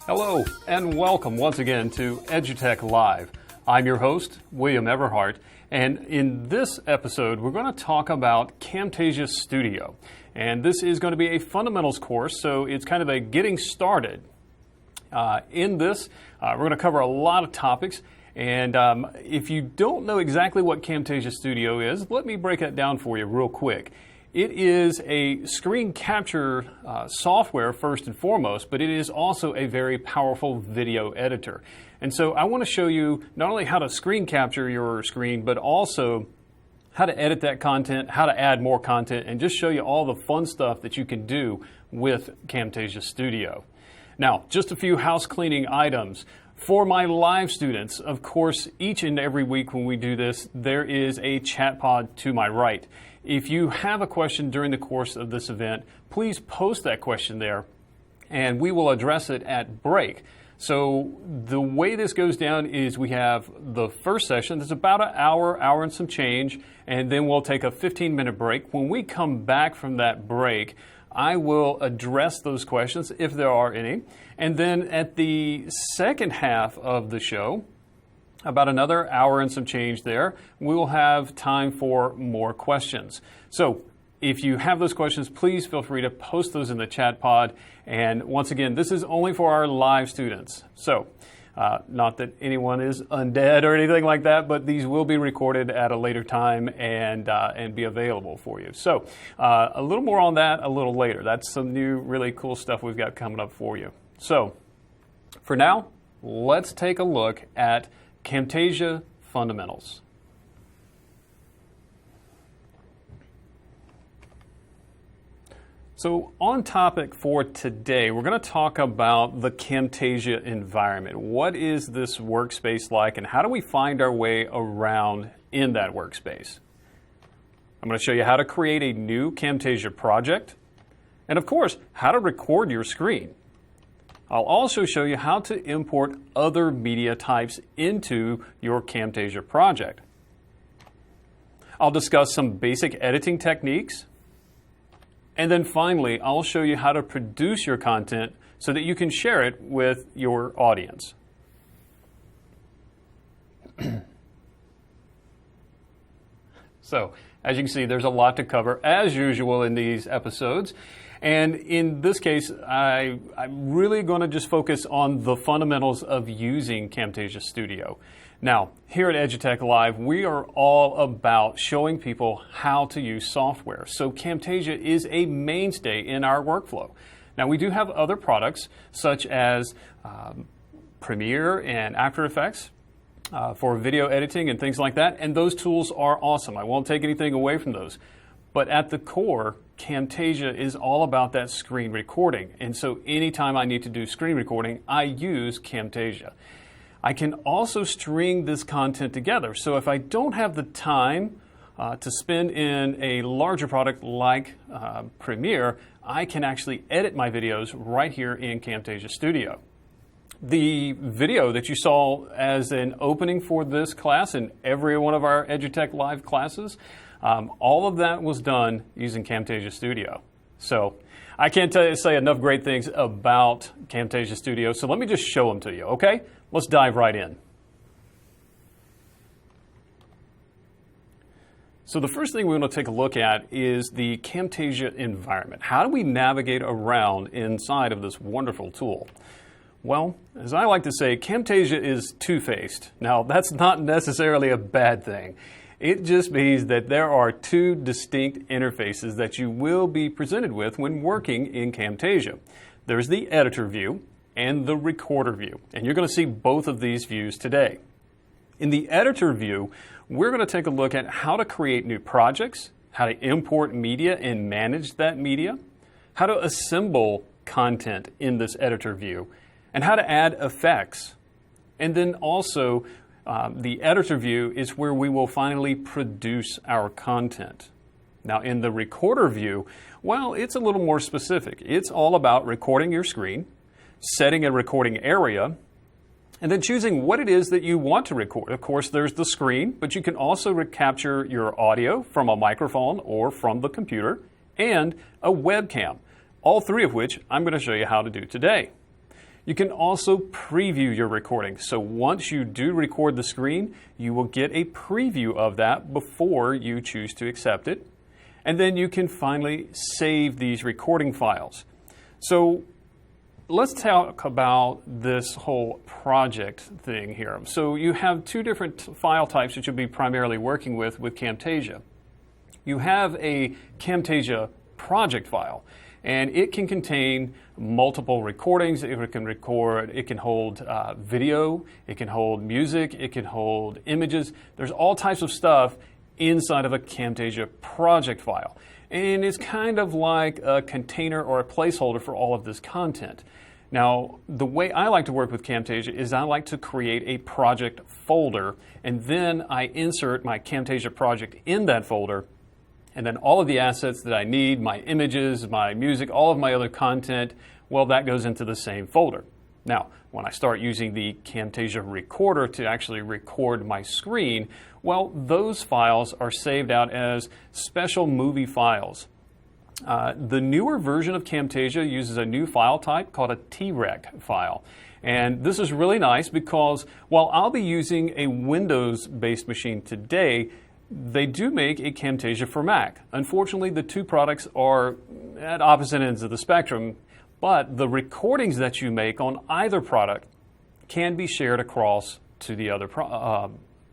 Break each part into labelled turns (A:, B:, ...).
A: Hello, and welcome once again to EduTech Live. I'm your host, William Everhart, and in this episode, we're going to talk about Camtasia Studio. And this is going to be a fundamentals course, so it's kind of a getting started. In this, we're going to cover a lot of topics, and if you don't know exactly what Camtasia Studio is, let me break that down for you real quick. It is a screen capture software first and foremost, but it is also a very powerful video editor. And so I want to show you not only how to screen capture your screen, but also how to edit that content, how to add more content, and just show you all the fun stuff that you can do with Camtasia Studio. Now, just a few house cleaning items. For my live students, of course, each and every week when we do this, there is a chat pod to my right. If you have a question during the course of this event, please post that question there, and we will address it at break. So the way this goes down is we have the first session that's about an hour and some change, and then we'll take a 15-minute break. When we come back from that break, I will address those questions if there are any. And then at the second half of the show, about another hour and some change there, we will have time for more questions. So if you have those questions, please feel free to post those in the chat pod. And once again, this is only for our live students. So not that anyone is undead or anything like that, but these will be recorded at a later time and be available for you. So a little more on that a little later. That's some new really cool stuff we've got coming up for you. So for now, let's take a look at Camtasia fundamentals. So on topic for today, we're going to talk about the Camtasia environment. What is this workspace like, and how do we find our way around in that workspace? I'm going to show you how to create a new Camtasia project, and of course, how to record your screen. I'll also show you how to import other media types into your Camtasia project. I'll discuss some basic editing techniques. And then finally, I'll show you how to produce your content so that you can share it with your audience. So, as you can see, there's a lot to cover, as usual in these episodes. And in this case, I'm really going to just focus on the fundamentals of using Camtasia Studio. Now, here at EduTech Live, we are all about showing people how to use software. So Camtasia is a mainstay in our workflow. Now, we do have other products such as Premiere and After Effects for video editing and things like that. And those tools are awesome. I won't take anything away from those. But at the core, Camtasia is all about that screen recording. And so anytime I need to do screen recording, I use Camtasia. I can also string this content together. So if I don't have the time to spend in a larger product like Premiere, I can actually edit my videos right here in Camtasia Studio. The video that you saw as an opening for this class and every one of our EduTech Live classes, all of that was done using Camtasia Studio. So I can't say enough great things about Camtasia Studio, so let me just show them to you, okay? Let's dive right in. So the first thing we want to take a look at is the Camtasia environment. How do we navigate around inside of this wonderful tool? Well, as I like to say, Camtasia is two-faced. Now, that's not necessarily a bad thing. It just means that there are two distinct interfaces that you will be presented with when working in Camtasia. There's the editor view and the recorder view, and you're going to see both of these views today. In the editor view, we're going to take a look at how to create new projects, how to import media and manage that media, how to assemble content in this editor view, and how to add effects. And then also, the editor view is where we will finally produce our content. Now, in the recorder view, well, it's a little more specific. It's all about recording your screen, setting a recording area, and then choosing what it is that you want to record. Of course, there's the screen, but you can also capture your audio from a microphone or from the computer, and a webcam, all three of which I'm going to show you how to do today. You can also preview your recording. So once you do record the screen, you will get a preview of that before you choose to accept it. And then you can finally save these recording files. So let's talk about this whole project thing here. So you have two different file types that you'll be primarily working with Camtasia. You have a Camtasia project file, and it can contain multiple recordings. It can hold video, it can hold music, it can hold images. There's all types of stuff inside of a Camtasia project file. And it's kind of like a container or a placeholder for all of this content. Now, the way I like to work with Camtasia is I like to create a project folder, and then I insert my Camtasia project in that folder, and then all of the assets that I need, my images, my music, all of my other content, well, that goes into the same folder. Now, when I start using the Camtasia recorder to actually record my screen, well, those files are saved out as special movie files. The newer version of Camtasia uses a new file type called a TREC file. And this is really nice because while I'll be using a Windows-based machine today, they do make a Camtasia for Mac. Unfortunately, the two products are at opposite ends of the spectrum, but the recordings that you make on either product can be shared across to the other,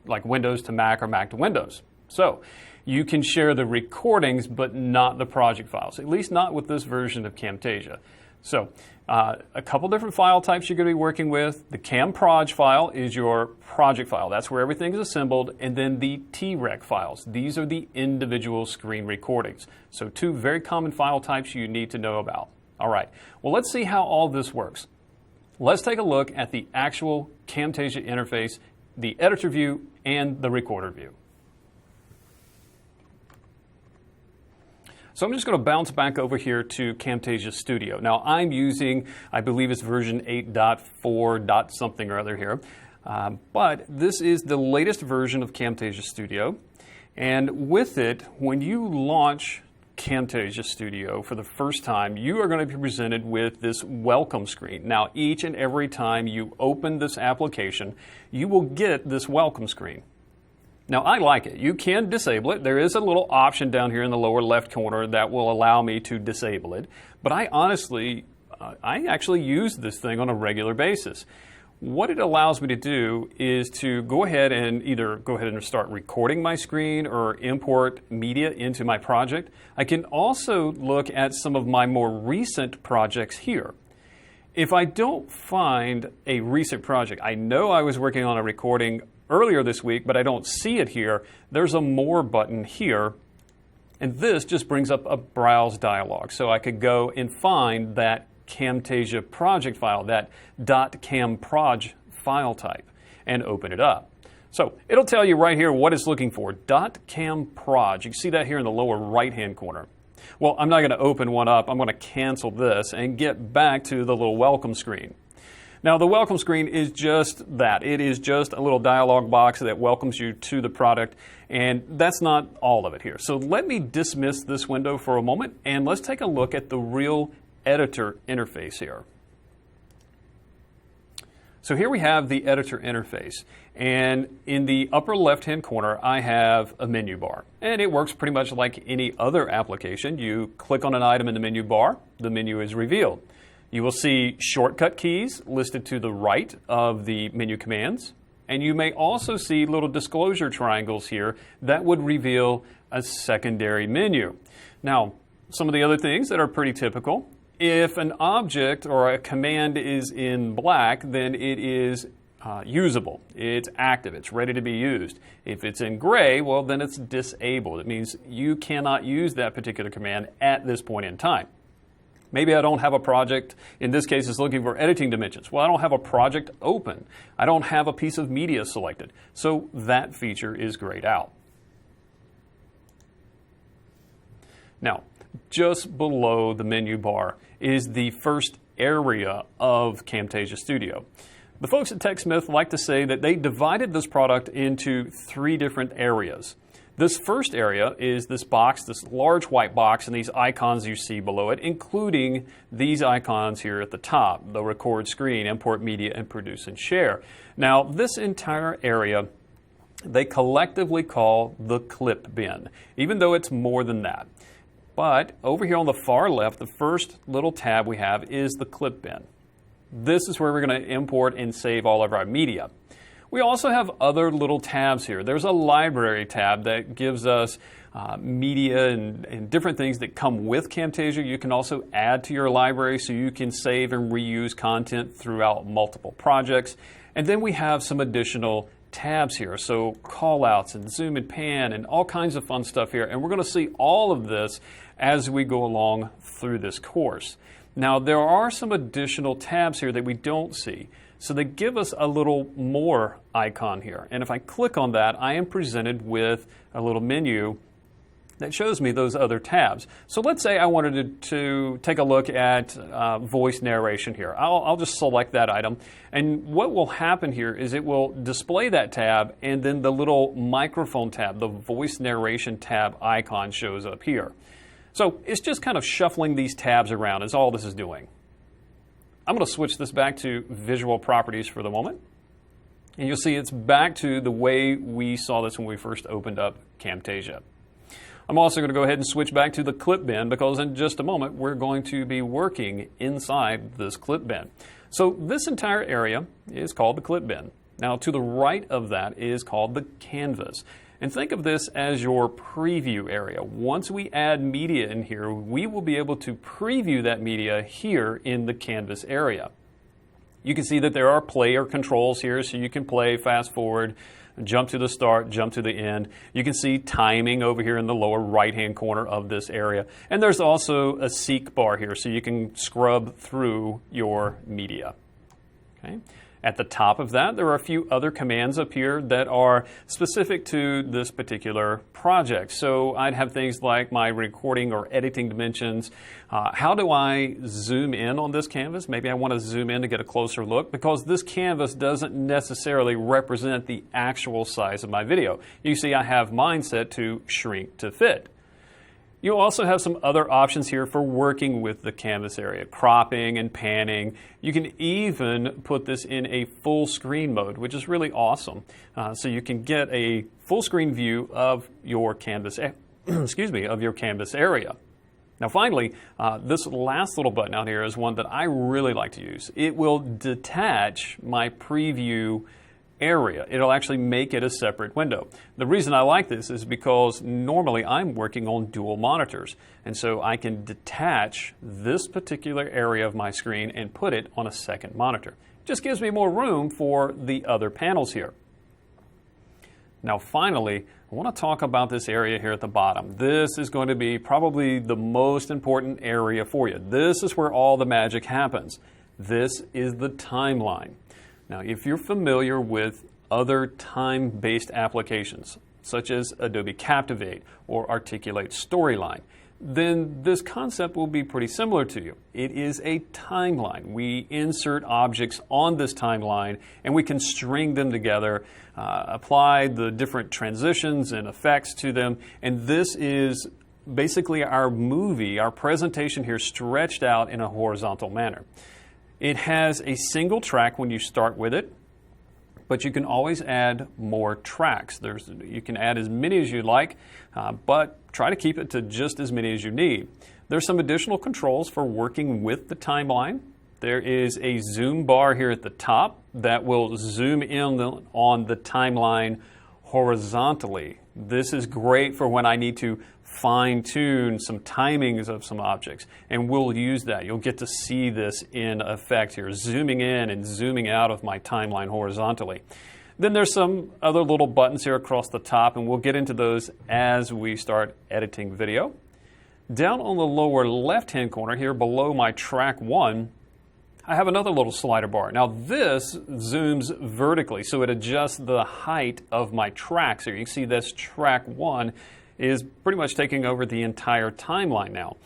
A: like Windows to Mac or Mac to Windows. So you can share the recordings, but not the project files, at least not with this version of Camtasia. So a couple different file types you're going to be working with. The CamProj file is your project file. That's where everything is assembled. And then the TREC files. These are the individual screen recordings. So two very common file types you need to know about. All right, well, let's see how all this works. Let's take a look at the actual Camtasia interface, the editor view, and the recorder view. So I'm just going to bounce back over here to Camtasia Studio. Now I'm using, I believe it's version 8.4. something or other here. But this is the latest version of Camtasia Studio. And with it, when you launch Camtasia Studio for the first time, you are going to be presented with this welcome screen. Now, each and every time you open this application, you will get this welcome screen. Now, I like it. You can disable it. There is a little option down here in the lower left corner that will allow me to disable it. But I actually use this thing on a regular basis. What it allows me to do is to go ahead and either go ahead and start recording my screen or import media into my project. I can also look at some of my more recent projects here. If I don't find a recent project, I know I was working on a recording earlier this week, but I don't see it here. There's a More button here, and this just brings up a Browse dialog. So I could go and find that Camtasia project file, that .camproj file type, and open it up. So it'll tell you right here what it's looking for, .camproj. You can see that here in the lower right-hand corner. Well, I'm not going to open one up. I'm going to cancel this and get back to the little welcome screen. Now, the welcome screen is just that. It is just a little dialog box that welcomes you to the product, and that's not all of it here. So let me dismiss this window for a moment, and let's take a look at the real editor interface here. So here we have the editor interface, and in the upper left-hand corner, I have a menu bar, and it works pretty much like any other application. You click on an item in the menu bar, the menu is revealed. You will see shortcut keys listed to the right of the menu commands, and you may also see little disclosure triangles here that would reveal a secondary menu. Now, some of the other things that are pretty typical, if an object or a command is in black, then it is usable. It's active. It's ready to be used. If it's in gray, well, then it's disabled. It means you cannot use that particular command at this point in time. Maybe I don't have a project, in this case it's looking for editing dimensions. Well, I don't have a project open. I don't have a piece of media selected. So that feature is grayed out. Now, just below the menu bar is the first area of Camtasia Studio. The folks at TechSmith like to say that they divided this product into 3 different areas. This first area is this box, this large white box, and these icons you see below it, including these icons here at the top, the record screen, import media, and produce and share. Now, this entire area they collectively call the clip bin, even though it's more than that. But over here on the far left, the first little tab we have is the clip bin. This is where we're going to import and save all of our media. We also have other little tabs here. There's a library tab that gives us media and different things that come with Camtasia. You can also add to your library so you can save and reuse content throughout multiple projects. And then we have some additional tabs here, so callouts and zoom and pan and all kinds of fun stuff here. And we're going to see all of this as we go along through this course. Now, there are some additional tabs here that we don't see. So they give us a little more icon here. And if I click on that, I am presented with a little menu that shows me those other tabs. So let's say I wanted to take a look at voice narration here. I'll just select that item. And what will happen here is it will display that tab, and then the little microphone tab, the voice narration tab icon shows up here. So it's just kind of shuffling these tabs around is all this is doing. I'm going to switch this back to visual properties for the moment. And you'll see it's back to the way we saw this when we first opened up Camtasia. I'm also going to go ahead and switch back to the clip bin because in just a moment we're going to be working inside this clip bin. So this entire area is called the clip bin. Now to the right of that is called the canvas. And think of this as your preview area. Once we add media in here, we will be able to preview that media here in the canvas area. You can see that there are player controls here, so you can play, fast forward, jump to the start, jump to the end. You can see timing over here in the lower right-hand corner of this area. And there's also a seek bar here, so you can scrub through your media. Okay. At the top of that, there are a few other commands up here that are specific to this particular project. So I'd have things like my recording or editing dimensions. How do I zoom in on this canvas? Maybe I want to zoom in to get a closer look because this canvas doesn't necessarily represent the actual size of my video. You see, I have mine set to shrink to fit. You'll also have some other options here for working with the canvas area, cropping and panning. You can even put this in a full screen mode, which is really awesome. So you can get a full screen view of your canvas, of your canvas area. Now finally, this last little button out here is one that I really like to use. It will detach my preview area. It'll actually make it a separate window. The reason I like this is because normally I'm working on dual monitors, and so I can detach this particular area of my screen and put it on a second monitor. Just gives me more room for the other panels here. Now finally, I want to talk about this area here at the bottom. This is going to be probably the most important area for you. This is where all the magic happens. This is the timeline. Now, if you're familiar with other time-based applications, such as Adobe Captivate or Articulate Storyline, then this concept will be pretty similar to you. It is a timeline. We insert objects on this timeline and we can string them together, apply the different transitions and effects to them, and this is basically our movie, our presentation here stretched out in a horizontal manner. It has a single track when you start with it, but you can always add more tracks. You can add as many as you like, but try to keep it to just as many as you need. There's some additional controls for working with the timeline. There is a zoom bar here at the top that will zoom in on the timeline horizontally. This is great for when I need to fine-tune some timings of some objects, and we'll use that. You'll get to see this in effect here, zooming in and zooming out of my timeline horizontally. Then there's some other little buttons here across the top, and we'll get into those as we start editing video. Down on the lower left-hand corner here below my track 1, I have another little slider bar. Now this zooms vertically, so it adjusts the height of my tracks here. You can see this track 1 is pretty much taking over the entire timeline now.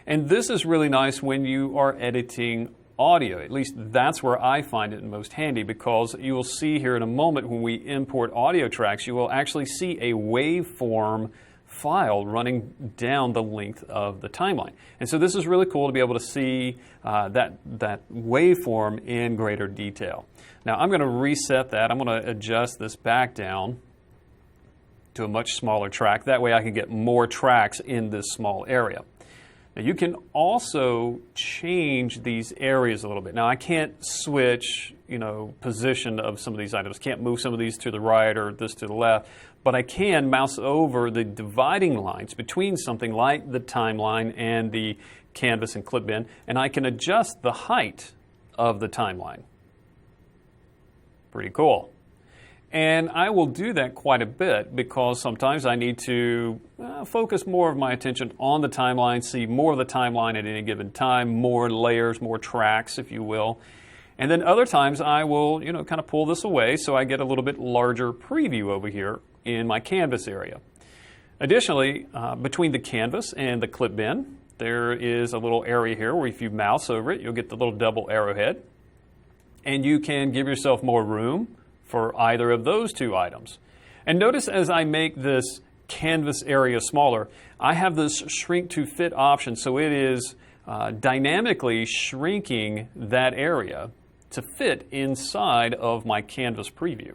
A: And this is really nice when you are editing audio. At least that's where I find it most handy, because you will see here in a moment when we import audio tracks, you will actually see a waveform file running down the length of the timeline. And so this is really cool to be able to see that waveform in greater detail. Now I'm going to reset that. I'm going to adjust this back down to a much smaller track. That way I can get more tracks in this small area. Now you can also change these areas a little bit. Now I can't switch, position of some of these items. Can't move some of these to the right or this to the left, but I can mouse over the dividing lines between something like the timeline and the canvas and clip bin, and I can adjust the height of the timeline. Pretty cool. And I will do that quite a bit because sometimes I need to focus more of my attention on the timeline, see more of the timeline at any given time, more layers, more tracks, if you will. And then other times I will, kind of pull this away so I get a little bit larger preview over here in my canvas area. Additionally, between the canvas and the clip bin, there is a little area here where if you mouse over it, you'll get the little double arrowhead. And you can give yourself more room for either of those two items. And notice as I make this canvas area smaller, I have this shrink to fit option, so it is dynamically shrinking that area to fit inside of my canvas preview.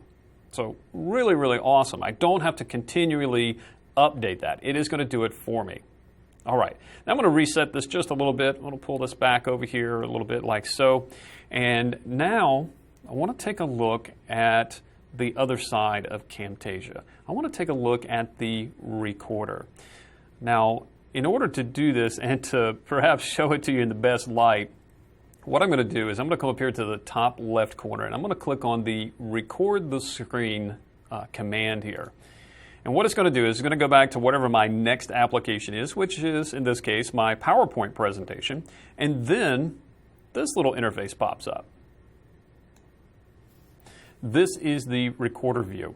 A: So really, really awesome. I don't have to continually update that. It is going to do it for me. All right, now I'm going to reset this just a little bit. I'm going to pull this back over here a little bit like so. And now I want to take a look at the other side of Camtasia. I want to take a look at the recorder. Now, in order to do this and to perhaps show it to you in the best light, what I'm going to do is I'm going to come up here to the top left corner and I'm going to click on the record the screen command here. And what it's going to do is it's going to go back to whatever my next application is, which is, in this case, my PowerPoint presentation. And then this little interface pops up. This is the recorder view.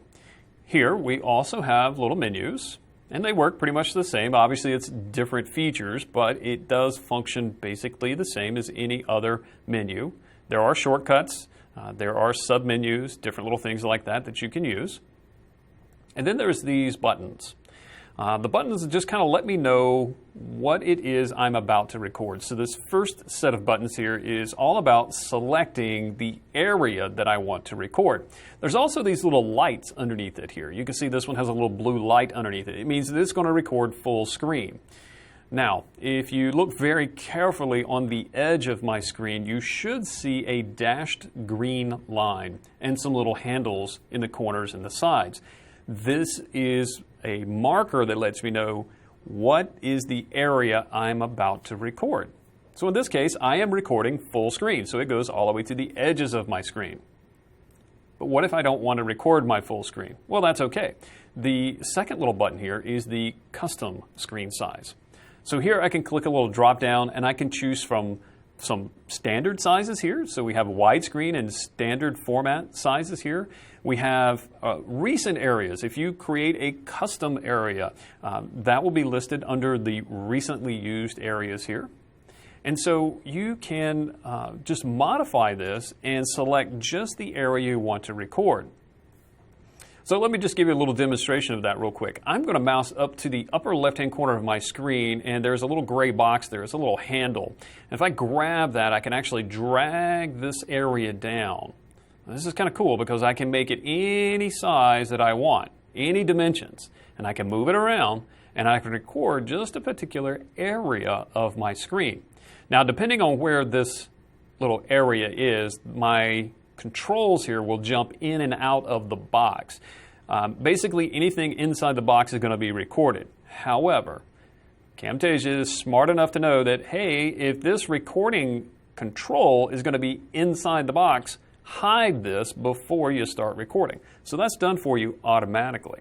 A: Here we also have little menus, and they work pretty much the same. Obviously it's different features, but it does function basically the same as any other menu. There are shortcuts, there are sub-menus, different little things like that you can use. And then there's these buttons. The buttons just kind of let me know what it is I'm about to record. So this first set of buttons here is all about selecting the area that I want to record. There's also these little lights underneath it here. You can see this one has a little blue light underneath it. It means that it's going to record full screen. Now, if you look very carefully on the edge of my screen, you should see a dashed green line and some little handles in the corners and the sides. This is a marker that lets me know what is the area I'm about to record. So in this case, I am recording full screen, so it goes all the way to the edges of my screen. But what if I don't want to record my full screen? Well, that's okay. The second little button here is the custom screen size. So here I can click a little drop down and I can choose from some standard sizes here. So we have widescreen and standard format sizes here. We have recent areas. If you create a custom area, that will be listed under the recently used areas here. And so you can just modify this and select just the area you want to record. So let me just give you a little demonstration of that real quick. I'm going to mouse up to the upper left-hand corner of my screen, and there's a little gray box there. It's a little handle. And if I grab that, I can actually drag this area down. Now, this is kind of cool because I can make it any size that I want, any dimensions, and I can move it around, and I can record just a particular area of my screen. Now, depending on where this little area is, my controls here will jump in and out of the box. Basically, anything inside the box is going to be recorded. However, Camtasia is smart enough to know that, hey, if this recording control is going to be inside the box, hide this before you start recording. So that's done for you automatically.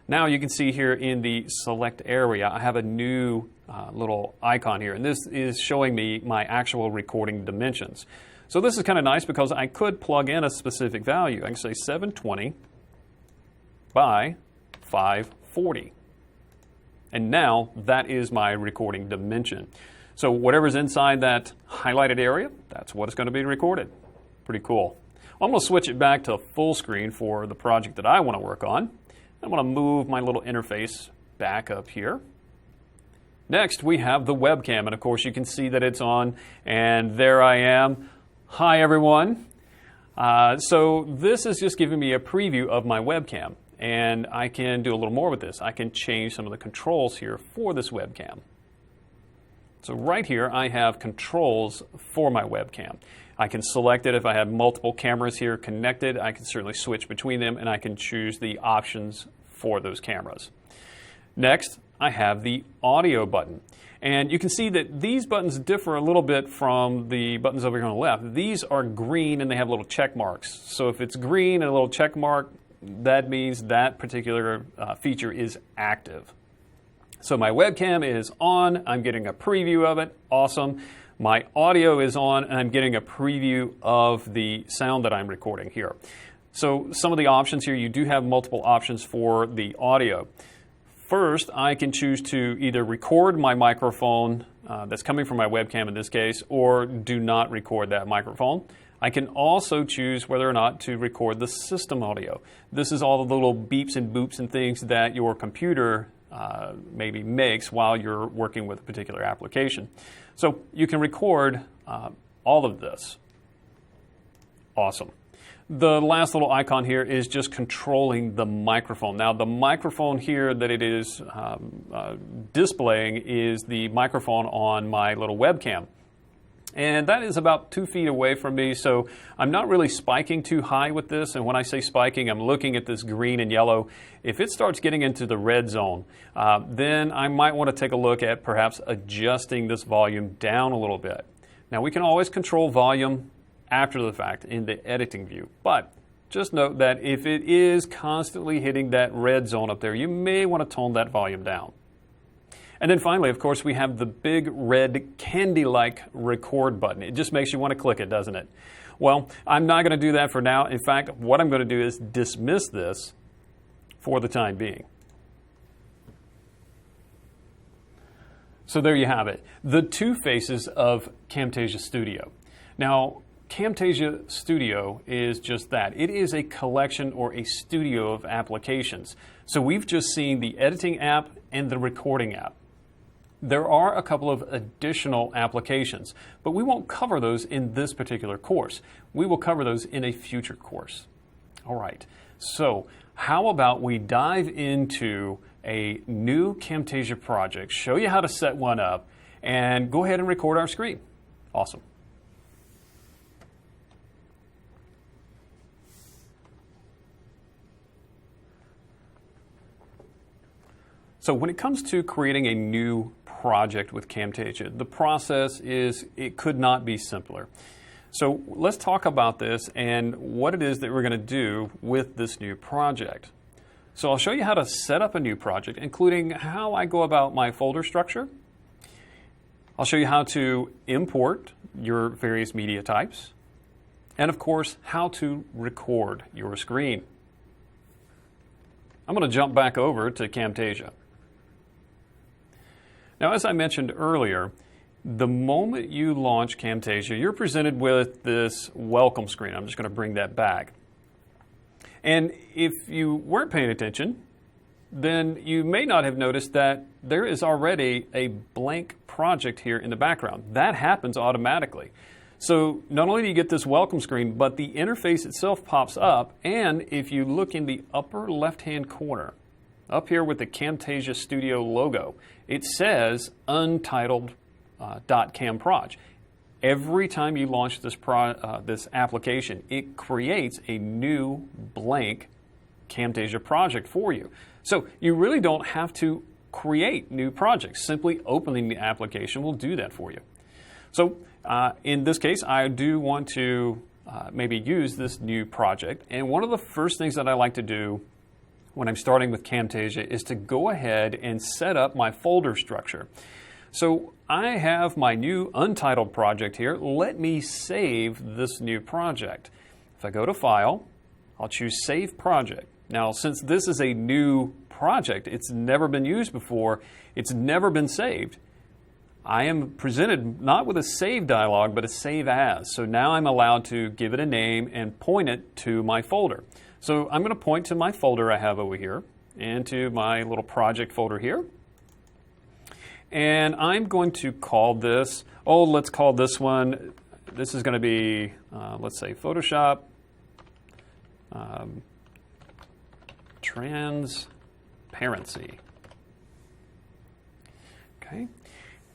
A: Now you can see here in the select area, I have a new little icon here, and this is showing me my actual recording dimensions. So this is kind of nice because I could plug in a specific value. I can say 720 by 540. And now that is my recording dimension. So whatever's inside that highlighted area, that's what is going to be recorded. Pretty cool. I'm going to switch it back to full screen for the project that I want to work on. I'm going to move my little interface back up here. Next, we have the webcam, and of course you can see that it's on, and there I am. Hi everyone. So this is just giving me a preview of my webcam, and I can do a little more with this. I can change some of the controls here for this webcam. So right here I have controls for my webcam. I can select it if I have multiple cameras here connected. I can certainly switch between them, and I can choose the options for those cameras. Next, I have the audio button. And you can see that these buttons differ a little bit from the buttons over here on the left. These are green and they have little check marks. So if it's green and a little check mark, that means that particular feature is active. So my webcam is on, I'm getting a preview of it, awesome. My audio is on and I'm getting a preview of the sound that I'm recording here. So some of the options here, you do have multiple options for the audio. First, I can choose to either record my microphone that's coming from my webcam in this case, or do not record that microphone. I can also choose whether or not to record the system audio. This is all the little beeps and boops and things that your computer maybe makes while you're working with a particular application. So you can record all of this. Awesome. The last little icon here is just controlling the microphone. Now the microphone here that it is displaying is the microphone on my little webcam. And that is about 2 feet away from me, so I'm not really spiking too high with this. And when I say spiking, I'm looking at this green and yellow. If it starts getting into the red zone, then I might want to take a look at perhaps adjusting this volume down a little bit. Now we can always control volume after the fact in the editing view, but just note that if it is constantly hitting that red zone up there, you may want to tone that volume down. And then finally, of course, we have the big red candy-like record button. It just makes you want to click it, doesn't it? Well, I'm not going to do that for now. In fact, what I'm going to do is dismiss this for the time being. So there you have it, the two faces of Camtasia Studio. Now, Camtasia Studio is just that. It is a collection or a studio of applications. So we've just seen the editing app and the recording app. There are a couple of additional applications, but we won't cover those in this particular course. We will cover those in a future course. All right, so how about we dive into a new Camtasia project, show you how to set one up, and go ahead and record our screen. Awesome. So when it comes to creating a new project with Camtasia, the process is, it could not be simpler. So let's talk about this and what it is that we're going to do with this new project. So I'll show you how to set up a new project, including how I go about my folder structure. I'll show you how to import your various media types, and of course, how to record your screen. I'm going to jump back over to Camtasia. Now, as I mentioned earlier, the moment you launch Camtasia, you're presented with this welcome screen. I'm just going to bring that back. And if you weren't paying attention, then you may not have noticed that there is already a blank project here in the background. That happens automatically. So not only do you get this welcome screen, but the interface itself pops up, and if you look in the upper left-hand corner, up here with the Camtasia Studio logo, it says untitled.camproj. Every time you launch this application, it creates a new blank Camtasia project for you. So you really don't have to create new projects. Simply opening the application will do that for you. So in this case, I do want to maybe use this new project. And one of the first things that I like to do when I'm starting with Camtasia is to go ahead and set up my folder structure. So I have my new untitled project here. Let me save this new project. If I go to File, I'll choose Save Project. Now, since this is a new project, it's never been used before, it's never been saved, I am presented not with a save dialog, but a save as. So now I'm allowed to give it a name and point it to my folder. So I'm going to point to my folder I have over here and to my little project folder here. And I'm going to call this, let's call this one, this is going to be, let's say Photoshop transparency. Okay.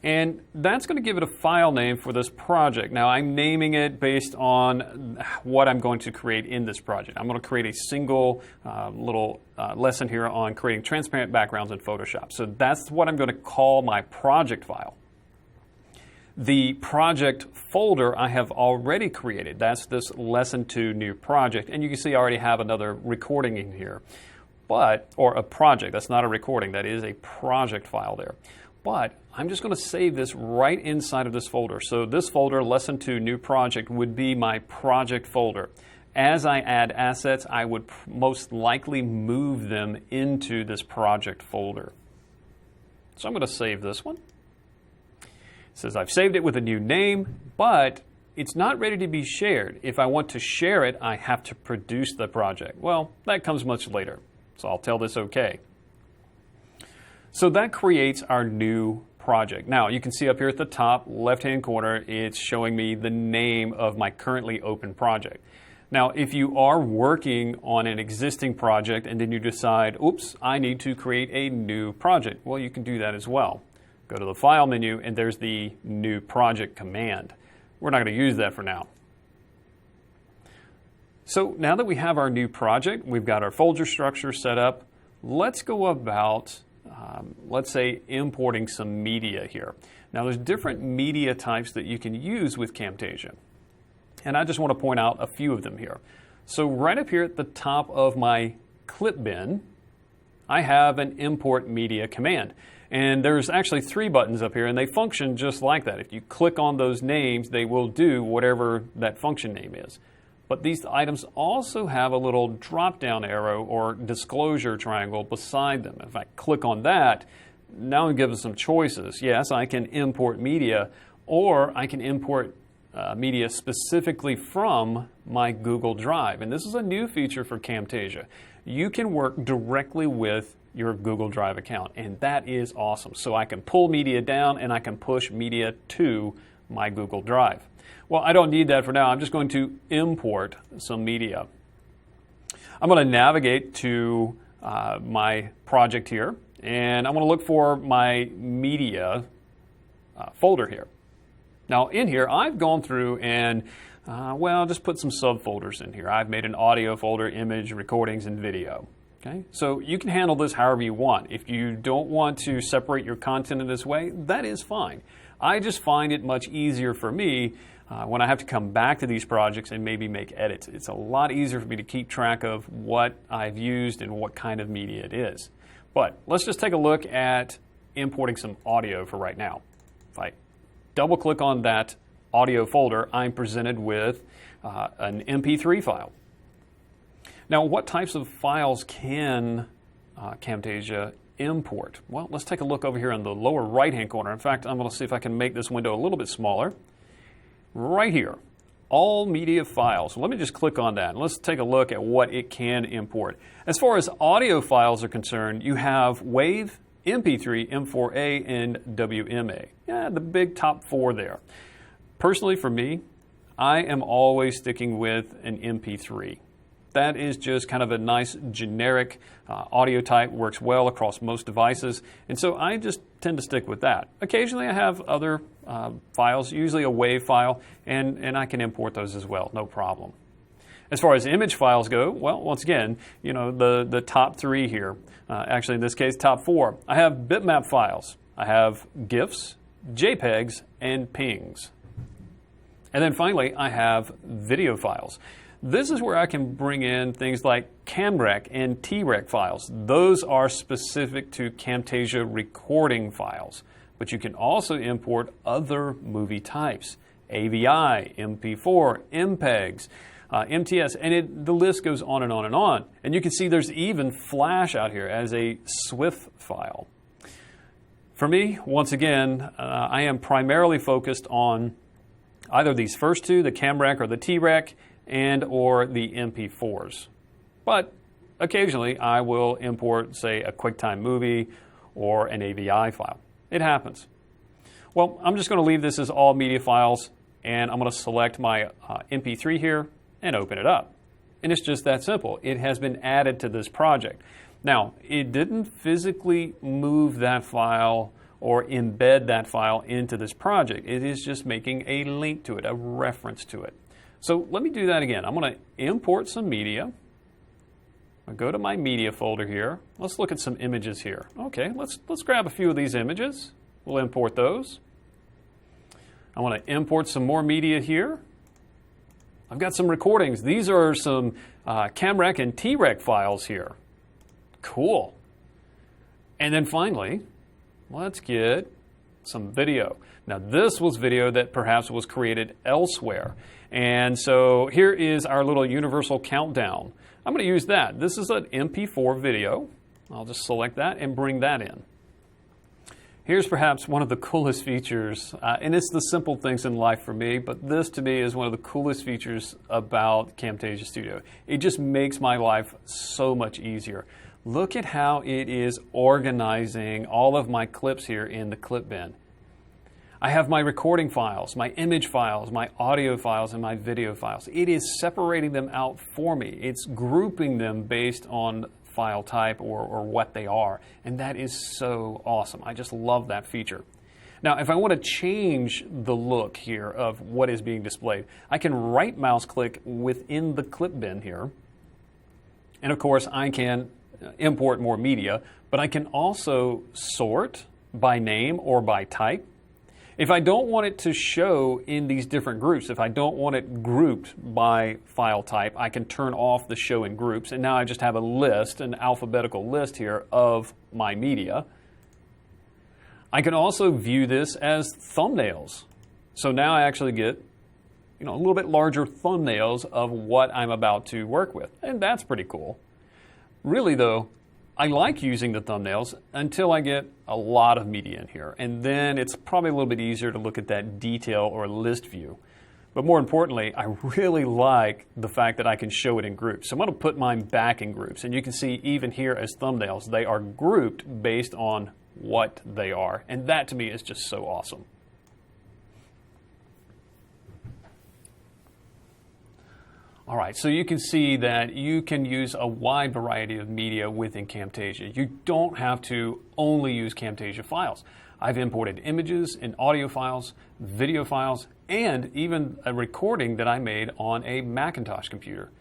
A: And that's going to give it a file name for this project. Now I'm naming it based on what I'm going to create in this project. I'm going to create a single little lesson here on creating transparent backgrounds in Photoshop. So that's what I'm going to call my project file. The project folder I have already created. That's this lesson 2 new project. And you can see I already have another recording in here. Or a project. That's not a recording. That is a project file there. But I'm just going to save this right inside of this folder. So this folder, lesson 2 new project, would be my project folder. As I add assets, I would most likely move them into this project folder. So I'm going to save this one. It says I've saved it with a new name, but it's not ready to be shared. If I want to share it, I have to produce the project. Well, that comes much later. So I'll tell this OK. So that creates our new project. Now you can see up here at the top left-hand corner, it's showing me the name of my currently open project. Now if you are working on an existing project and then you decide, oops, I need to create a new project, well, you can do that as well. Go to the File menu and there's the New Project command. We're not going to use that for now. So now that we have our new project, we've got our folder structure set up, let's go about let's say importing some media here. Now there's different media types that you can use with Camtasia. And I just want to point out a few of them here. So right up here at the top of my clip bin, I have an import media command. And there's actually 3 buttons up here and they function just like that. If you click on those names, they will do whatever that function name is. But these items also have a little drop-down arrow or disclosure triangle beside them. If I click on that, now it gives us some choices. Yes, I can import media, or I can import media specifically from my Google Drive. And this is a new feature for Camtasia. You can work directly with your Google Drive account, and that is awesome. So I can pull media down and I can push media to my Google Drive. Well, I don't need that for now. I'm just going to import some media. I'm going to navigate to my project here, and I'm going to look for my media folder here. Now, in here, I've gone through and, just put some subfolders in here. I've made an audio folder, image, recordings, and video. Okay? So you can handle this however you want. If you don't want to separate your content in this way, that is fine. I just find it much easier for me when I have to come back to these projects and maybe make edits. It's a lot easier for me to keep track of what I've used and what kind of media it is. But let's just take a look at importing some audio for right now. If I double click on that audio folder, I'm presented with an MP3 file. Now, what types of files can Camtasia import? Well, let's take a look over here in the lower right-hand corner. In fact, I'm going to see if I can make this window a little bit smaller. Right here, all media files. So let me just click on that and let's take a look at what it can import. As far as audio files are concerned, you have WAV, MP3, M4A, and WMA. Yeah, the big top 4 there. Personally, for me, I am always sticking with an MP3. That is just kind of a nice generic audio type, works well across most devices, and so I just tend to stick with that. Occasionally I have other files, usually a WAV file, and I can import those as well, no problem. As far as image files go, well, once again, you know, the top 3 here, actually in this case top 4, I have bitmap files, I have GIFs, JPEGs, and PNGs. And then finally, I have video files. This is where I can bring in things like CamRec and TREC files. Those are specific to Camtasia recording files. But you can also import other movie types, AVI, MP4, MPEGs, MTS, and the list goes on and on and on. And you can see there's even Flash out here as a SWF file. For me, once again, I am primarily focused on either these first two, the CamRec or the TREC, and or the MP4s. But occasionally I will import, say, a QuickTime movie or an AVI file. It happens. Well, I'm just going to leave this as all media files, and I'm going to select my MP3 here and open it up. And it's just that simple. It has been added to this project. Now, it didn't physically move that file or embed that file into this project. It is just making a link to it, a reference to it. So let me do that again. I'm going to import some media. I'll go to my media folder here. Let's look at some images here. Okay, let's grab a few of these images. We'll import those. I want to import some more media here. I've got some recordings. These are some CamRec and TREC files here. Cool. And then finally, let's get some video. Now this was video that perhaps was created elsewhere. And so here is our little universal countdown. I'm going to use that. This is an MP4 video. I'll just select that and bring that in. Here's perhaps one of the coolest features, and it's the simple things in life for me, but this to me is one of the coolest features about Camtasia Studio. It just makes my life so much easier. Look at how it is organizing all of my clips here in the clip bin. I have my recording files, my image files, my audio files, and my video files. It is separating them out for me. It's grouping them based on file type or what they are. And that is so awesome. I just love that feature. Now, if I want to change the look here of what is being displayed, I can right mouse click within the clip bin here. And of course, I can import more media, but I can also sort by name or by type. If I don't want it to show in these different groups, if I don't want it grouped by file type, I can turn off the show in groups, and now I just have a list, an alphabetical list here of my media. I can also view this as thumbnails. So now I actually get, a little bit larger thumbnails of what I'm about to work with, and that's pretty cool. Really though, I like using the thumbnails until I get a lot of media in here. And then it's probably a little bit easier to look at that detail or list view. But more importantly, I really like the fact that I can show it in groups. So I'm going to put mine back in groups. And you can see even here as thumbnails, they are grouped based on what they are. And that to me is just so awesome. All right, so you can see that you can use a wide variety of media within Camtasia. You don't have to only use Camtasia files. I've imported images and audio files, video files, and even a recording that I made on a Macintosh computer.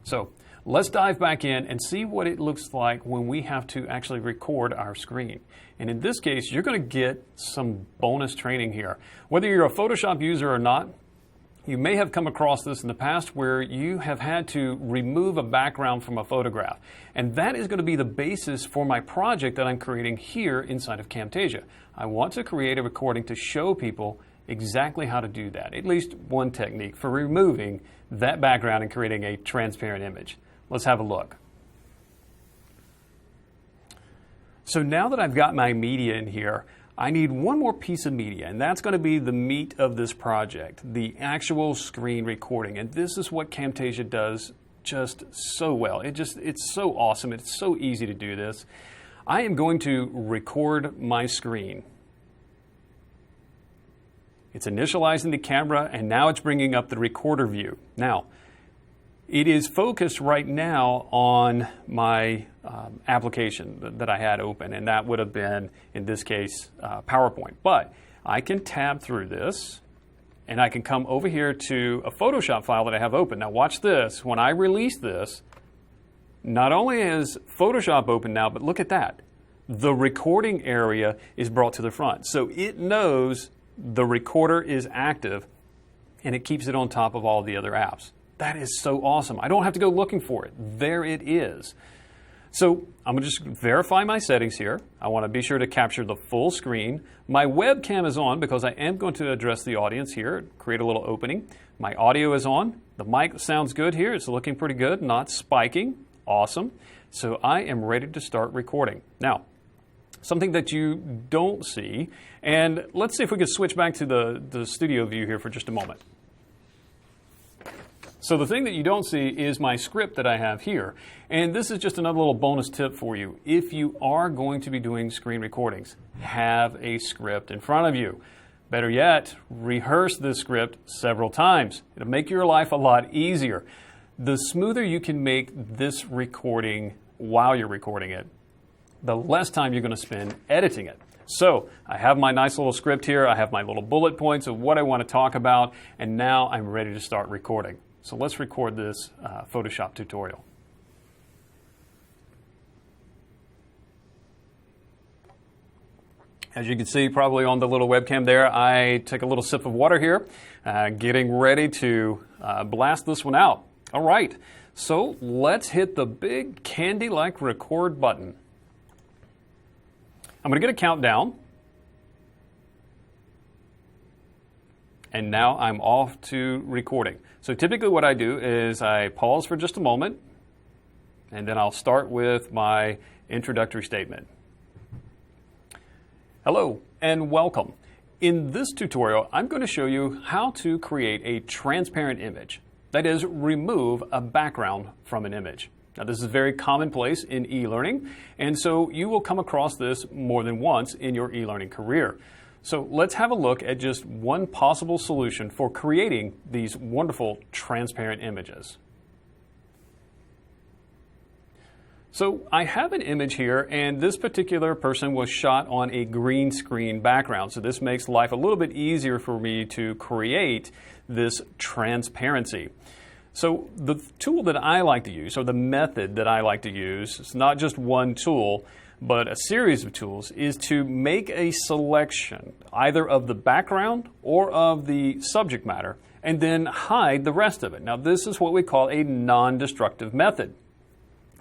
A: So let's dive back in and see what it looks like when we have to actually record our screen. And in this case, you're going to get some bonus training here. Whether you're a Photoshop user or not, you may have come across this in the past where you have had to remove a background from a photograph. And that is going to be the basis for my project that I'm creating here inside of Camtasia. I want to create a recording to show people exactly how to do that. At least one technique for removing that background and creating a transparent image. Let's have a look. So now that I've got my media in here, I need one more piece of media, and that's going to be the meat of this project, the actual screen recording. And this is what Camtasia does just so well. It's so awesome. It's so easy to do this. I am going to record my screen. It's initializing the camera, and now it's bringing up the recorder view. Now, it is focused right now on my application that I had open, and that would have been, in this case, PowerPoint. But I can tab through this, and I can come over here to a Photoshop file that I have open. Now watch this. When I release this, not only is Photoshop open now, but look at that. The recording area is brought to the front. So it knows the recorder is active, and it keeps it on top of all the other apps. That is so awesome. I don't have to go looking for it. There it is. So I'm going to just verify my settings here. I want to be sure to capture the full screen. My webcam is on because I am going to address the audience here, create a little opening. My audio is on. The mic sounds good here. It's looking pretty good, not spiking. Awesome. So I am ready to start recording. Now, something that you don't see. And let's see if we can switch back to the studio view here for just a moment. So the thing that you don't see is my script that I have here. And this is just another little bonus tip for you. If you are going to be doing screen recordings, have a script in front of you. Better yet, rehearse this script several times. It'll make your life a lot easier. The smoother you can make this recording while you're recording it, the less time you're going to spend editing it. So I have my nice little script here. I have my little bullet points of what I want to talk about. And now I'm ready to start recording. So let's record this Photoshop tutorial. As you can see probably on the little webcam there, I take a little sip of water here, getting ready to blast this one out. All right, so let's hit the big candy-like record button. I'm going to get a countdown. And now I'm off to recording. So typically what I do is I pause for just a moment, and then I'll start with my introductory statement. Hello and welcome. In this tutorial, I'm going to show you how to create a transparent image. That is, remove a background from an image. Now, this is very commonplace in e-learning, and so you will come across this more than once in your e-learning career. So let's have a look at just one possible solution for creating these wonderful transparent images. So I have an image here, and this particular person was shot on a green screen background. So this makes life a little bit easier for me to create this transparency. So the tool that I like to use, or the method that I like to use, it's not just one tool, but a series of tools, is to make a selection either of the background or of the subject matter and then hide the rest of it. Now, this is what we call a non-destructive method.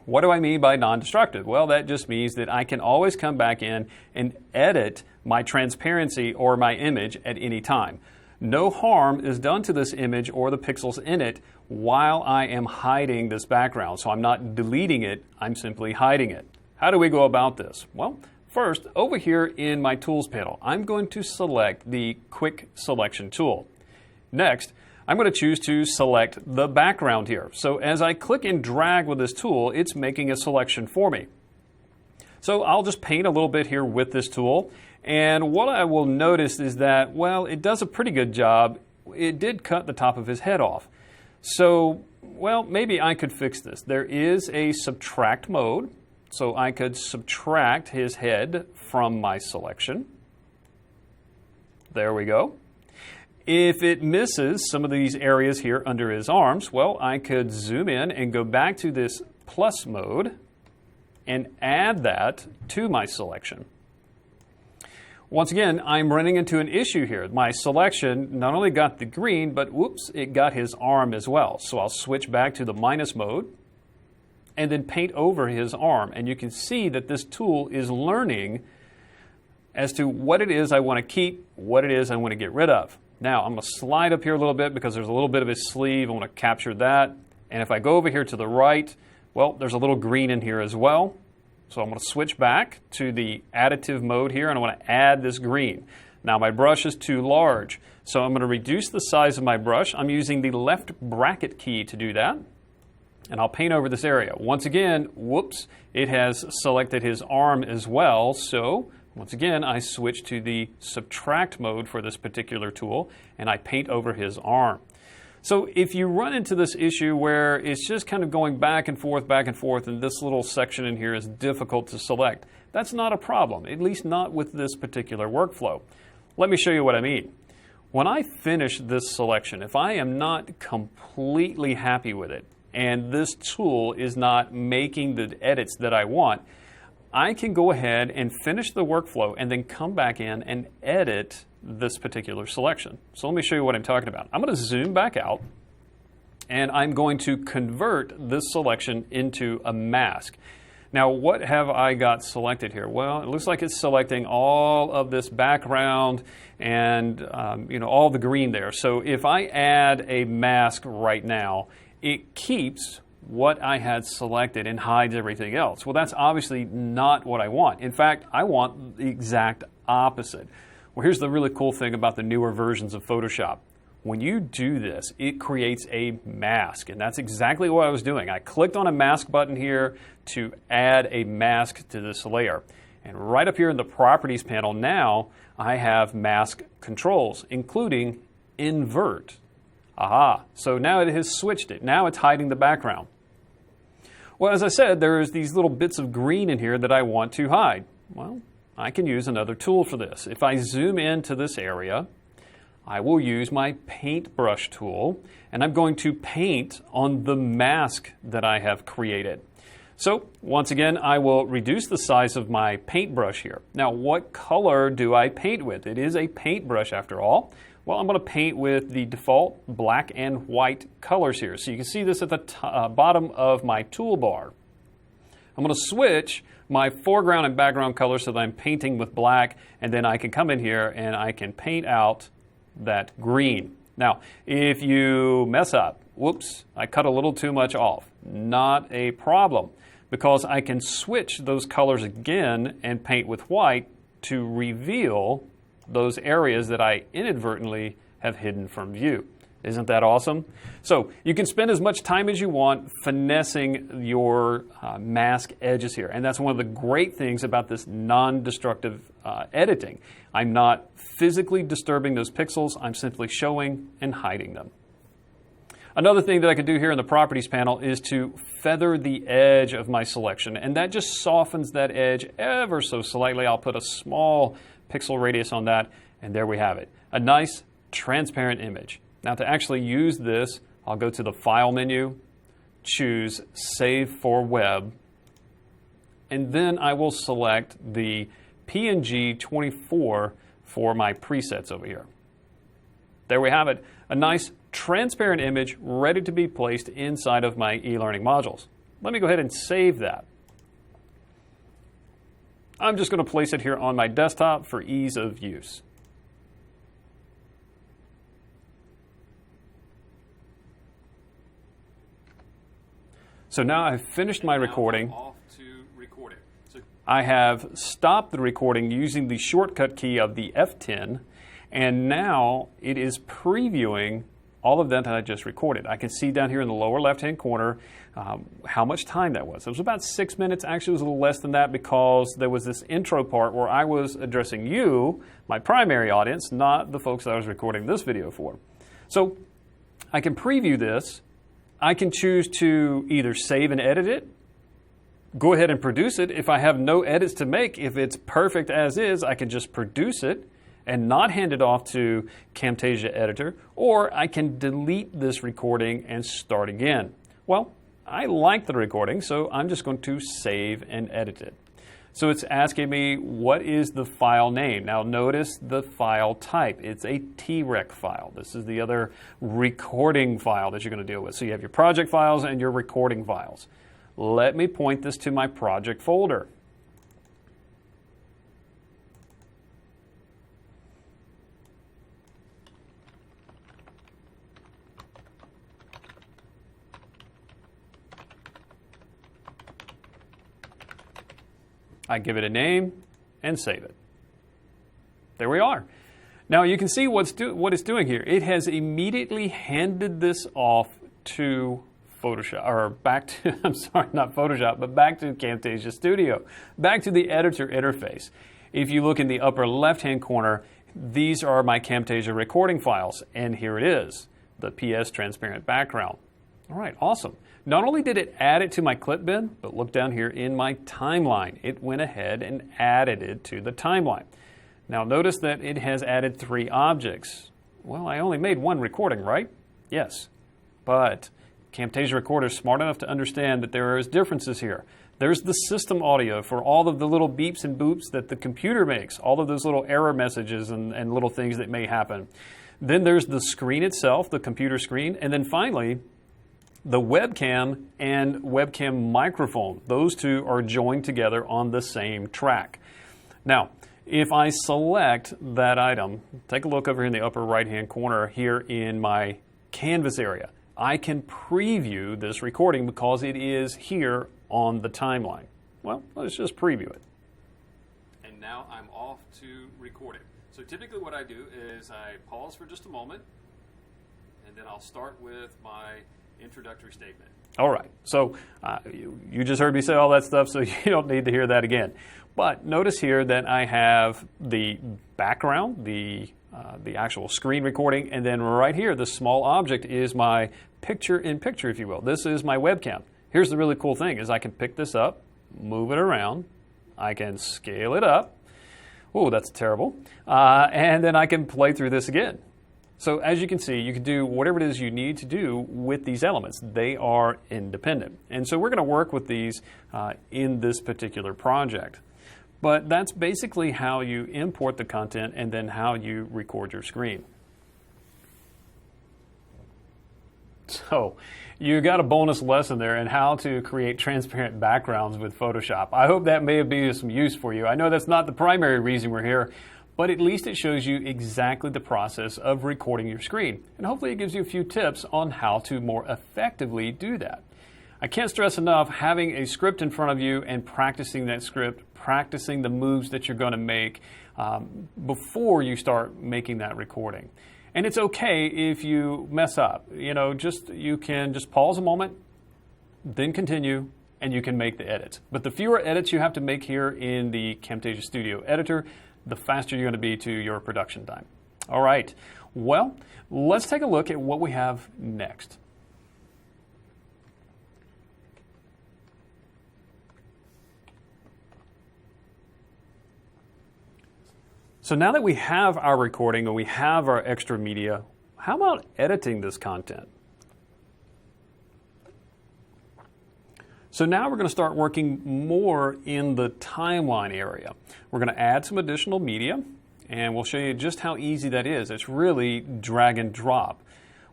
A: What do I mean by non-destructive? Well, that just means that I can always come back in and edit my transparency or my image at any time. No harm is done to this image or the pixels in it while I am hiding this background. So I'm not deleting it, I'm simply hiding it. How do we go about this? Well, first, over here in my Tools panel, I'm going to select the Quick Selection tool. Next, I'm going to choose to select the background here. So as I click and drag with this tool, it's making a selection for me. So I'll just paint a little bit here with this tool. And what I will notice is that, well, it does a pretty good job. It did cut the top of his head off. So, well, maybe I could fix this. There is a subtract mode. So I could subtract his head from my selection. There we go. If it misses some of these areas here under his arms, well, I could zoom in and go back to this plus mode and add that to my selection. Once again, I'm running into an issue here. My selection not only got the green, but whoops, it got his arm as well. So I'll switch back to the minus mode and then paint over his arm. And you can see that this tool is learning as to what it is I want to keep, what it is I want to get rid of. Now, I'm going to slide up here a little bit because there's a little bit of his sleeve. I want to capture that. And if I go over here to the right, well, there's a little green in here as well. So I'm going to switch back to the additive mode here, and I want to add this green. Now, my brush is too large, so I'm going to reduce the size of my brush. I'm using the left bracket key to do that. And I'll paint over this area. Once again, whoops, it has selected his arm as well. So once again, I switch to the subtract mode for this particular tool, and I paint over his arm. So if you run into this issue where it's just kind of going back and forth, and this little section in here is difficult to select, that's not a problem, at least not with this particular workflow. Let me show you what I mean. When I finish this selection, if I am not completely happy with it, and this tool is not making the edits that I want, I can go ahead and finish the workflow and then come back in and edit this particular selection. So let me show you what I'm talking about. I'm going to zoom back out, and I'm going to convert this selection into a mask. Now, what have I got selected here? Well, it looks like it's selecting all of this background and all the green there. So if I add a mask right now, it keeps what I had selected and hides everything else. Well, that's obviously not what I want. In fact, I want the exact opposite. Well, here's the really cool thing about the newer versions of Photoshop. When you do this, it creates a mask, and that's exactly what I was doing. I clicked on a mask button here to add a mask to this layer. And right up here in the Properties panel now, I have mask controls, including invert. Aha, so now it has switched it. Now it's hiding the background. Well, as I said, there's these little bits of green in here that I want to hide. Well, I can use another tool for this. If I zoom into this area, I will use my paintbrush tool, and I'm going to paint on the mask that I have created. So once again, I will reduce the size of my paintbrush here. Now, what color do I paint with? It is a paintbrush after all. Well, I'm going to paint with the default black and white colors here. So you can see this at the bottom of my toolbar. I'm going to switch my foreground and background colors so that I'm painting with black, and then I can come in here and I can paint out that green. Now, if you mess up, whoops, I cut a little too much off. Not a problem, because I can switch those colors again and paint with white to reveal those areas that I inadvertently have hidden from view. Isn't that awesome? So you can spend as much time as you want finessing your mask edges here. And that's one of the great things about this non-destructive editing. I'm not physically disturbing those pixels. I'm simply showing and hiding them. Another thing that I can do here in the Properties panel is to feather the edge of my selection. And that just softens that edge ever so slightly. I'll put a small pixel radius on that, and there we have it. A nice transparent image. Now, to actually use this, I'll go to the File menu, choose Save for Web, and then I will select the PNG 24 for my presets over here. There we have it, a nice transparent image ready to be placed inside of my e-learning modules. Let me go ahead and save that. I'm just going to place it here on my desktop for ease of use. So now I've finished my recording. I have stopped the recording using the shortcut key of the F10, and now it is previewing all of that I just recorded. I can see down here in the lower left-hand corner how much time that was. It was about 6 minutes. Actually, it was a little less than that because there was this intro part where I was addressing you, my primary audience, not the folks that I was recording this video for. So I can preview this. I can choose to either save and edit it, go ahead and produce it. If I have no edits to make, if it's perfect as is, I can just produce it and not hand it off to Camtasia Editor, or I can delete this recording and start again. Well, I like the recording, so I'm just going to save and edit it. So it's asking me, what is the file name? Now notice the file type. It's a TREC file. This is the other recording file that you're going to deal with. So you have your project files and your recording files. Let me point this to my project folder. I give it a name and save it. There we are. Now you can see what it's doing here. It has immediately handed this off to Photoshop, or back to, I'm sorry, not Photoshop, but back to Camtasia Studio, back to the editor interface. If you look in the upper left-hand corner, these are my Camtasia recording files, and here it is, the PS transparent background. All right, awesome. Not only did it add it to my clip bin, but look down here in my timeline. It went ahead and added it to the timeline. Now notice that it has added 3 objects. Well, I only made 1 recording, right? Yes, but Camtasia Recorder is smart enough to understand that there is differences here. There's the system audio for all of the little beeps and boops that the computer makes, all of those little error messages and little things that may happen. Then there's the screen itself, the computer screen, and then finally, the webcam and webcam microphone. Those two are joined together on the same track. Now, if I select that item, take a look over here in the upper right-hand corner here in my canvas area. I can preview this recording because it is here on the timeline. Well, let's just preview it. And now I'm off to record it. So typically what I do is I pause for just a moment, and then I'll start with my introductory statement. All right, so you just heard me say all that stuff, so you don't need to hear that again. But notice here that I have the background, the actual screen recording, and then right here, the small object is my picture-in-picture, if you will. This is my webcam. Here's the really cool thing, is I can pick this up, move it around, I can scale it up. Oh, that's terrible. And then I can play through this again. So as you can see, you can do whatever it is you need to do with these elements. They are independent. And so we're going to work with these in this particular project. But that's basically how you import the content and then how you record your screen. So you got a bonus lesson there in how to create transparent backgrounds with Photoshop. I hope that may have been of some use for you. I know that's not the primary reason we're here, but at least it shows you exactly the process of recording your screen. And hopefully it gives you a few tips on how to more effectively do that. I can't stress enough having a script in front of you and practicing that script, practicing the moves that you're going to make before you start making that recording. And it's okay if you mess up. You can just pause a moment, then continue, and you can make the edits. But the fewer edits you have to make here in the Camtasia Studio editor, the faster you're going to be to your production time. All right, well, let's take a look at what we have next. So now that we have our recording and we have our extra media, how about editing this content? So now we're going to start working more in the timeline area. We're going to add some additional media, and we'll show you just how easy that is. It's really drag and drop.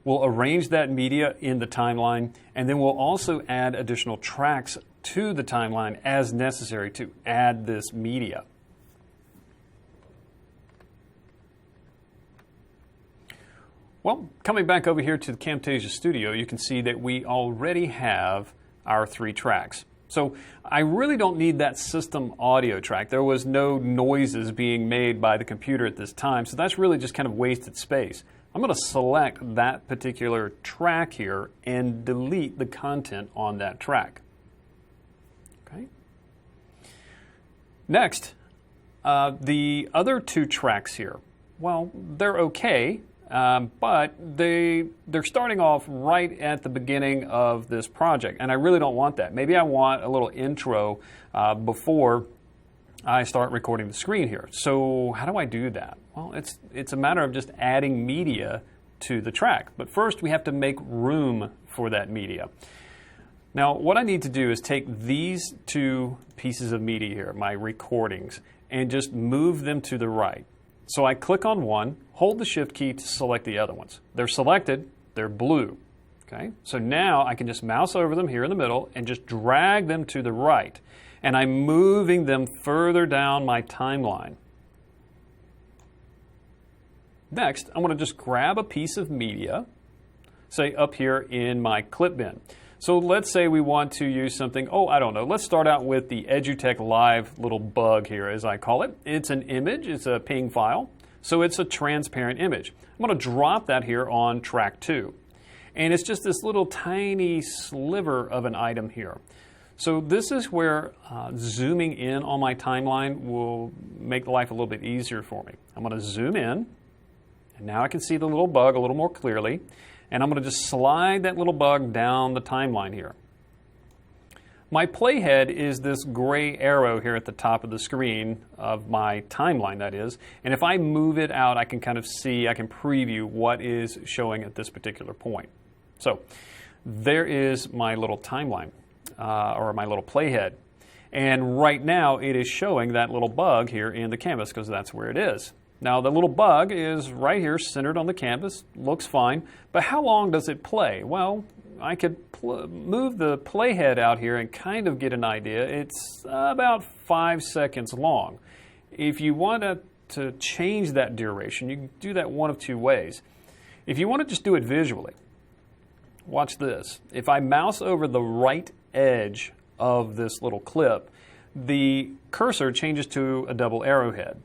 A: We'll arrange that media in the timeline, and then we'll also add additional tracks to the timeline as necessary to add this media. Well, coming back over here to the Camtasia Studio, you can see that we already have our 3 tracks. So I really don't need that system audio track. There was no noises being made by the computer at this time, so that's really just kind of wasted space. I'm going to select that particular track here and delete the content on that track. Okay. Next, the other 2 tracks here, well, they're okay. But they're starting off right at the beginning of this project, and I really don't want that. Maybe I want a little intro before I start recording the screen here. So how do I do that? Well, it's a matter of just adding media to the track. But first we have to make room for that media. Now what I need to do is take these 2 pieces of media here, my recordings, and just move them to the right. So I click on one, hold the Shift key to select the other ones. They're selected, they're blue. Okay? So now I can just mouse over them here in the middle and just drag them to the right. And I'm moving them further down my timeline. Next, I'm going to just grab a piece of media, say up here in my clip bin. So let's say we want to use something, I don't know. Let's start out with the EduTech Live little bug here, as I call it. It's an image, it's a PNG file, so it's a transparent image. I'm going to drop that here on track 2. And it's just this little tiny sliver of an item here. So this is where zooming in on my timeline will make life a little bit easier for me. I'm going to zoom in, and now I can see the little bug a little more clearly. And I'm going to just slide that little bug down the timeline here. My playhead is this gray arrow here at the top of the screen of my timeline, that is. And if I move it out, I can kind of see, I can preview what is showing at this particular point. So there is my little timeline, or my little playhead. And right now it is showing that little bug here in the canvas because that's where it is. Now the little bug is right here centered on the canvas, looks fine, but how long does it play? Well, I could move the playhead out here and kind of get an idea. It's about 5 seconds long. If you want to change that duration, you can do that one of 2 ways. If you want to just do it visually, watch this. If I mouse over the right edge of this little clip, the cursor changes to a double arrowhead,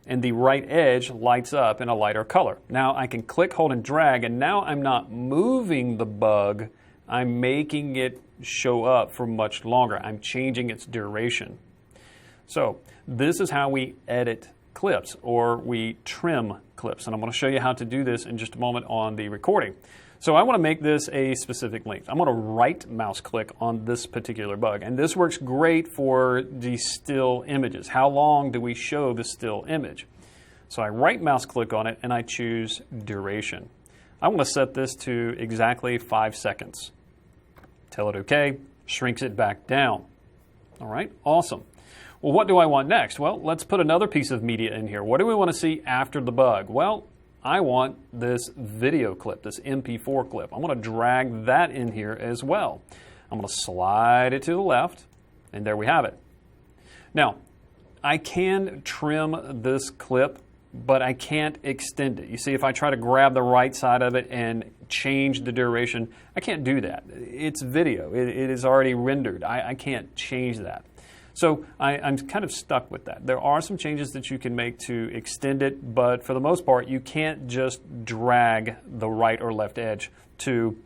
A: and the right edge lights up in a lighter color. Now I can click, hold, and drag, and now I'm not moving the bug, I'm making it show up for much longer. I'm changing its duration. So this is how we edit clips, or we trim clips, and I'm going to show you how to do this in just a moment on the recording. So I want to make this a specific length. I'm going to right mouse click on this particular bug, and this works great for the still images. How long do we show the still image? So I right mouse click on it and I choose duration. I want to set this to exactly 5 seconds. Tell it OK, shrinks it back down. All right, awesome. Well, what do I want next? Well, let's put another piece of media in here. What do we want to see after the bug? Well, I want this video clip, this MP4 clip. I'm going to drag that in here as well. I'm going to slide it to the left, and there we have it. Now, I can trim this clip, but I can't extend it. You see, if I try to grab the right side of it and change the duration, I can't do that. It's video. It is already rendered. I can't change that. So I'm kind of stuck with that. There are some changes that you can make to extend it, but for the most part, you can't just drag the right or left edge to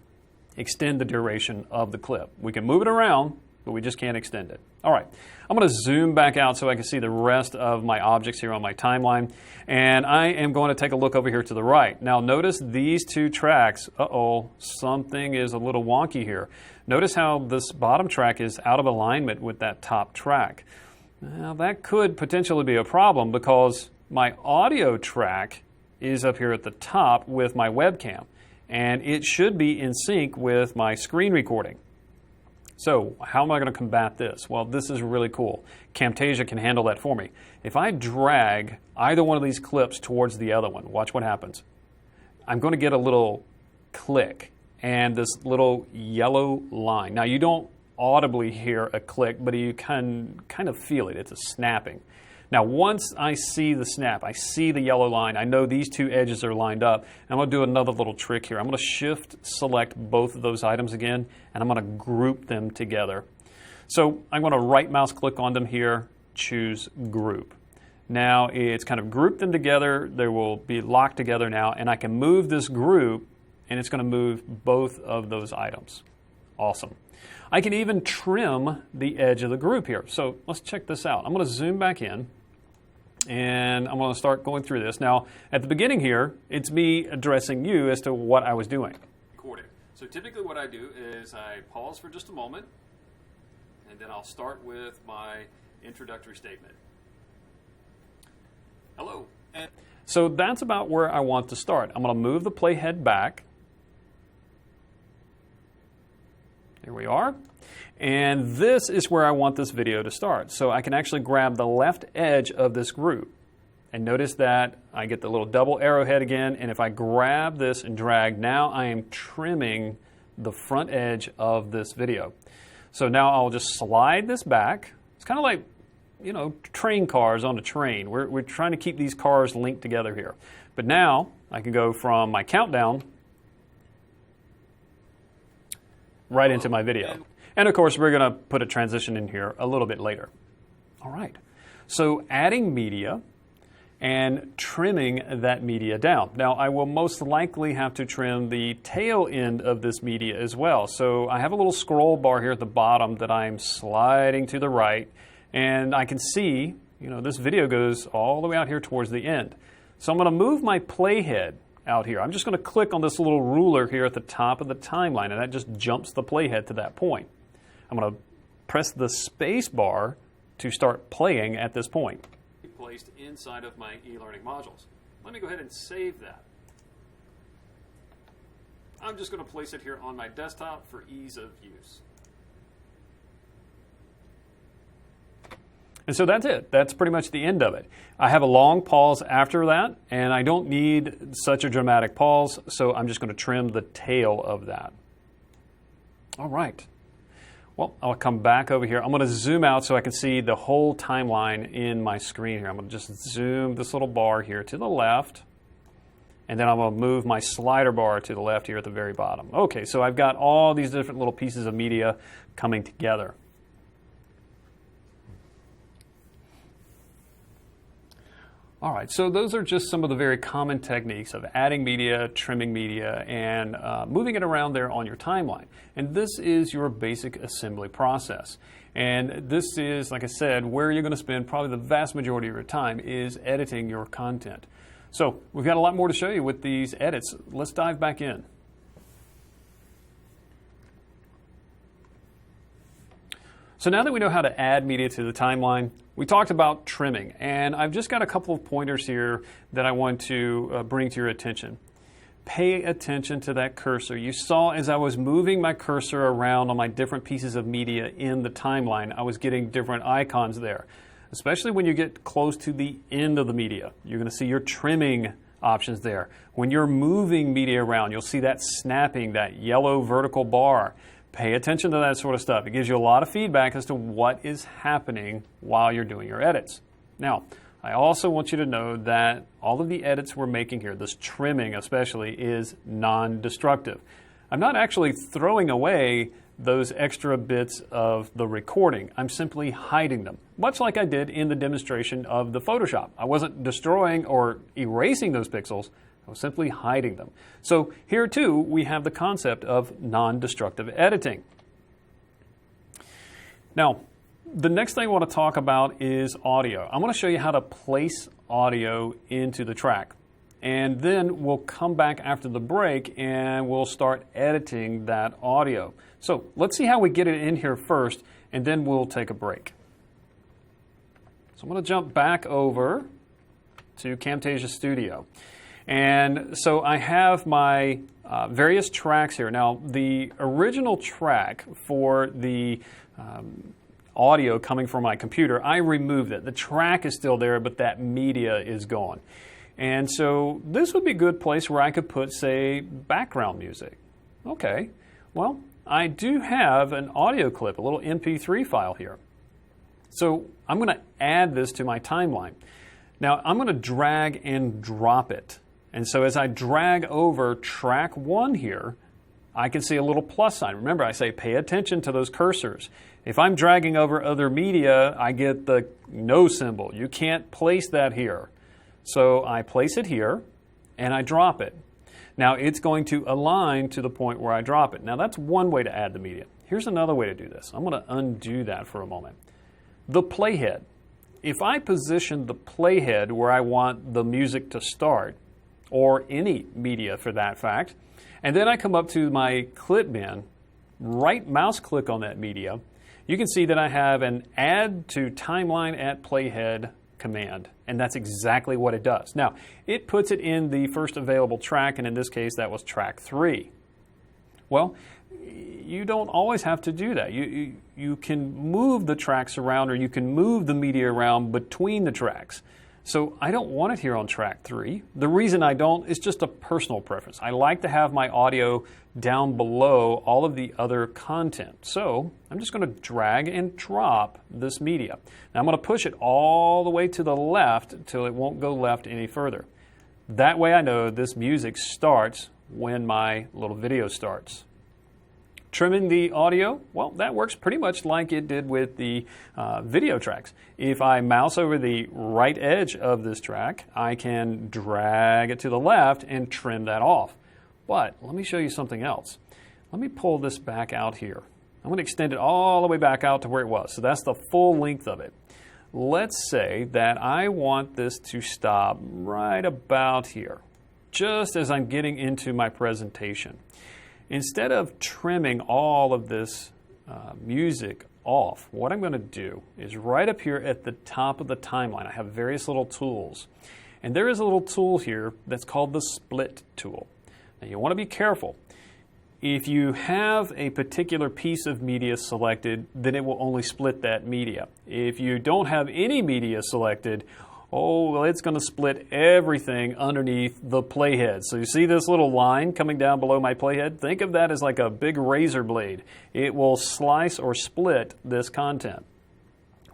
A: extend the duration of the clip. We can move it around, but we just can't extend it. All right, I'm going to zoom back out so I can see the rest of my objects here on my timeline, and I am going to take a look over here to the right. Now notice these two tracks. Uh-oh, something is a little wonky here. Notice how this bottom track is out of alignment with that top track. Now that could potentially be a problem because my audio track is up here at the top with my webcam, and it should be in sync with my screen recording. So how am I going to combat this? Well, this is really cool. Camtasia can handle that for me. If I drag either one of these clips towards the other one, watch what happens. I'm going to get a little click and this little yellow line. Now you don't audibly hear a click, but you can kind of feel it. It's a snapping. Now once I see the snap, I see the yellow line, I know these two edges are lined up. I'm going to do another little trick here. I'm going to shift select both of those items again, and I'm going to group them together. So I'm going to right mouse click on them here, choose group. Now it's kind of grouped them together. They will be locked together now, and I can move this group and it's going to move both of those items. Awesome. I can even trim the edge of the group here. So let's check this out. I'm going to zoom back in, and I'm going to start going through this. Now, at the beginning here, it's me addressing you as to what I was doing. Recording. So typically what I do is I pause for just a moment, and then I'll start with my introductory statement. Hello. So that's about where I want to start. I'm going to move the playhead back. There we are. And this is where I want this video to start. So I can actually grab the left edge of this group. And notice that I get the little double arrowhead again. And if I grab this and drag, now I am trimming the front edge of this video. So now I'll just slide this back. It's kind of like, you know, train cars on a train. We're trying to keep these cars linked together here. But now I can go from my countdown right into my video. And of course, we're going to put a transition in here a little bit later. All right. So adding media and trimming that media down. Now, I will most likely have to trim the tail end of this media as well. So I have a little scroll bar here at the bottom that I'm sliding to the right, and I can see, you know, this video goes all the way out here towards the end. So I'm going to move my playhead out here. I'm just going to click on this little ruler here at the top of the timeline, and that just jumps the playhead to that point. I'm going to press the space bar to start playing at this point. Placed inside of my e-learning modules. Let me go ahead and save that. I'm just going to place it here on my desktop for ease of use. And so that's it. That's pretty much the end of it. I have a long pause after that, and I don't need such a dramatic pause, so I'm just going to trim the tail of that. All right. Well, I'll come back over here. I'm going to zoom out so I can see the whole timeline in my screen here. I'm going to just zoom this little bar here to the left, And then I'm going to move my slider bar to the left here at the very bottom. Okay, so I've got all these different little pieces of media coming together. All right, so those are just some of the very common techniques of adding media, trimming media, and moving it around there on your timeline. And this is your basic assembly process. And this is, like I said, where you're going to spend probably the vast majority of your time is editing your content. So we've got a lot more to show you with these edits. Let's dive back in. So now that we know how to add media to the timeline, we talked about trimming, and I've just got a couple of pointers here that I want to bring to your attention. Pay attention to that cursor. You saw as I was moving my cursor around on my different pieces of media in the timeline, I was getting different icons there. Especially when you get close to the end of the media, you're going to see your trimming options there. When you're moving media around, you'll see that snapping, that yellow vertical bar. Pay attention to that sort of stuff. It gives you a lot of feedback as to what is happening while you're doing your edits. Now, I also want you to know that all of the edits we're making here, this trimming especially, is non-destructive. I'm not actually throwing away those extra bits of the recording. I'm simply hiding them, much like I did in the demonstration of the Photoshop. I wasn't destroying or erasing those pixels. I was simply hiding them. So here too, we have the concept of non-destructive editing. Now, the next thing I want to talk about is audio. I'm going to show you how to place audio into the track. And then we'll come back after the break and we'll start editing that audio. So let's see how we get it in here first, and then we'll take a break. So I'm going to jump back over to Camtasia Studio. And so I have my various tracks here. Now, the original track for the audio coming from my computer, I removed it. The track is still there, but that media is gone. And so this would be a good place where I could put, say, background music. Okay, well, I do have an audio clip, a little MP3 file here. So I'm going to add this to my timeline. Now, I'm going to drag and drop it. And so as I drag over track 1 here, I can see a little plus sign. Remember, I say pay attention to those cursors. If I'm dragging over other media, I get the no symbol. You can't place that here. So I place it here, and I drop it. Now, it's going to align to the point where I drop it. Now, that's one way to add the media. Here's another way to do this. I'm going to undo that for a moment. The playhead. If I position the playhead where I want the music to start, or any media for that fact, and then I come up to my clip bin, right mouse click on that media, you can see that I have an add to timeline at playhead command, and that's exactly what it does. Now, it puts it in the first available track, and in this case, that was track 3. Well, you don't always have to do that. You can move the tracks around, or you can move the media around between the tracks. So I don't want it here on track 3. The reason I don't is just a personal preference. I like to have my audio down below all of the other content. So I'm just going to drag and drop this media. Now I'm going to push it all the way to the left until it won't go left any further. That way I know this music starts when my little video starts. Trimming the audio, well, that works pretty much like it did with the video tracks. If I mouse over the right edge of this track, I can drag it to the left and trim that off. But let me show you something else. Let me pull this back out here. I'm going to extend it all the way back out to where it was. So that's the full length of it. Let's say that I want this to stop right about here, just as I'm getting into my presentation. Instead of trimming all of this music off, what I'm going to do is right up here at the top of the timeline, I have various little tools. And there is a little tool here that's called the split tool. Now you want to be careful. If you have a particular piece of media selected, then it will only split that media. If you don't have any media selected, oh, well, it's going to split everything underneath the playhead. So you see this little line coming down below my playhead? Think of that as like a big razor blade. It will slice or split this content.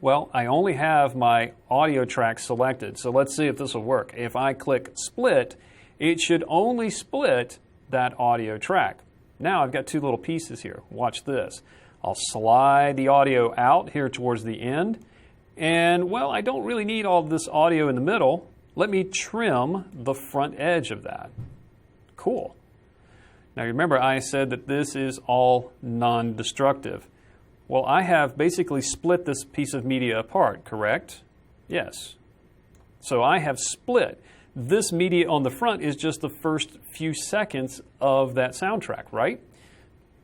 A: Well, I only have my audio track selected, so let's see if this will work. If I click split it should only split that audio track. Now I've got two little pieces here. Watch this. I'll slide the audio out here towards the end. And, well, I don't really need all this audio in the middle. Let me trim the front edge of that. Cool. Now, remember I said that this is all non-destructive. Well, I have basically split this piece of media apart, correct? Yes. So I have split. This media on the front is just the first few seconds of that soundtrack, right?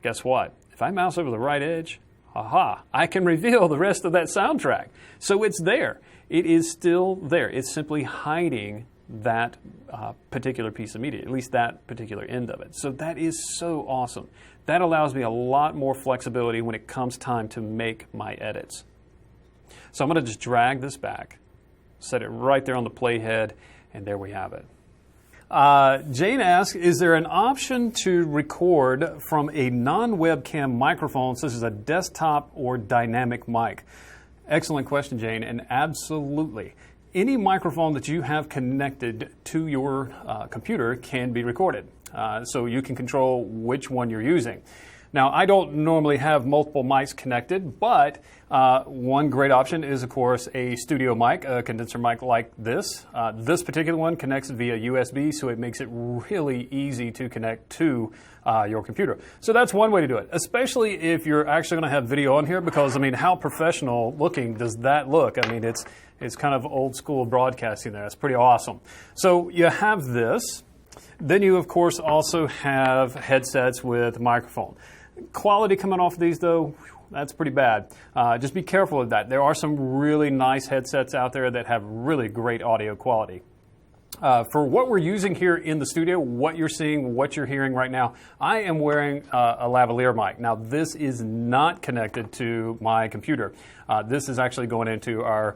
A: Guess what? If I mouse over the right edge, aha, I can reveal the rest of that soundtrack. So it's there. It is still there. It's simply hiding that particular piece of media, at least that particular end of it. So that is so awesome. That allows me a lot more flexibility when it comes time to make my edits. So I'm going to just drag this back, set it right there on the playhead, and there we have it. Jane asks, is there an option to record from a non-webcam microphone, such as a desktop or dynamic mic? Excellent question, Jane, and absolutely. Any microphone that you have connected to your computer can be recorded, so you can control which one you're using. Now, I don't normally have multiple mics connected, but one great option is, of course, a studio mic, a condenser mic like this. This particular one connects via USB, so it makes it really easy to connect to your computer. So that's one way to do it, especially if you're actually going to have video on here, because, I mean, how professional looking does that look? I mean, it's kind of old school broadcasting there. It's pretty awesome. So you have this. Then you, of course, also have headsets with microphone. Quality coming off of these, though, that's pretty bad. Just be careful of that. There are some really nice headsets out there that have really great audio quality. For what we're using here in the studio, what you're seeing, what you're hearing right now, I am wearing a lavalier mic. Now, this is not connected to my computer. This is actually going into our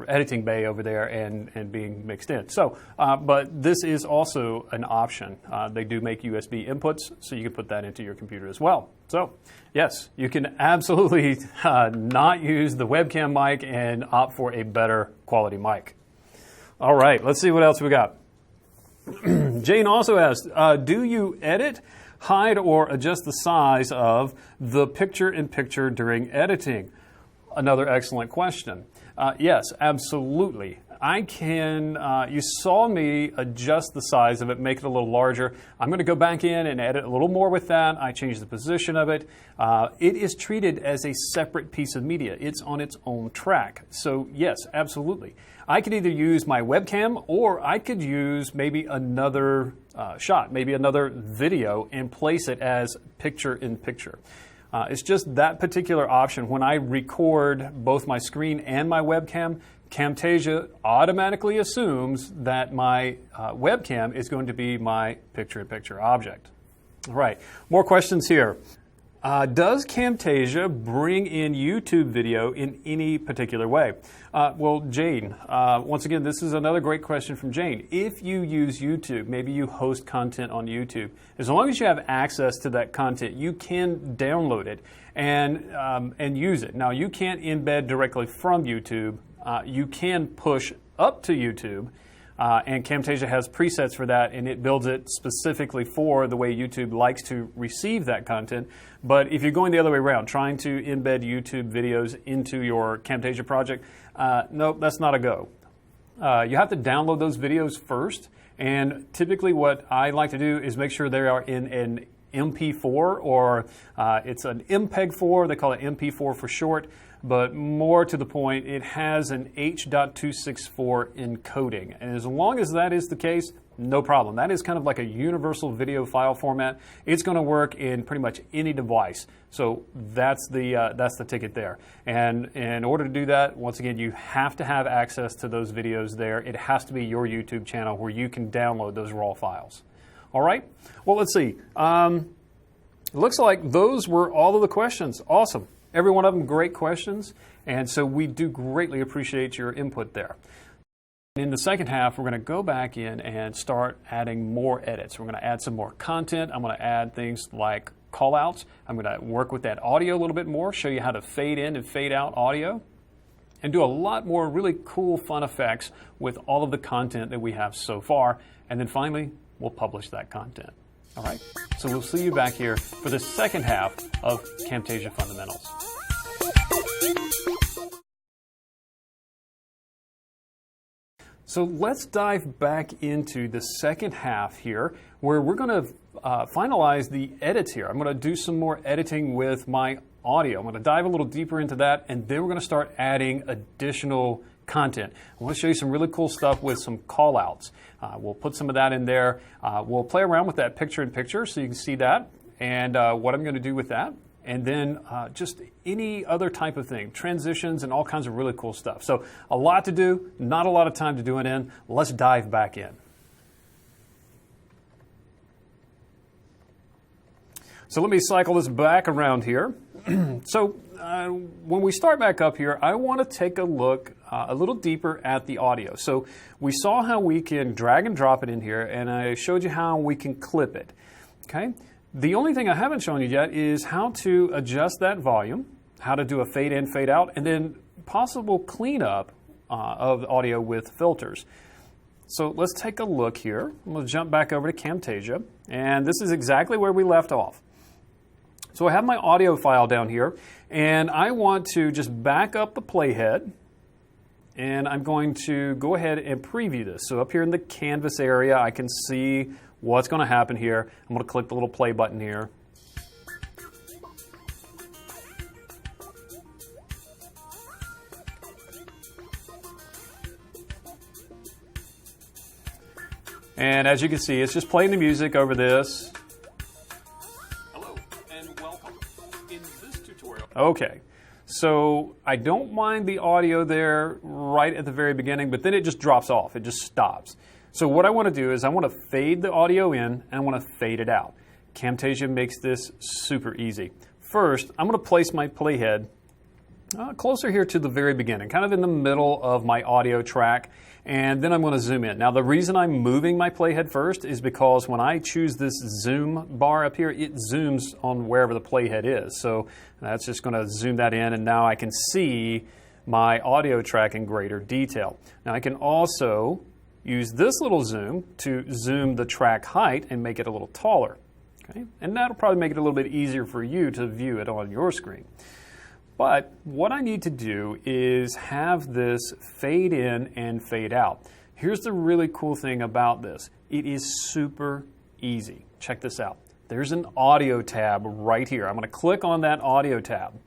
A: editing bay over there and being mixed in. So, but this is also an option. They do make USB inputs, so you can put that into your computer as well. So, yes, you can absolutely not use the webcam mic and opt for a better quality mic. All right, let's see what else we got. Jane also asked, do you edit, hide, or adjust the size of the picture-in-picture during editing? Another excellent question. Yes, absolutely. I can, you saw me adjust the size of it, make it a little larger. I'm going to go back in and edit a little more with that. I changed the position of it. It is treated as a separate piece of media. It's on its own track. So yes, absolutely. I could either use my webcam or I could use maybe another shot, maybe another video and place it as picture-in-picture. It's just that particular option. When I record both my screen and my webcam, Camtasia automatically assumes that my webcam is going to be my picture-in-picture object. All right, more questions here. Does Camtasia bring in YouTube video in any particular way? Well, Jane, once again, this is another great question from Jane. If you use YouTube, maybe you host content on YouTube, as long as you have access to that content, you can download it and use it. Now, you can't embed directly from YouTube. You can push up to YouTube, and Camtasia has presets for that, and it builds it specifically for the way YouTube likes to receive that content. But if you're going the other way around, trying to embed YouTube videos into your Camtasia project, nope, that's not a go. You have to download those videos first, and typically what I like to do is make sure they are in an MP4 or it's an MPEG-4, they call it MP4 for short. But more to the point, it has an H.264 encoding. And as long as that is the case, no problem. That is kind of like a universal video file format. It's going to work in pretty much any device. So that's the ticket there. And in order to do that, once again, you have to have access to those videos there. It has to be your YouTube channel where you can download those raw files. All right? Well, let's see. It looks like those were all of the questions. Awesome. Every one of them great questions, and so we do greatly appreciate your input there. In the second half, we're going to go back in and start adding more edits. We're going to add some more content. I'm going to add things like callouts. I'm going to work with that audio a little bit more, show you how to fade in and fade out audio. and do a lot more really cool, fun effects with all of the content that we have so far. And then finally, we'll publish that content. All right? So we'll see you back here for the second half of Camtasia Fundamentals. So let's dive back into the second half here, where we're going to finalize the edits here. I'm going to do some more editing with my audio. I'm going to dive a little deeper into that, and then we're going to start adding additional content. I want to show you some really cool stuff with some call-outs. We'll put some of that in there. We'll play around with that picture-in-picture so you can see that and what I'm going to do with that. And then just any other type of thing, transitions and all kinds of really cool stuff. So a lot to do, not a lot of time to do it in. Let's dive back in. So let me cycle this back around here. So when we start back up here, I want to take a look a little deeper at the audio. So we saw how we can drag and drop it in here, and I showed you how we can clip it. Okay. The only thing I haven't shown you yet is how to adjust that volume, how to do a fade in, fade out, and then possible cleanup of the audio with filters. So let's take a look here. I'm going to jump back over to Camtasia, and this is exactly where we left off. So I have my audio file down here, and I want to just back up the playhead, and I'm going to go ahead and preview this. So up here in the canvas area, I can see what's going to happen here. I'm going to click the little play button here. And as you can see, it's just playing the music over this. Hello and welcome. In this tutorial. Okay. So I don't mind the audio there right at the very beginning, but then it just drops off. It just stops. So what I want to do is I want to fade the audio in and I want to fade it out. Camtasia makes this super easy. First, I'm going to place my playhead closer here to the very beginning, kind of in the middle of my audio track, and then I'm going to zoom in. Now the reason I'm moving my playhead first is because when I choose this zoom bar up here, it zooms on wherever the playhead is. So that's just going to zoom that in, and now I can see my audio track in greater detail. Now I can also use this little zoom to zoom the track height and make it a little taller. Okay? And that'll probably make it a little bit easier for you to view it on your screen. But what I need to do is have this fade in and fade out. Here's the really cool thing about this. It is super easy. Check this out. There's an audio tab right here. I'm going to click on that audio tab.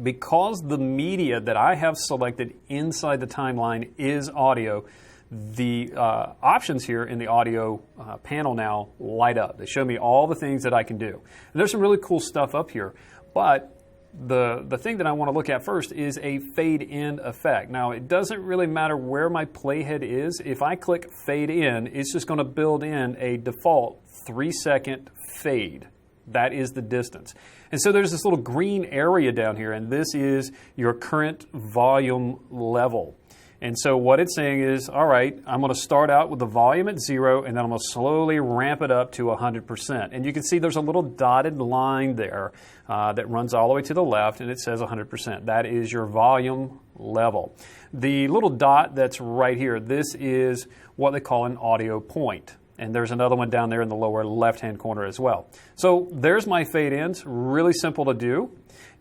A: Because the media that I have selected inside the timeline is audio, the options here in the audio panel now light up. They show me all the things that I can do. And there's some really cool stuff up here, but the thing that I want to look at first is a fade in effect. Now it doesn't really matter where my playhead is. If I click fade in, it's just going to build in a default 3-second fade. That is the distance. And so there's this little green area down here, and this is your current volume level. And so what it's saying is, all right, I'm going to start out with the volume at 0, and then I'm going to slowly ramp it up to 100%. And you can see there's a little dotted line there that runs all the way to the left, and it says 100%. That is your volume level. The little dot that's right here, this is what they call an audio point. And there's another one down there in the lower left-hand corner as well. So there's my fade ins, really simple to do.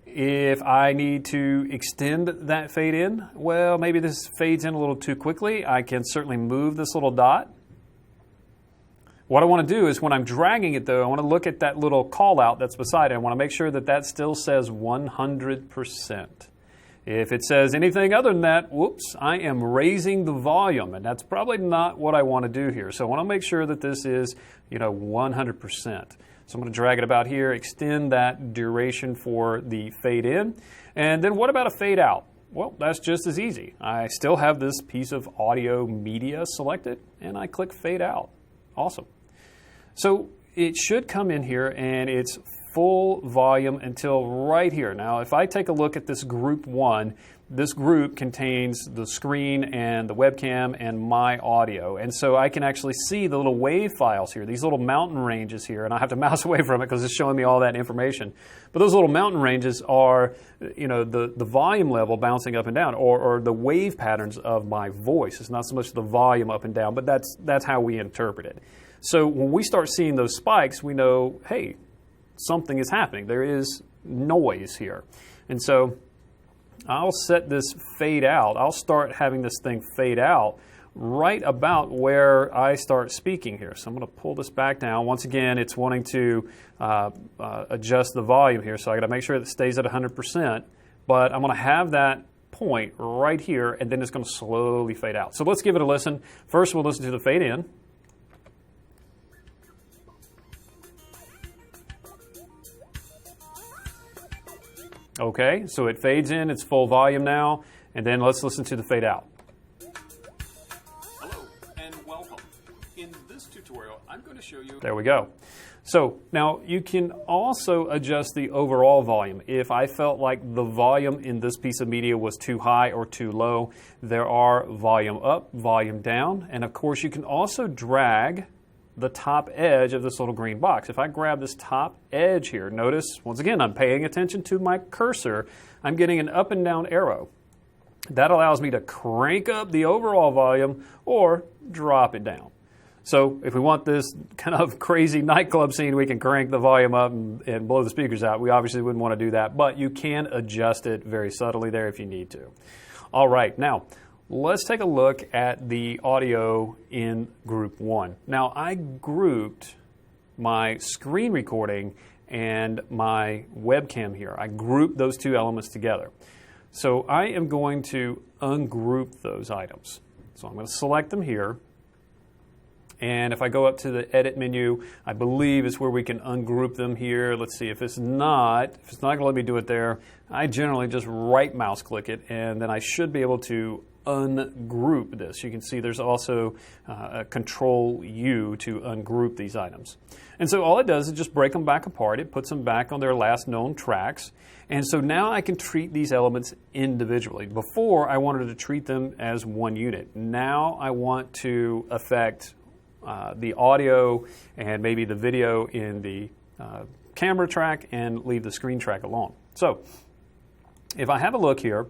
A: If I need to extend that fade in, well, maybe this fades in a little too quickly. I can certainly move this little dot. What I want to do is when I'm dragging it, though, I want to look at that little call out that's beside it. I want to make sure that that still says 100%. If it says anything other than that, whoops, I am raising the volume, and that's probably not what I want to do here. So I want to make sure that this is, 100%. So I'm going to drag it about here, extend that duration for the fade in. And then what about a fade out? Well, that's just as easy. I still have this piece of audio media selected, and I click fade out. Awesome. So it should come in here, and it's full volume until right here. Now, if I take a look at this group 1, this group contains the screen and the webcam and my audio. And so I can actually see the little wave files here, these little mountain ranges here, and I have to mouse away from it because it's showing me all that information. But those little mountain ranges are, you know, the volume level bouncing up and down, or the wave patterns of my voice. It's not so much the volume up and down, but that's how we interpret it. So when we start seeing those spikes, we know, hey, something is happening. There is noise here. And so I'll set this fade out. I'll start having this thing fade out right about where I start speaking here. So I'm going to pull this back down. Once again, it's wanting to adjust the volume here, so I got to make sure that it stays at 100%. But I'm going to have that point right here, and then it's going to slowly fade out. So let's give it a listen. First, we'll listen to the fade in. Okay, so it fades in, it's full volume now, and then let's listen to the fade out. Hello, and welcome. In this tutorial, I'm going to show you... There we go. So now you can also adjust the overall volume. If I felt like the volume in this piece of media was too high or too low, there are volume up, volume down, and of course you can also drag the top edge of this little green box. If I grab this top edge here, notice, once again, I'm paying attention to my cursor. I'm getting an up and down arrow. That allows me to crank up the overall volume or drop it down. So if we want this kind of crazy nightclub scene, we can crank the volume up and blow the speakers out. We obviously wouldn't want to do that, but you can adjust it very subtly there if you need to. All right, now, let's take a look at the audio in group 1. Now, I grouped my screen recording and my webcam here. I grouped those two elements together. So I am going to ungroup those items. So I'm going to select them here. And if I go up to the edit menu, I believe it's where we can ungroup them here. Let's see, if it's not going to let me do it there, I generally just right mouse click it, and then I should be able to ungroup this. You can see there's also a Control U to ungroup these items. And so all it does is just break them back apart. It puts them back on their last known tracks. And so now I can treat these elements individually. Before, I wanted to treat them as one unit. Now I want to affect the audio and maybe the video in the camera track and leave the screen track alone. So if I have a look here,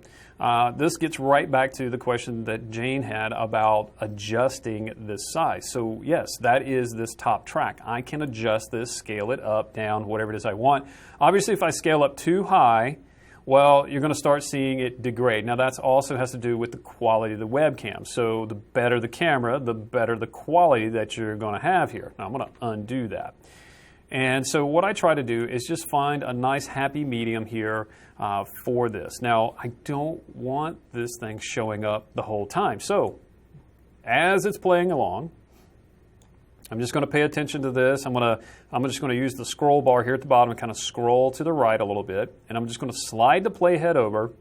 A: this gets right back to the question that Jane had about adjusting this size. So yes, that is this top track. I can adjust this, scale it up, down, whatever it is I want. Obviously, if I scale up too high, well, you're going to start seeing it degrade. Now, that also has to do with the quality of the webcam. So the better the camera, the better the quality that you're going to have here. Now, I'm going to undo that. And so what I try to do is just find a nice happy medium here for this. Now, I don't want this thing showing up the whole time. So as it's playing along, I'm just going to pay attention to this. I'm just going to use the scroll bar here at the bottom and kind of scroll to the right a little bit. And I'm just going to slide the playhead over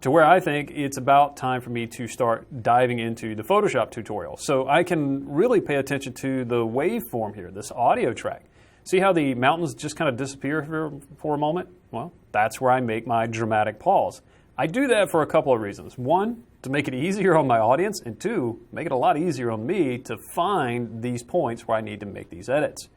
A: to where I think it's about time for me to start diving into the Photoshop tutorial. So I can really pay attention to the waveform here, this audio track. See how the mountains just kind of disappear here for a moment? Well, that's where I make my dramatic pause. I do that for a couple of reasons. One, to make it easier on my audience, and two, make it a lot easier on me to find these points where I need to make these edits.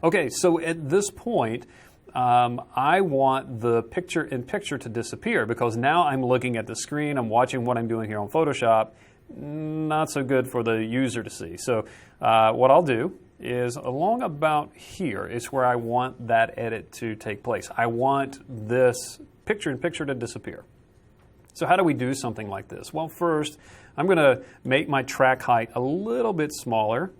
A: Okay, so at this point, I want the picture-in-picture to disappear because now I'm looking at the screen, I'm watching what I'm doing here on Photoshop. Not so good for the user to see. So what I'll do is along about here is where I want that edit to take place. I want this picture-in-picture to disappear. So how do we do something like this? Well, first, I'm going to make my track height a little bit smaller.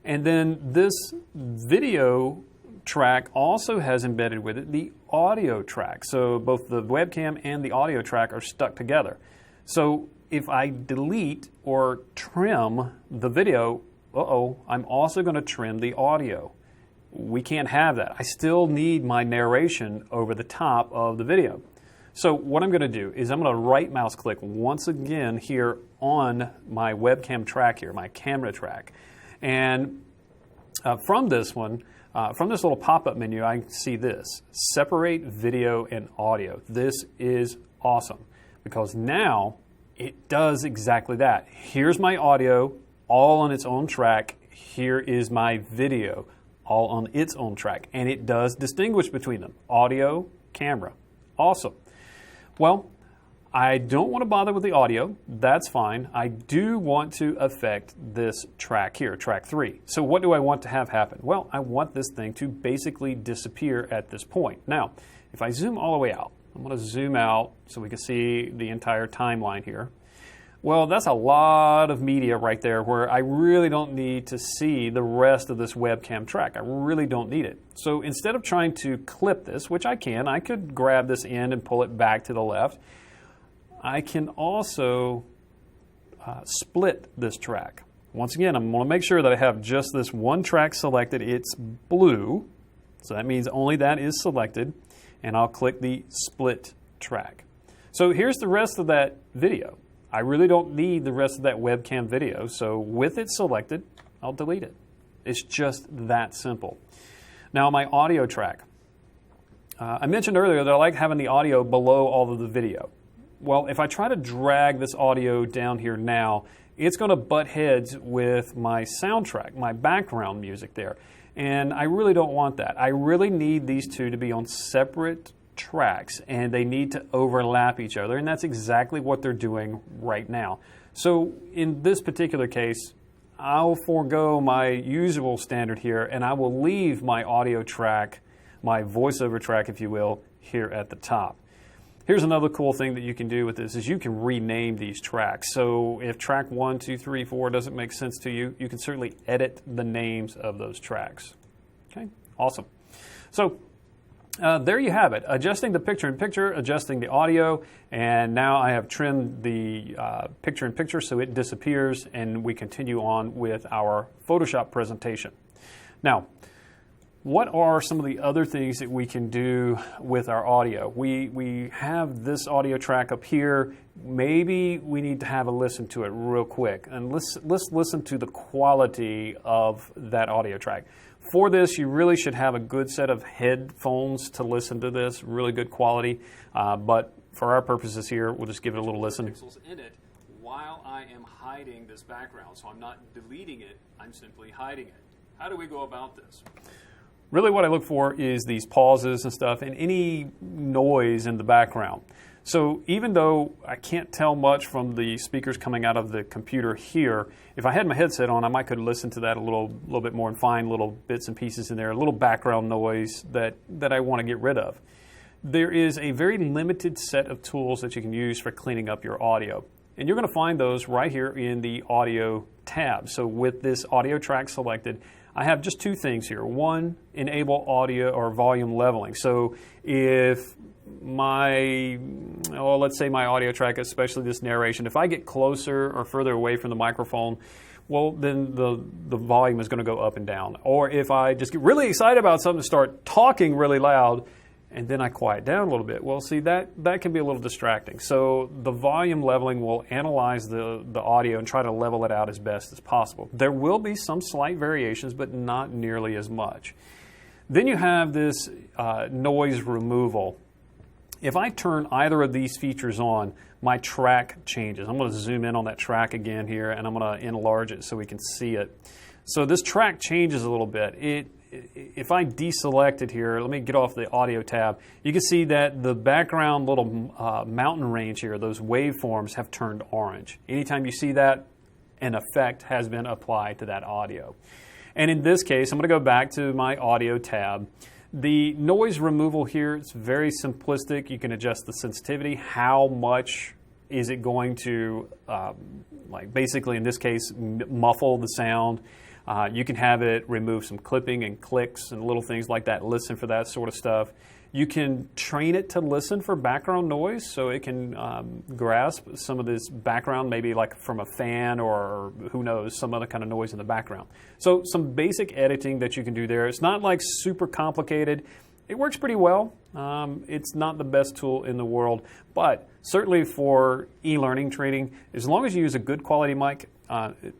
A: And then this video track also has embedded with it the audio track. So both the webcam and the audio track are stuck together. So if I delete or trim the video, I'm also going to trim the audio. We can't have that. I still need my narration over the top of the video. So what I'm going to do is I'm going to right mouse click once again here on my webcam track here, my camera track. And from this one, from this little pop-up menu, I see this, separate video and audio. This is awesome because now it does exactly that. Here's my audio, all on its own track. Here is my video, all on its own track. And it does distinguish between them, audio, camera. Awesome. Well, I don't want to bother with the audio. That's fine. I do want to affect this track here, track 3. So what do I want to have happen? Well, I want this thing to basically disappear at this point. Now, if I zoom all the way out, I'm going to zoom out so we can see the entire timeline here. Well, that's a lot of media right there where I really don't need to see the rest of this webcam track. I really don't need it. So instead of trying to clip this, which I could grab this end and pull it back to the left. I can also split this track. Once again, I'm going to make sure that I have just this one track selected. It's blue, so that means only that is selected, and I'll click the split track. So here's the rest of that video. I really don't need the rest of that webcam video, so with it selected, I'll delete it. It's just that simple. Now my audio track. I mentioned earlier that I like having the audio below all of the video. Well, if I try to drag this audio down here now, it's going to butt heads with my soundtrack, my background music there. And I really don't want that. I really need these two to be on separate tracks, and they need to overlap each other, and that's exactly what they're doing right now. So in this particular case, I'll forego my usual standard here, and I will leave my audio track, my voiceover track, if you will, here at the top. Here's another cool thing that you can do with this is you can rename these tracks. So if track 1, 2, 3, 4 doesn't make sense to you, you can certainly edit the names of those tracks. Okay, awesome. So there you have it, adjusting the picture-in-picture, adjusting the audio, and now I have trimmed the picture-in-picture so it disappears, and we continue on with our Photoshop presentation. Now, what are some of the other things that we can do with our audio? We have this audio track up here. Maybe we need to have a listen to it real quick. And let's listen to the quality of that audio track. For this, you really should have a good set of headphones to listen to this, really good quality. But for our purposes here, we'll just give it a little listen. Pixels in it while I am hiding this background. So I'm not deleting it, I'm simply hiding it. How do we go about this? Really what I look for is these pauses and stuff and any noise in the background. So even though I can't tell much from the speakers coming out of the computer here, if I had my headset on, I might could listen to that a little bit more and find little bits and pieces in there, a little background noise that I want to get rid of. There is a very limited set of tools that you can use for cleaning up your audio. And you're going to find those right here in the audio tab. So with this audio track selected, I have just two things here. One, enable audio or volume leveling. So if let's say my audio track, especially this narration, if I get closer or further away from the microphone, well, then the volume is going to go up and down. Or if I just get really excited about something, start talking really loud, and then I quiet down a little bit. Well, see, that can be a little distracting. So the volume leveling will analyze the audio and try to level it out as best as possible. There will be some slight variations, but not nearly as much. Then you have this noise removal. If I turn either of these features on, my track changes. I'm going to zoom in on that track again here, and I'm going to enlarge it so we can see it. So this track changes a little bit. If I deselect it here, let me get off the audio tab, you can see that the background little mountain range here, those waveforms have turned orange. Anytime you see that, an effect has been applied to that audio. And in this case, I'm going to go back to my audio tab. The noise removal here, it's very simplistic. You can adjust the sensitivity. How much is it going to, basically in this case, muffle the sound? You can have it remove some clipping and clicks and little things like that, listen for that sort of stuff. You can train it to listen for background noise, so it can grasp some of this background, maybe like from a fan or who knows, some other kind of noise in the background. So some basic editing that you can do there. It's not like super complicated. it works pretty well. It's not the best tool in the world, but certainly for e-learning training, as long as you use a good quality mic,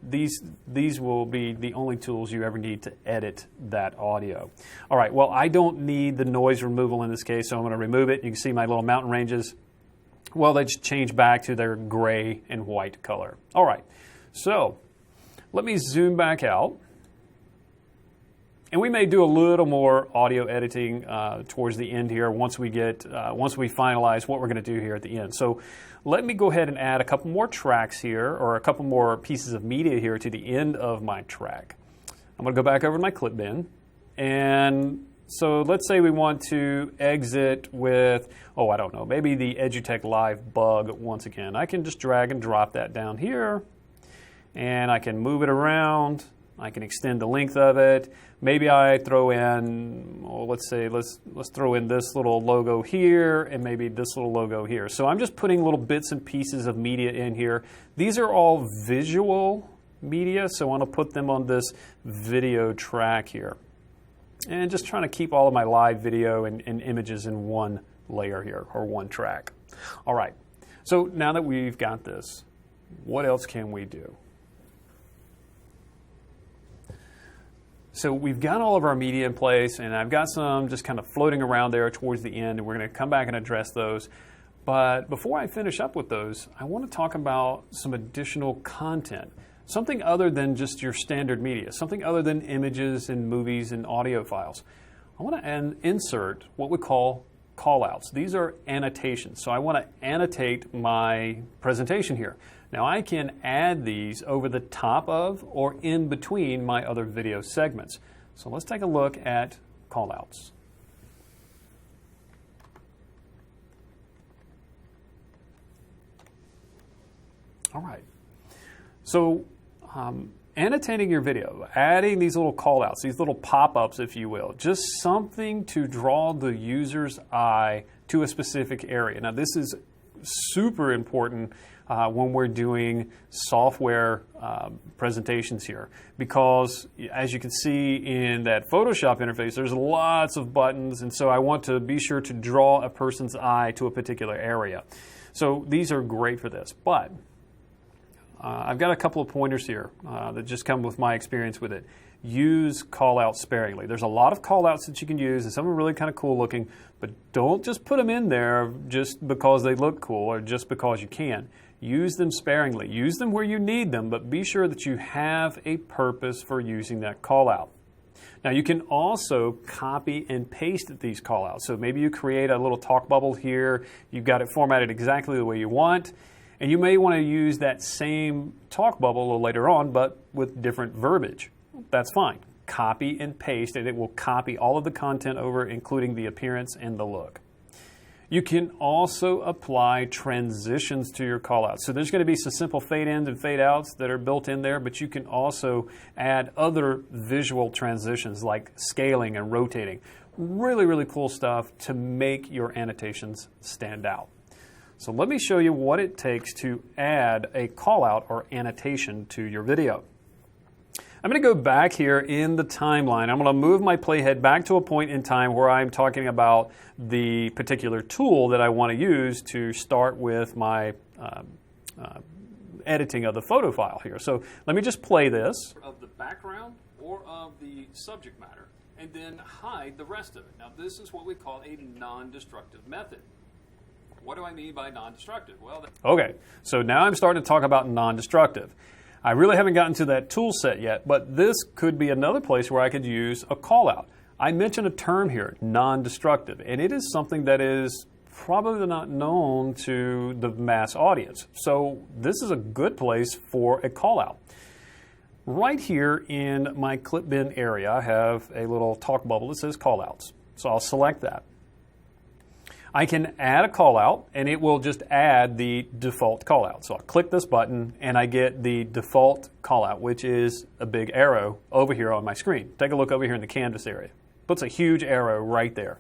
A: these will be the only tools you ever need to edit that audio. All right, well, I don't need the noise removal in this case, so I'm going to remove it. You can see my little mountain ranges. Well, they just change back to their gray and white color. All right, so let me zoom back out. And we may do a little more audio editing towards the end here once we finalize what we're going to do here at the end. So let me go ahead and add a couple more tracks here, or a couple more pieces of media here to the end of my track. I'm going to go back over to my clip bin, and so let's say we want to exit with, oh, I don't know, maybe the EduTech Live bug once again. I can just drag and drop that down here, and I can move it around. I can extend the length of it. Maybe I throw in, well, let's throw in this little logo here and maybe this little logo here. So I'm just putting little bits and pieces of media in here. These are all visual media, so I want to put them on this video track here. And just trying to keep all of my live video and images in one layer here, or one track. All right, so now that we've got this, what else can we do? So we've got all of our media in place, and I've got some just kind of floating around there towards the end, and we're going to come back and address those. But before I finish up with those, I want to talk about some additional content, something other than just your standard media, something other than images and movies and audio files. I want to insert what we call callouts. These are annotations. So I want to annotate my presentation here. Now I can add these over the top of or in between my other video segments. So let's take a look at callouts. All right. So annotating your video, adding these little callouts, these little pop-ups, if you will, just something to draw the user's eye to a specific area. Now this is super important when we're doing software presentations here, because as you can see in that Photoshop interface, there's lots of buttons, and so I want to be sure to draw a person's eye to a particular area. So these are great for this, but I've got a couple of pointers here that just come with my experience with it. Use callouts sparingly. There's a lot of callouts that you can use, and some are really kind of cool looking, but don't just put them in there just because they look cool or just because you can. Use them sparingly. Use them where you need them, but be sure that you have a purpose for using that callout. Now you can also copy and paste these callouts. So maybe you create a little talk bubble here, you've got it formatted exactly the way you want, and you may want to use that same talk bubble a little later on, but with different verbiage. That's fine. Copy and paste, and it will copy all of the content over, including the appearance and the look. You can also apply transitions to your callouts. So there's going to be some simple fade ins and fade outs that are built in there, but you can also add other visual transitions like scaling and rotating. Really, really cool stuff to make your annotations stand out. So let me show you what it takes to add a callout or annotation to your video. I'm going to go back here in the timeline. I'm going to move my playhead back to a point in time where I'm talking about the particular tool that I want to use to start with my editing of the photo file here. So let me just play this. Of the background or of the subject matter, and then hide the rest of it. Now this is what we call a non-destructive method. What do I mean by non-destructive? Well, okay, so now I'm starting to talk about non-destructive. I really haven't gotten to that tool set yet, but this could be another place where I could use a callout. I mentioned a term here, non-destructive, and it is something that is probably not known to the mass audience. So this is a good place for a callout. Right here in my clip bin area, I have a little talk bubble that says callouts. So I'll select that. I can add a callout, and it will just add the default callout. So I'll click this button, and I get the default callout, which is a big arrow over here on my screen. Take a look over here in the canvas area. Puts a huge arrow right there.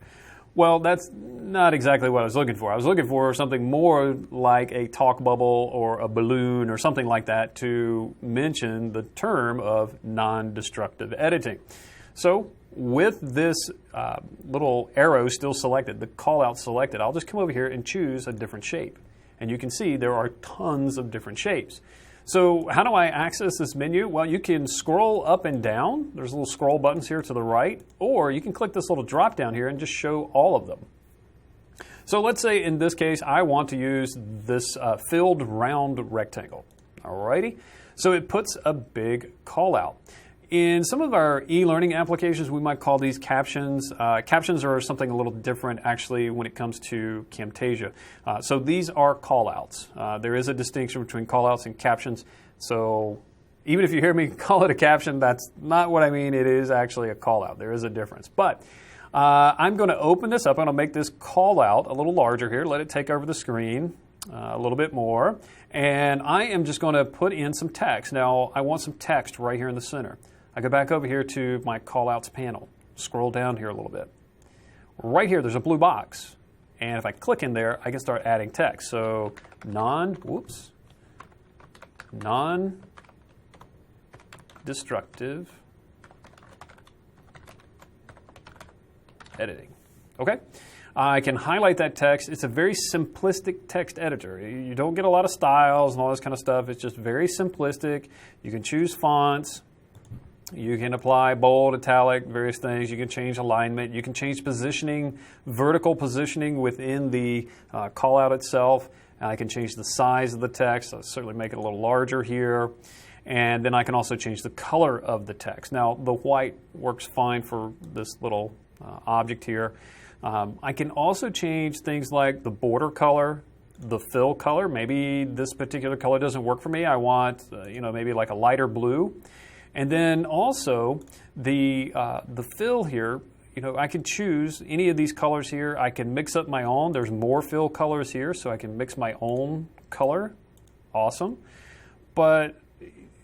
A: Well, that's not exactly what I was looking for. I was looking for something more like a talk bubble or a balloon or something like that to mention the term of non-destructive editing. So with this little arrow still selected, the callout selected, I'll just come over here and choose a different shape. And you can see there are tons of different shapes. So how do I access this menu? Well, you can scroll up and down. There's little scroll buttons here to the right, or you can click this little drop down here and just show all of them. So let's say in this case, I want to use this filled round rectangle. Alrighty. So it puts a big call out. In some of our e-learning applications, we might call these captions. Captions are something a little different, actually, when it comes to Camtasia. So these are callouts. There is a distinction between callouts and captions. So even if you hear me call it a caption, that's not what I mean. It is actually a callout. There is a difference. But I'm going to open this up. I'm going to make this callout a little larger here. Let it take over the screen a little bit more. And I am just going to put in some text. Now, I want some text right here in the center. I go back over here to my callouts panel, scroll down here a little bit. Right here, there's a blue box. And if I click in there, I can start adding text. So non-destructive editing. Okay? I can highlight that text. It's a very simplistic text editor. You don't get a lot of styles and all this kind of stuff. It's just very simplistic. You can choose fonts. You can apply bold, italic, various things. You can change alignment. You can change positioning, vertical positioning within the callout itself. I can change the size of the text. I'll certainly make it a little larger here. And then I can also change the color of the text. Now, the white works fine for this little object here. I can also change things like the border color, the fill color. Maybe this particular color doesn't work for me. I want, maybe like a lighter blue. And then also the fill here, I can choose any of these colors here. I can mix up my own. There's more fill colors here, so I can mix my own color. Awesome. But,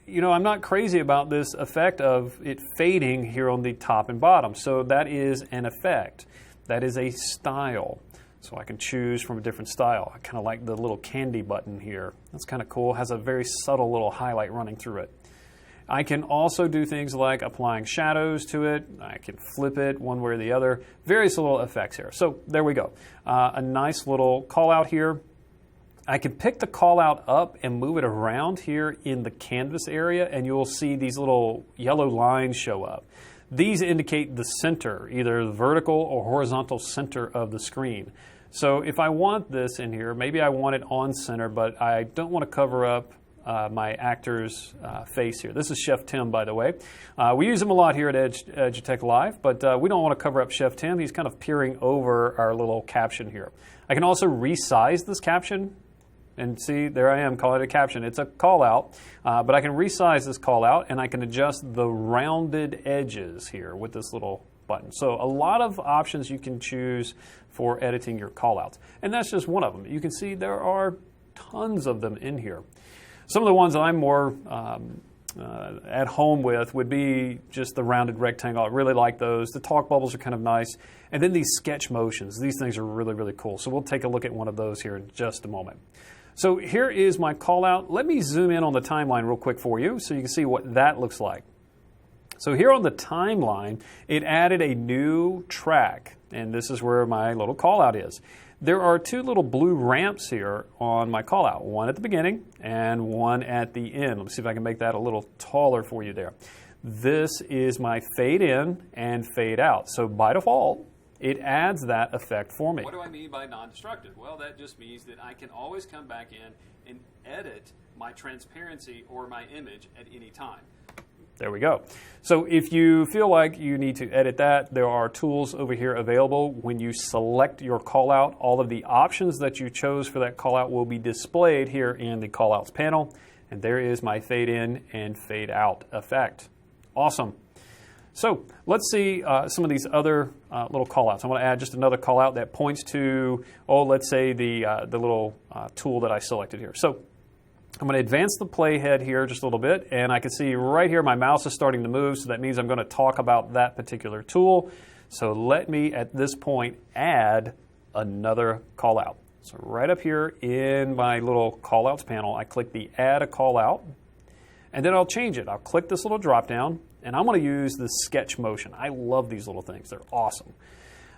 A: I'm not crazy about this effect of it fading here on the top and bottom. So that is an effect. That is a style. So I can choose from a different style. I kind of like the little candy button here. That's kind of cool. It has a very subtle little highlight running through it. I can also do things like applying shadows to it. I can flip it one way or the other. Various little effects here. So there we go. A nice little call out here. I can pick the call out up and move it around here in the canvas area, and you'll see these little yellow lines show up. These indicate the center, either the vertical or horizontal center of the screen. So if I want this in here, maybe I want it on center, but I don't want to cover up my actor's face here. This is Chef Tim, by the way. We use him a lot here at EduTech Live, but we don't want to cover up Chef Tim. He's kind of peering over our little caption here. I can also resize this caption. And see, there I am calling it a caption. It's a call out, but I can resize this call out, and I can adjust the rounded edges here with this little button. So a lot of options you can choose for editing your call outs. And that's just one of them. You can see there are tons of them in here. Some of the ones that I'm more at home with would be just the rounded rectangle. I really like those. The talk bubbles are kind of nice. And then these sketch motions. These things are really, really cool. So we'll take a look at one of those here in just a moment. So here is my call out. Let me zoom in on the timeline real quick for you so you can see what that looks like. So here on the timeline, it added a new track. And this is where my little call out is. There are two little blue ramps here on my call out, one at the beginning and one at the end. Let me see if I can make that a little taller for you there. This is my fade in and fade out. So by default, it adds that effect for me. What do I mean by non-destructive? Well, that just means that I can always come back in and edit my transparency or my image at any time. There we go. So if you feel like you need to edit that, there are tools over here available. When you select your callout, all of the options that you chose for that callout will be displayed here in the callouts panel. And there is my fade in and fade out effect. Awesome. So let's see some of these other little callouts. I want to add just another callout that points to, let's say the little tool that I selected here. So I'm going to advance the playhead here just a little bit, and I can see right here my mouse is starting to move, so that means I'm going to talk about that particular tool. So let me, at this point, add another callout. So right up here in my little callouts panel, I click the Add a Callout. And then I'll change it. I'll click this little drop down, and I'm going to use the sketch motion. I love these little things. They're awesome.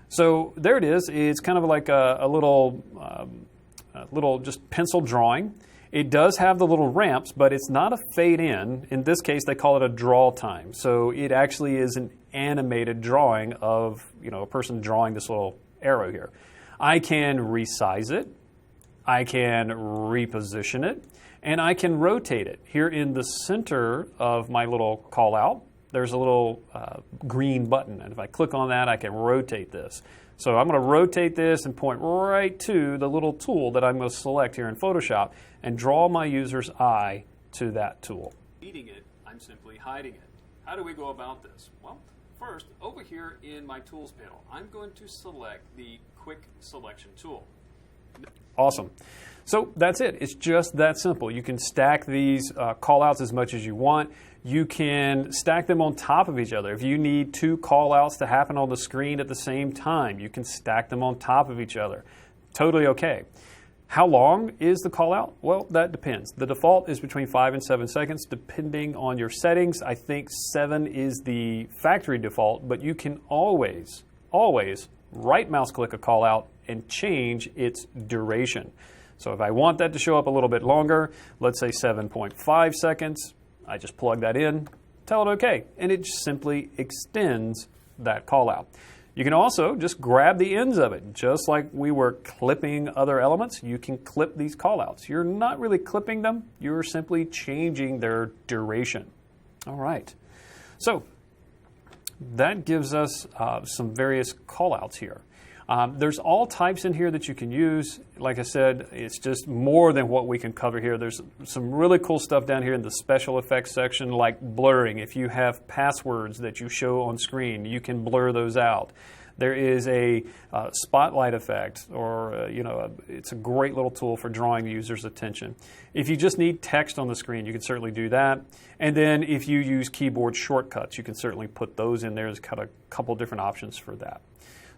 A: So there it is. It's kind of like a little just pencil drawing. It does have the little ramps, but it's not a fade in. In this case, they call it a draw time. So it actually is an animated drawing of, a person drawing this little arrow here. I can resize it. I can reposition it. And I can rotate it. Here in the center of my little call out, there's a little green button. And if I click on that, I can rotate this. So I'm going to rotate this and point right to the little tool that I'm going to select here in Photoshop and draw my user's eye to that tool. Needing it, I'm simply hiding it. How do we go about this? Well, first, over here in my Tools panel, I'm going to select the Quick Selection tool. Awesome. So that's it. It's just that simple. You can stack these callouts as much as you want. You can stack them on top of each other. If you need two callouts to happen on the screen at the same time, you can stack them on top of each other. Totally okay. How long is the callout? Well, that depends. The default is between 5 and 7 seconds, depending on your settings. I think 7 is the factory default, but you can always right mouse click a callout and change its duration. So if I want that to show up a little bit longer, let's say 7.5 seconds, I just plug that in, tell it OK, and it just simply extends that callout. You can also just grab the ends of it. Just like we were clipping other elements, you can clip these callouts. You're not really clipping them, you're simply changing their duration. All right, so that gives us some various callouts here. There's all types in here that you can use. Like I said, it's just more than what we can cover here. There's some really cool stuff down here in the special effects section, like blurring. If you have passwords that you show on screen, you can blur those out. There is a spotlight effect, or it's a great little tool for drawing the user's attention. If you just need text on the screen, you can certainly do that. And then if you use keyboard shortcuts, you can certainly put those in there. There's kind of a couple different options for that.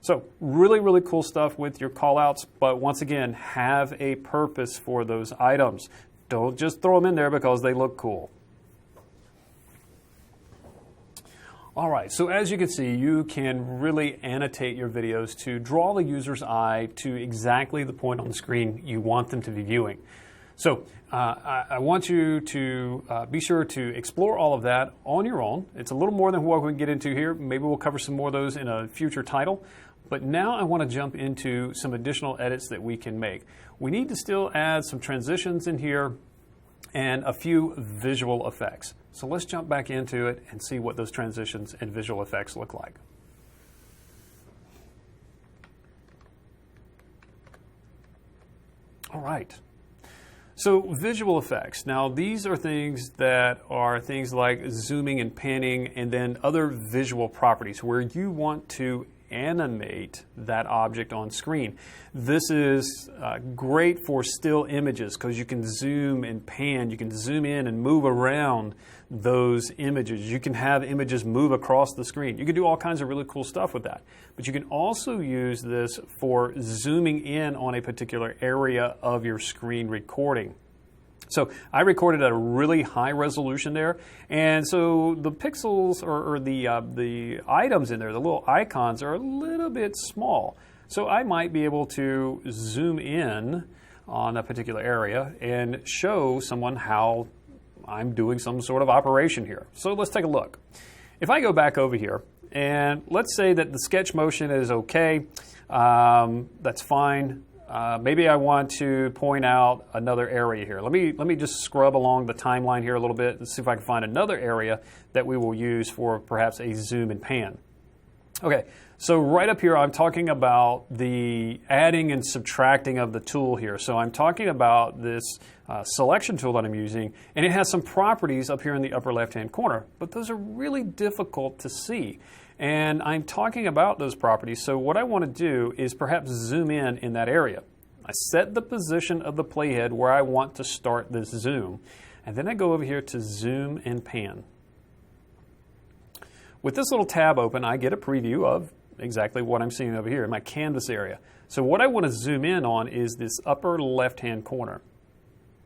A: So really, really cool stuff with your callouts, but once again, have a purpose for those items. Don't just throw them in there because they look cool. All right, so as you can see, you can really annotate your videos to draw the user's eye to exactly the point on the screen you want them to be viewing. So I want you to be sure to explore all of that on your own. It's a little more than what we can get into here. Maybe we'll cover some more of those in a future title. But now I want to jump into some additional edits that we can make. We need to still add some transitions in here and a few visual effects. So let's jump back into it and see what those transitions and visual effects look like. All right. So visual effects. Now these are things like zooming and panning and then other visual properties where you want to animate that object on screen. This is great for still images because you can zoom and pan, you can zoom in and move around those images. You can have images move across the screen. You can do all kinds of really cool stuff with that. But you can also use this for zooming in on a particular area of your screen recording. So I recorded at a really high resolution there, and so the pixels or the items in there, the little icons, are a little bit small. So I might be able to zoom in on a particular area and show someone how I'm doing some sort of operation here. So let's take a look. If I go back over here, and let's say that the sketch motion is okay, that's fine. Maybe I want to point out another area here. Let me just scrub along the timeline here a little bit and see if I can find another area that we will use for perhaps a zoom and pan. Okay, so right up here I'm talking about the adding and subtracting of the tool here. So I'm talking about this selection tool that I'm using, and it has some properties up here in the upper left-hand corner, but those are really difficult to see. And I'm talking about those properties, so what I want to do is perhaps zoom in that area. I set the position of the playhead where I want to start this zoom, and then I go over here to zoom and pan. With this little tab open, I get a preview of exactly what I'm seeing over here in my canvas area. So what I want to zoom in on is this upper left-hand corner.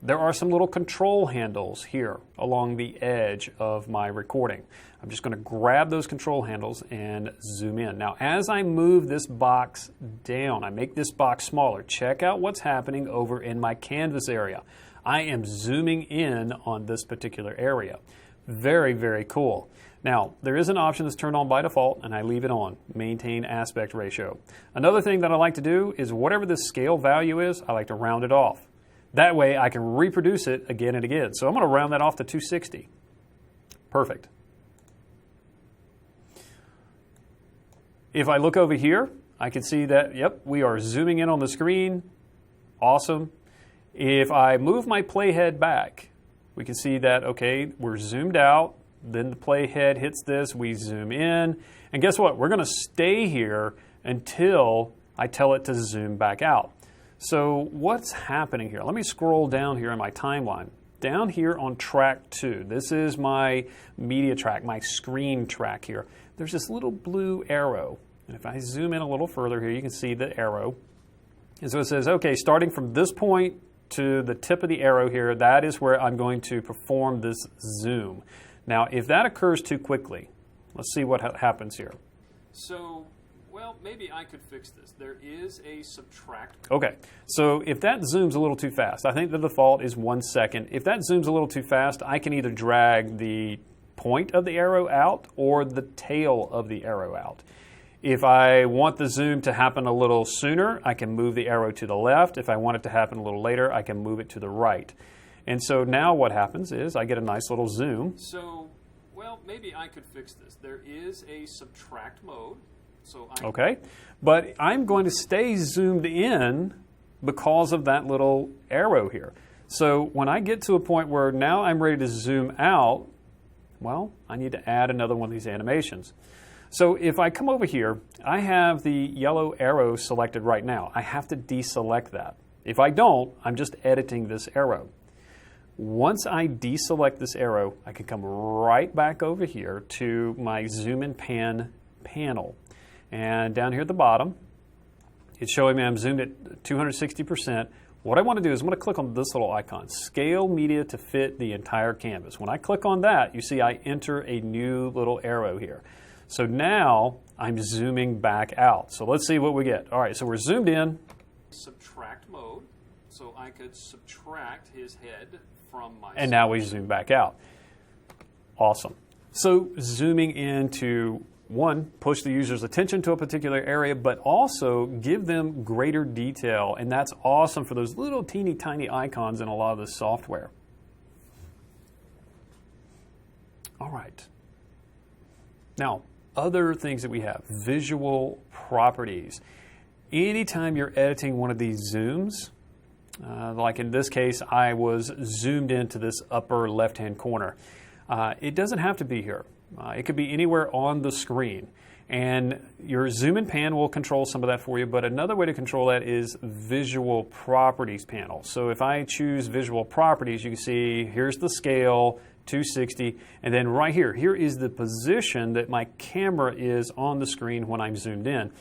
A: There are some little control handles here along the edge of my recording. I'm just going to grab those control handles and zoom in. Now, as I move this box down, I make this box smaller. Check out what's happening over in my canvas area. I am zooming in on this particular area. Very, very cool. Now, there is an option that's turned on by default, and I leave it on, maintain aspect ratio. Another thing that I like to do is whatever the scale value is, I like to round it off. That way I can reproduce it again and again. So I'm going to round that off to 260. Perfect. If I look over here, I can see that, yep, we are zooming in on the screen. Awesome. If I move my playhead back, we can see that, okay, we're zoomed out. Then the playhead hits this, we zoom in. And guess what? We're going to stay here until I tell it to zoom back out. So what's happening here? Let me scroll down here in my timeline. Down here on track 2, this is my media track, my screen track here. There's this little blue arrow. And if I zoom in a little further here, you can see the arrow. And so it says, okay, starting from this point to the tip of the arrow here, that is where I'm going to perform this zoom. Now, if that occurs too quickly, let's see what happens here. So, well, maybe I could fix this. There is a subtract. Okay, so if that zooms a little too fast, I think the default is 1 second. If that zooms a little too fast, I can either drag the point of the arrow out or the tail of the arrow out. If I want the zoom to happen a little sooner, I can move the arrow to the left. If I want it to happen a little later, I can move it to the right. And so now what happens is I get a nice little zoom. So, well, maybe I could fix this. There is a subtract mode. So okay, but I'm going to stay zoomed in because of that little arrow here. So when I get to a point where now I'm ready to zoom out, well, I need to add another one of these animations. So if I come over here, I have the yellow arrow selected right now. I have to deselect that. If I don't, I'm just editing this arrow. Once I deselect this arrow, I can come right back over here to my zoom and pan panel. And down here at the bottom, it's showing me I'm zoomed at 260%. What I want to do is I'm going to click on this little icon, Scale Media to Fit the Entire Canvas. When I click on that, you see I enter a new little arrow here. So now I'm zooming back out. So let's see what we get. All right, so we're zoomed in. Subtract mode. So I could subtract his head from my... And now we zoom back out. Awesome. So zooming into, one, push the user's attention to a particular area, but also give them greater detail. And that's awesome for those little teeny tiny icons in a lot of the software. All right. Now, other things that we have, visual properties. Anytime you're editing one of these zooms, like in this case, I was zoomed into this upper left-hand corner. It doesn't have to be here. It could be anywhere on the screen. And your zoom and pan will control some of that for you, but another way to control that is visual properties panel. So if I choose visual properties, you can see here's the scale, 260, and then right here, here is the position that my camera is on the screen when I'm zoomed in.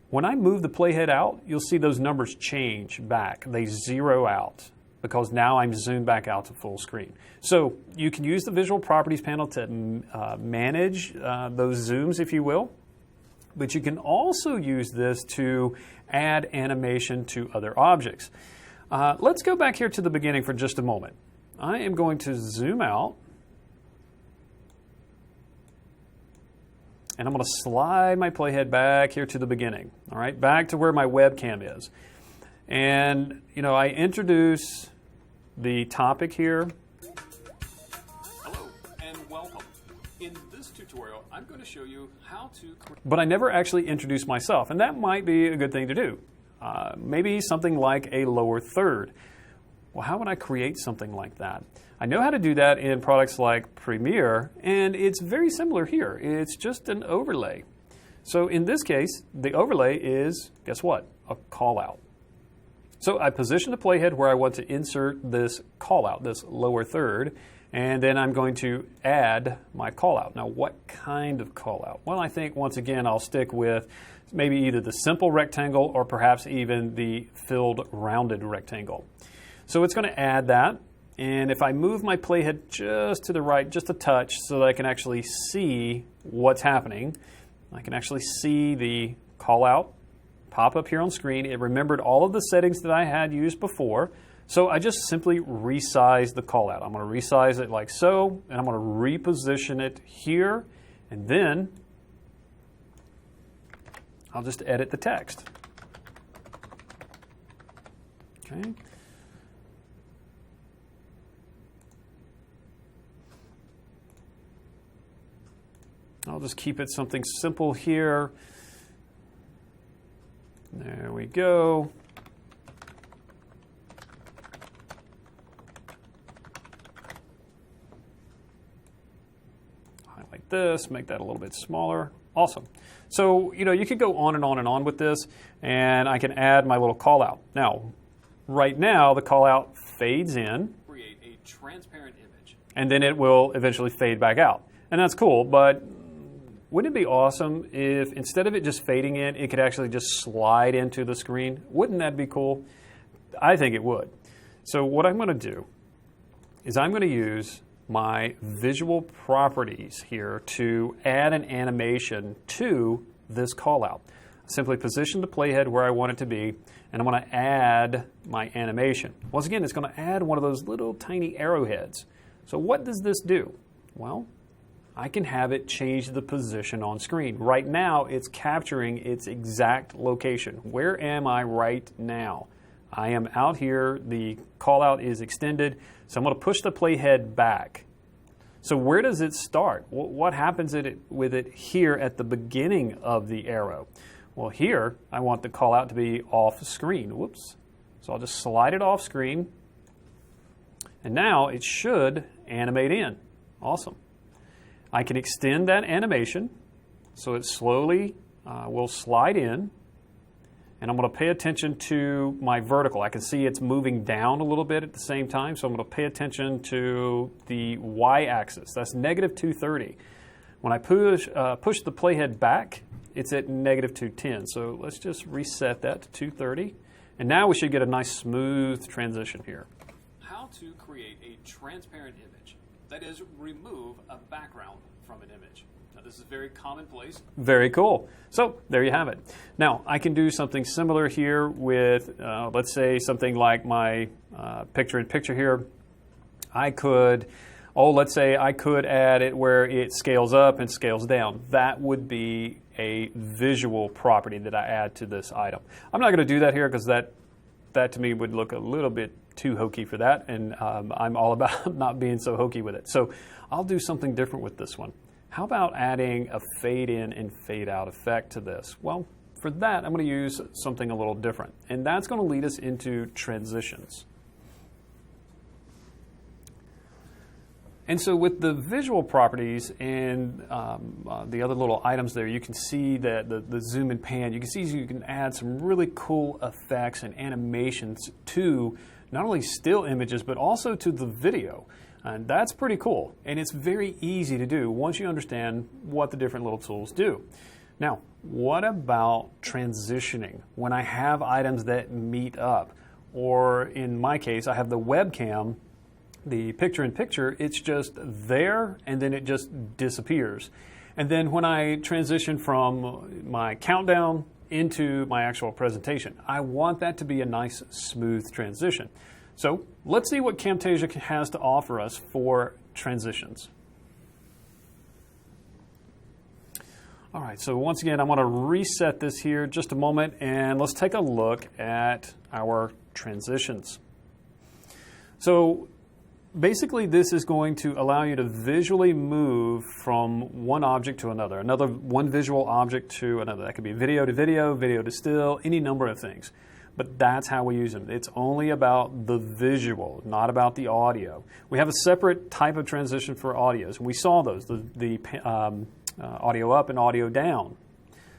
A: When I move the playhead out, you'll see those numbers change back. They zero out because now I'm zoomed back out to full screen. So you can use the visual properties panel to manage those zooms, if you will, but you can also use this to add animation to other objects. Let's go back here to the beginning for just a moment. I am going to zoom out, and I'm going to slide my playhead back here to the beginning, all right, back to where my webcam is. And, you know, I introduce the topic here. Hello, and welcome. In this tutorial, I'm going to show you how to... But I never actually introduce myself, and that might be a good thing to do. Maybe something like a lower third. Well, how would I create something like that? I know how to do that in products like Premiere, and it's very similar here. It's just an overlay. So in this case, the overlay is, guess what? A callout. So I position the playhead where I want to insert this callout, this lower third, and then I'm going to add my callout. Now, what kind of callout? Well, I think, once again, I'll stick with maybe either the simple rectangle or perhaps even the filled rounded rectangle. So it's going to add that. And if I move my playhead just to the right, just a touch, so that I can actually see what's happening, I can actually see the call out pop up here on screen. It remembered all of the settings that I had used before. So I just simply resize the call out. I'm going to resize it like so, and I'm going to reposition it here, and then I'll just edit the text. Okay. I'll just keep it something simple here. There we go. Highlight this, make that a little bit smaller. Awesome. So, you could go on and on and on with this, and I can add my little call out. Now, right now, the call out fades in. Create a transparent image. And then it will eventually fade back out. And that's cool, but wouldn't it be awesome if instead of it just fading in, it could actually just slide into the screen? Wouldn't that be cool? I think it would. So what I'm going to do is I'm going to use my visual properties here to add an animation to this callout. Simply position the playhead where I want it to be, and I'm going to add my animation. Once again, it's going to add one of those little tiny arrowheads. So what does this do? Well, I can have it change the position on screen. Right now, it's capturing its exact location. Where am I right now? I am out here. The call out is extended. So I'm going to push the playhead back. So where does it start? What happens with it here at the beginning of the arrow? Well, here, I want the call out to be off screen. Whoops. So I'll just slide it off screen. And now it should animate in. Awesome. I can extend that animation so it slowly will slide in, and I'm going to pay attention to my vertical. I can see it's moving down a little bit at the same time, so I'm going to pay attention to the y-axis. That's negative 230. When I push the playhead back, it's at negative 210. So let's just reset that to 230, and now we should get a nice smooth transition here. How to create a transparent image. That is, remove a background from an image. Now, this is very commonplace. Very cool. So there you have it. Now, I can do something similar here with, let's say, something like my picture-in-picture here. Let's say I could add it where it scales up and scales down. That would be a visual property that I add to this item. I'm not going to do that here because that to me would look a little bit too hokey for that, and I'm all about not being so hokey with it. So I'll do something different with this one. How about adding a fade in and fade out effect to this? Well, for that, I'm going to use something a little different, and that's going to lead us into transitions. And so with the visual properties and the other little items there, you can see that the zoom and pan, you can see you can add some really cool effects and animations to not only still images, but also to the video. And that's pretty cool. And it's very easy to do once you understand what the different little tools do. Now, what about transitioning? When I have items that meet up, or in my case, I have the webcam, the picture-in-picture, it's just there and then it just disappears. And then when I transition from my countdown into my actual presentation, I want that to be a nice, smooth transition. So let's see what Camtasia has to offer us for transitions. All right, so once again, I'm going to reset this here just a moment, and let's take a look at our transitions. So basically, this is going to allow you to visually move from one object to another, one visual object to another. That could be video to video, video to still, any number of things. But that's how we use them. It's only about the visual, not about the audio. We have a separate type of transition for audios. We saw those, the audio up and audio down.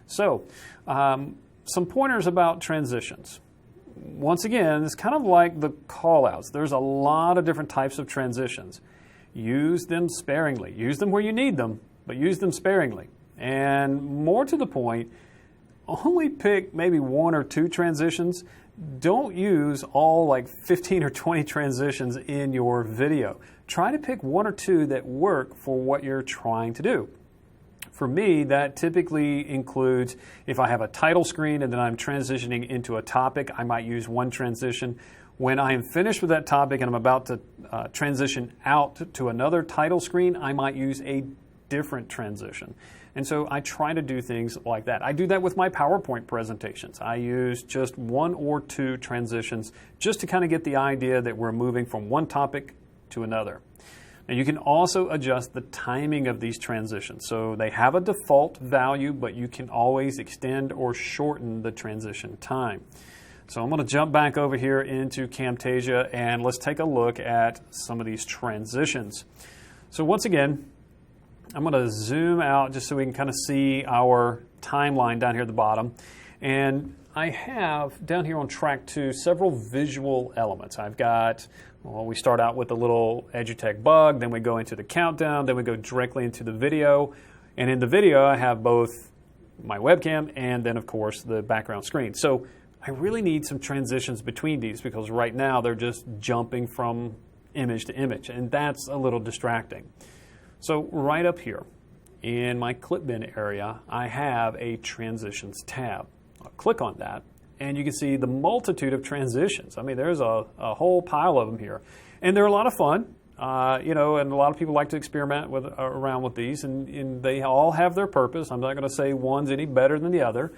A: So, some pointers about transitions. Once again, it's kind of like the callouts. There's a lot of different types of transitions. Use them sparingly. Use them where you need them, but use them sparingly. And more to the point, only pick maybe 1 or 2 transitions. Don't use all like 15 or 20 transitions in your video. Try to pick 1 or 2 that work for what you're trying to do. For me, that typically includes if I have a title screen and then I'm transitioning into a topic, I might use 1 transition. When I am finished with that topic and I'm about to transition out to another title screen, I might use a different transition. And so I try to do things like that. I do that with my PowerPoint presentations. I use just 1 or 2 transitions just to kind of get the idea that we're moving from one topic to another. And you can also adjust the timing of these transitions. So they have a default value, but you can always extend or shorten the transition time. So I'm going to jump back over here into Camtasia and let's take a look at some of these transitions. So once again, I'm going to zoom out just so we can kind of see our timeline down here at the bottom. And I have down here on track 2 several visual elements. I've got, well, we start out with a little EduTech bug, then we go into the countdown, then we go directly into the video. And in the video, I have both my webcam and then, of course, the background screen. So I really need some transitions between these because right now they're just jumping from image to image, and that's a little distracting. So right up here in my clip bin area, I have a transitions tab. I'll click on that and you can see the multitude of transitions. I mean, there's a whole pile of them here. And they're a lot of fun, and a lot of people like to experiment around with these, and they all have their purpose. I'm not going to say one's any better than the other,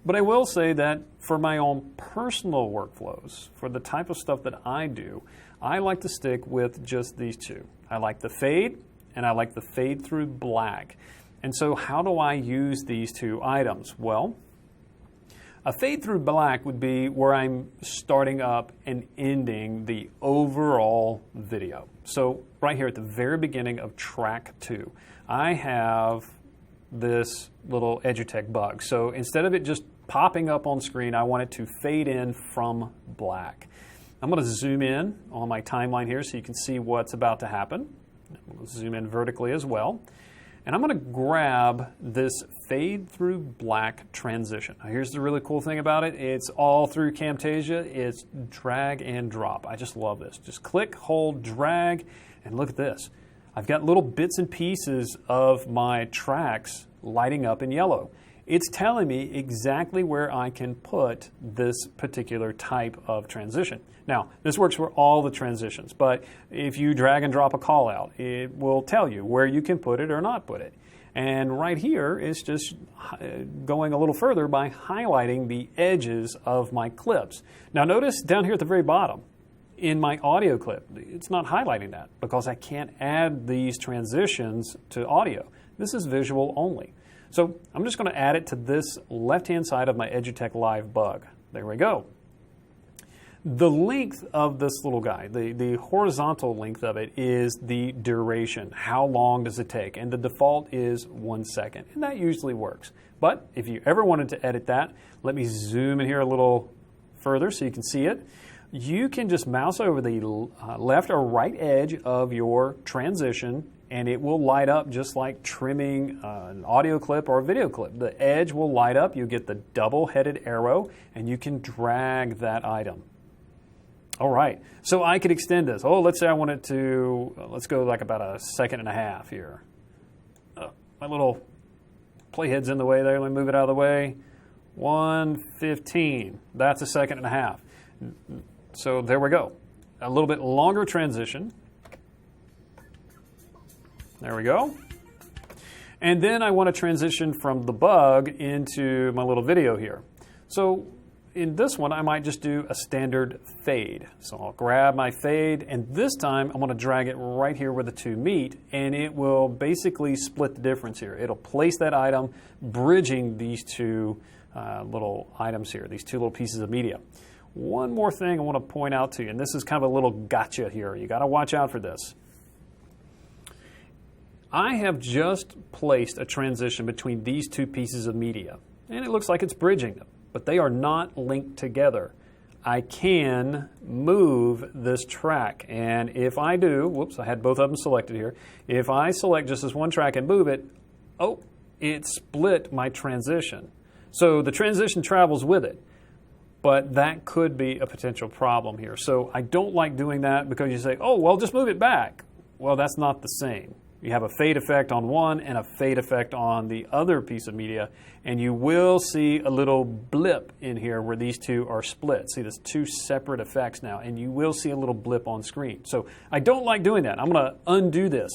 A: but I will say that for my own personal workflows, for the type of stuff that I do, I like to stick with just these 2. I like the fade, and I like the fade through black. And so how do I use these 2 items? Well, a fade through black would be where I'm starting up and ending the overall video. So right here at the very beginning of track 2, I have this little EduTech bug. So instead of it just popping up on screen, I want it to fade in from black. I'm going to zoom in on my timeline here so you can see what's about to happen. I'm going to zoom in vertically as well. And I'm going to grab this fade through black transition. Now here's the really cool thing about it. It's all through Camtasia. It's drag and drop. I just love this. Just click, hold, drag, and look at this. I've got little bits and pieces of my tracks lighting up in yellow. It's telling me exactly where I can put this particular type of transition. Now, this works for all the transitions, but if you drag and drop a call out, it will tell you where you can put it or not put it. And right here, it's just going a little further by highlighting the edges of my clips. Now notice down here at the very bottom, in my audio clip, it's not highlighting that because I can't add these transitions to audio. This is visual only. So I'm just going to add it to this left-hand side of my EduTech Live bug. There we go. The length of this little guy, the horizontal length of it is the duration. How long does it take? And the default is 1 second. And that usually works. But if you ever wanted to edit that, let me zoom in here a little further so you can see it. You can just mouse over the left or right edge of your transition and it will light up just like trimming an audio clip or a video clip. The edge will light up, you get the double-headed arrow, and you can drag that item. All right, so I could extend this. Oh, let's say I wanted to, let's go like about 1.5 seconds here. My little playhead's in the way there, let me move it out of the way. 1:15, that's 1.5 seconds. So there we go. A little bit longer transition. There we go. And then I want to transition from the bug into my little video here. So in this one, I might just do a standard fade. So I'll grab my fade, and this time I'm going to drag it right here where the two meet, and it will basically split the difference here. It'll place that item, bridging these two little items here, these two little pieces of media. One more thing I want to point out to you, and this is kind of a little gotcha here. You got to watch out for this. I have just placed a transition between these two pieces of media, and it looks like it's bridging them, but they are not linked together. I can move this track, and if I do, whoops, I had both of them selected here. If I select just this one track and move it, oh, it split my transition. So the transition travels with it. But that could be a potential problem here. So I don't like doing that because you say, oh, well, just move it back. Well, that's not the same. You have a fade effect on one and a fade effect on the other piece of media, and you will see a little blip in here where these two are split. See, there's two separate effects now, and you will see a little blip on screen. So I don't like doing that. I'm going to undo this.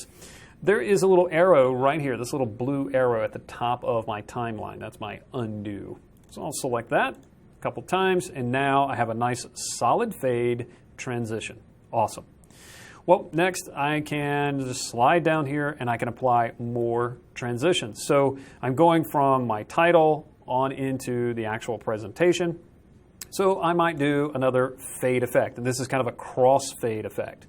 A: There is a little arrow right here, this little blue arrow at the top of my timeline. That's my undo. So I'll select that a couple times, and now I have a nice solid fade transition. Awesome. Well, next I can just slide down here and I can apply more transitions. So I'm going from my title on into the actual presentation. So I might do another fade effect, and this is kind of a cross-fade effect.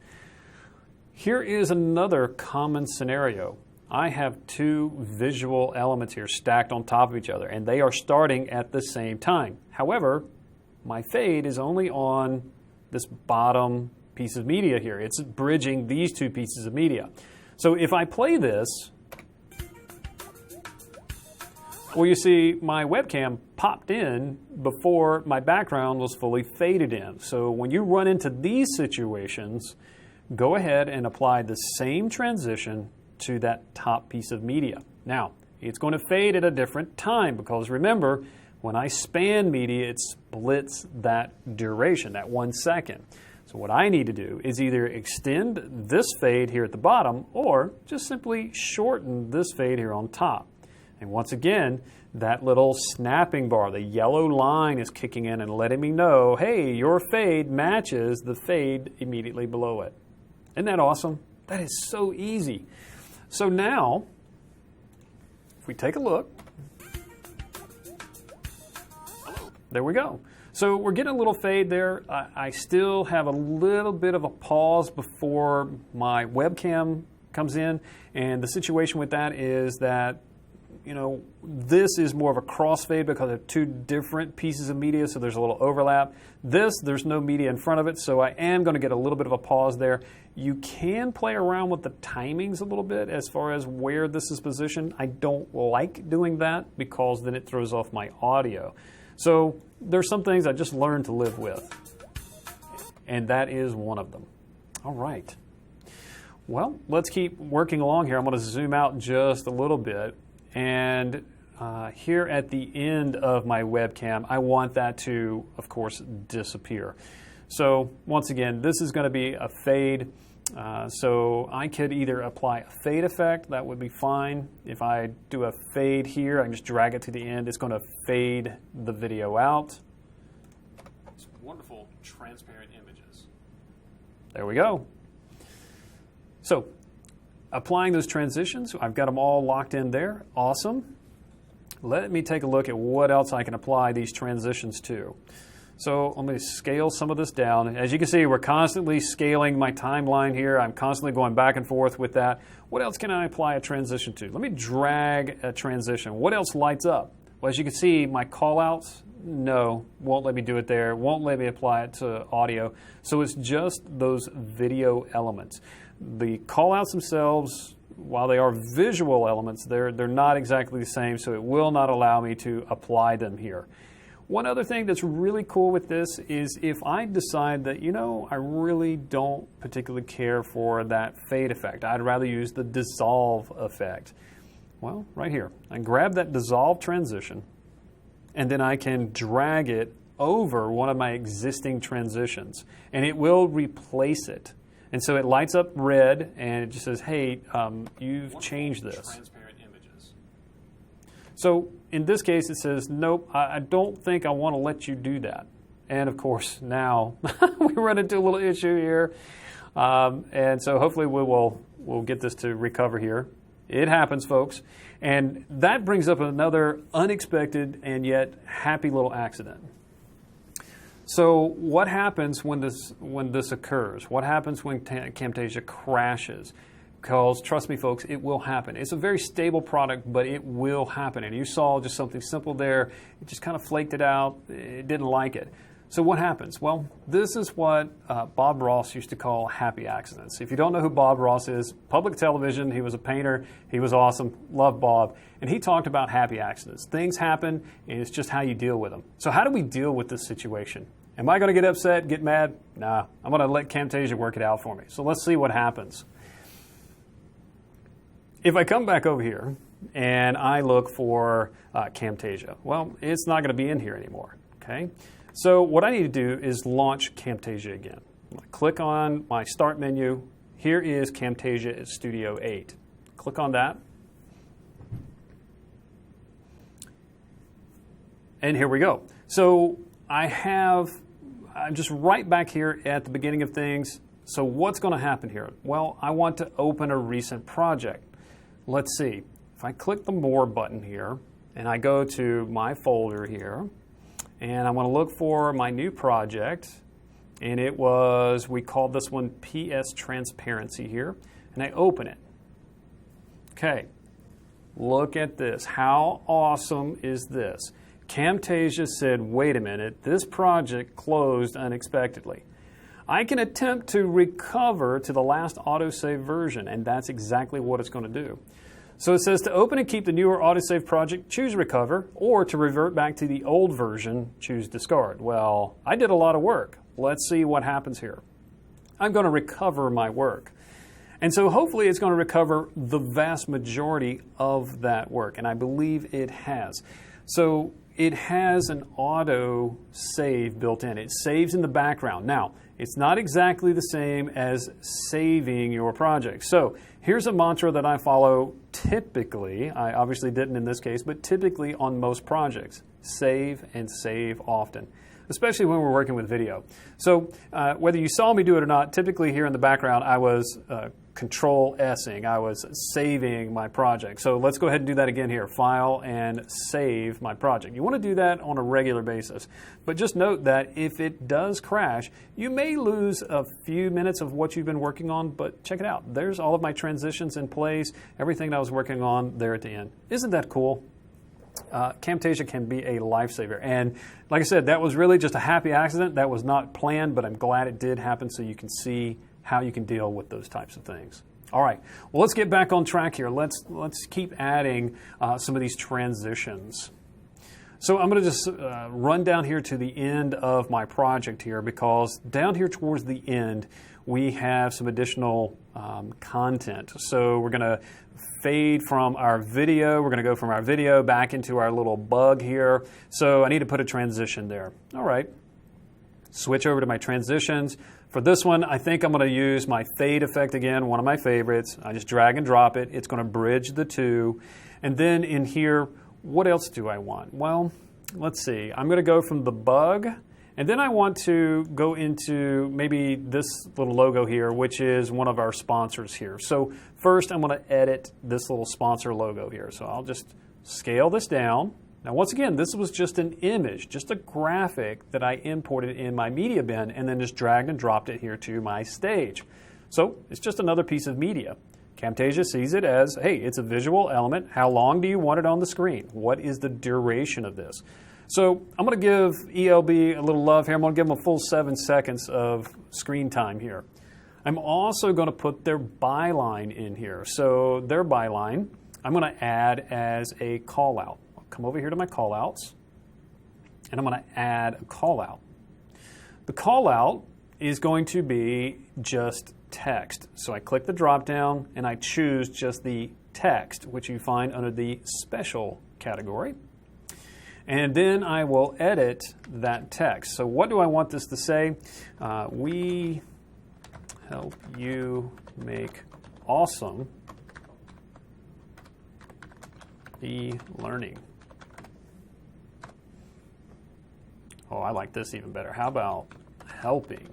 A: Here is another common scenario. I have two visual elements here stacked on top of each other, and they are starting at the same time. However, my fade is only on this bottom piece of media here. It's bridging these two pieces of media. So if I play this, well, you see my webcam popped in before my background was fully faded in. So when you run into these situations, go ahead and apply the same transition to that top piece of media. Now, it's going to fade at a different time because remember, when I span media, it splits that duration, that 1 second. So what I need to do is either extend this fade here at the bottom or just simply shorten this fade here on top. And once again, that little snapping bar, the yellow line is kicking in and letting me know, hey, your fade matches the fade immediately below it. Isn't that awesome? That is so easy. So now, if we take a look, there we go. So we're getting a little fade there. I still have a little bit of a pause before my webcam comes in. And the situation with that is that, you know, this is more of a crossfade because of two different pieces of media, so there's a little overlap. This, there's no media in front of it, so I am going to get a little bit of a pause there. You can play around with the timings a little bit as far as where this is positioned. I don't like doing that because then it throws off my audio. So there's some things I just learned to live with, and that is one of them. All right. Well, let's keep working along here. I'm going to zoom out just a little bit, and here at the end of my webcam, I want that to, of course, disappear. So once again, this is going to be a fade. So I could either apply a fade effect, that would be fine. If I do a fade here, I can just drag it to the end. It's going to fade the video out. It's wonderful transparent images. There we go. So applying those transitions, I've got them all locked in there. Awesome. Let me take a look at what else I can apply these transitions to. So let me scale some of this down. As you can see, we're constantly scaling my timeline here. I'm constantly going back and forth with that. What else can I apply a transition to? Let me drag a transition. What else lights up? Well, as you can see, my callouts, no, won't let me do it there. Won't let me apply it to audio. So it's just those video elements. The callouts themselves, while they are visual elements, they're not exactly the same, so it will not allow me to apply them here. One other thing that's really cool with this is if I decide that, you know, I really don't particularly care for that fade effect. I'd rather use the dissolve effect. Well, right here, I grab that dissolve transition, and then I can drag it over one of my existing transitions, and it will replace it. And so it lights up red, and it just says, hey, you've changed this. Transparent images. So in this case, it says, nope, I don't think I want to let you do that. And of course, now we run into a little issue here. And so hopefully we'll get this to recover here. It happens, folks. And that brings up another unexpected and yet happy little accident. So what happens when this occurs? What happens when Camtasia crashes? Because trust me, folks, it will happen. It's a very stable product, but it will happen. And you saw just something simple there. It just kind of flaked it out. It didn't like it. So what happens? Well, this is what Bob Ross used to call happy accidents. If you don't know who Bob Ross is, public television, he was a painter, he was awesome, loved Bob, and he talked about happy accidents. Things happen, and it's just how you deal with them. So how do we deal with this situation? Am I going to get upset, get mad? Nah, I'm going to let Camtasia work it out for me. So let's see what happens. If I come back over here and I look for Camtasia, well, it's not going to be in here anymore, okay? So what I need to do is launch Camtasia again. I'm going to click on my Start menu. Here is Camtasia Studio 8. Click on that. And here we go. So I'm just right back here at the beginning of things. So what's going to happen here? Well, I want to open a recent project. Let's see. If I click the More button here, and I go to my folder here, and I want to look for my new project, and we called this one PS Transparency here, and I open it. Okay, look at this. How awesome is this? Camtasia said, wait a minute, this project closed unexpectedly. I can attempt to recover to the last autosave version, and that's exactly what it's going to do. So it says to open and keep the newer autosave project, choose recover, or to revert back to the old version, choose discard. Well, I did a lot of work. Let's see what happens here. I'm going to recover my work. And so hopefully it's going to recover the vast majority of that work, and I believe it has. So it has an auto save built in. It saves in the background. Now, it's not exactly the same as saving your project. So here's a mantra that I follow typically. I obviously didn't in this case, but typically on most projects. Save and save often, especially when we're working with video. So whether you saw me do it or not, typically here in the background I was Control-S-ing. I was saving my project. So let's go ahead and do that again here. File and save my project. You want to do that on a regular basis. But just note that if it does crash, you may lose a few minutes of what you've been working on, but check it out. There's all of my transitions in place, everything that I was working on there at the end. Isn't that cool? Camtasia can be a lifesaver. And like I said, that was really just a happy accident. That was not planned, but I'm glad it did happen so you can see how you can deal with those types of things. All right, well, let's get back on track here. Let's keep adding some of these transitions. So I'm going to just run down here to the end of my project here, because down here towards the end, we have some additional content. So we're going to fade from our video. We're going to go from our video back into our little bug here. So I need to put a transition there. All right. Switch over to my transitions. For this one, I think I'm going to use my fade effect again, one of my favorites. I just drag and drop it. It's going to bridge the two. And then in here, what else do I want? Well, let's see. I'm going to go from the bug, and then I want to go into maybe this little logo here, which is one of our sponsors here. So first, I'm going to edit this little sponsor logo here. So I'll just scale this down. Now, once again, this was just an image, just a graphic that I imported in my media bin and then just dragged and dropped it here to my stage. So it's just another piece of media. Camtasia sees it as, hey, it's a visual element. How long do you want it on the screen? What is the duration of this? So I'm going to give ELB a little love here. I'm going to give them a full 7 seconds of screen time here. I'm also going to put their byline in here. So their byline, I'm going to add as a call out. Come over here to my callouts, and I'm going to add a callout. The callout is going to be just text. So I click the drop down and I choose just the text, which you find under the special category. And then I will edit that text. So what do I want this to say? We help you make awesome e-learning. Oh, I like this even better. How about helping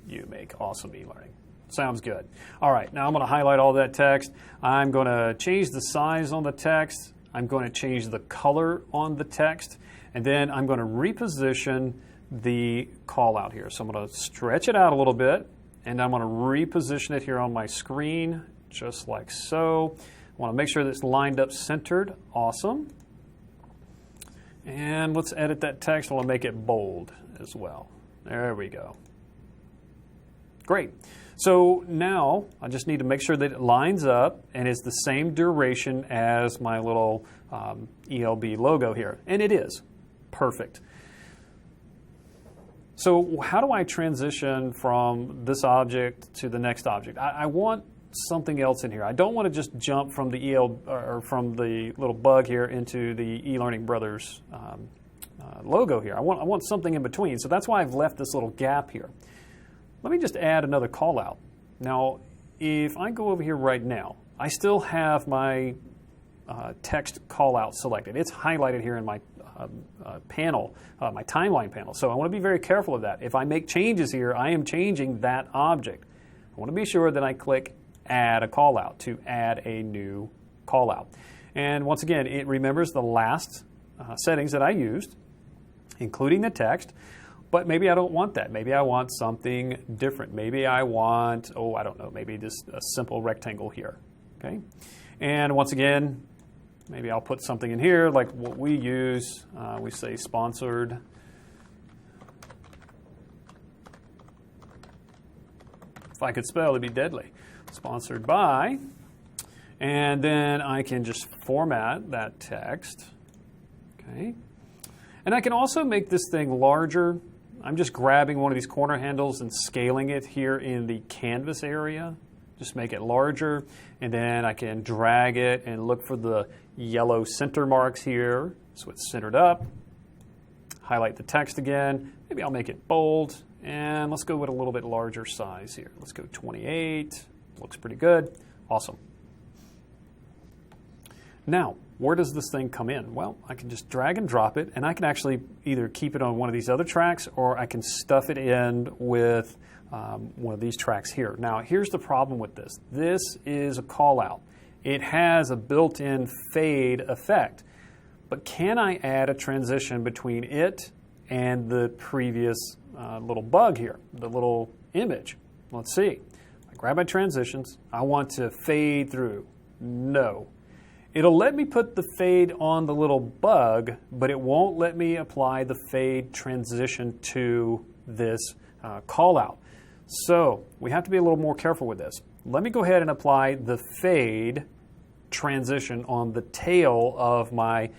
A: you make awesome e-learning? Sounds good. All right, now I'm going to highlight all that text. I'm going to change the size on the text. I'm going to change the color on the text. And then I'm going to reposition the call out here. So I'm going to stretch it out a little bit, and I'm going to reposition it here on my screen, just like so. I want to make sure that it's lined up centered. Awesome. And let's edit that text. I want to make it bold. as well. There we go. Great. So now I just need to make sure that it lines up and is the same duration as my little ELB logo here. And it is. Perfect. So how do I transition from this object to the next object? I want something else in here. I don't want to just jump from the or from the little bug here into the eLearning Brothers logo here. I want something in between. So that's why I've left this little gap here. Let me just add another call out. Now, if I go over here right now, I still have my text call out selected. It's highlighted here in my panel, my timeline panel. So I want to be very careful of that. If I make changes here, I am changing that object. I want to be sure that I click add a call out to add a new call out. And once again, it remembers the last settings that I used, including the text. But maybe I don't want that. Maybe I want something different. Maybe I want, I don't know, maybe just a simple rectangle here, okay? And once again, maybe I'll put something in here like what we use. We say sponsored. If I could spell, it'd be deadly. Sponsored by. And then I can just format that text, okay? And I can also make this thing larger. I'm just grabbing one of these corner handles and scaling it here in the canvas area. Just make it larger, and then I can drag it and look for the yellow center marks here so it's centered up. Highlight the text again. Maybe I'll make it bold, and let's go with a little bit larger size here. Let's go 28. Looks pretty good. Awesome. Now, where does this thing come in? Well, I can just drag and drop it, and I can actually either keep it on one of these other tracks, or I can stuff it in with one of these tracks here. Now, here's the problem with this. This is a call out. It has a built-in fade effect, but can I add a transition between it and the previous little bug here, the little image? Let's see. I grab my transitions. I want to fade through. No. It'll let me put the fade on the little bug, but it won't let me apply the fade transition to this call out. So we have to be a little more careful with this. Let me go ahead and apply the fade transition on the tail of my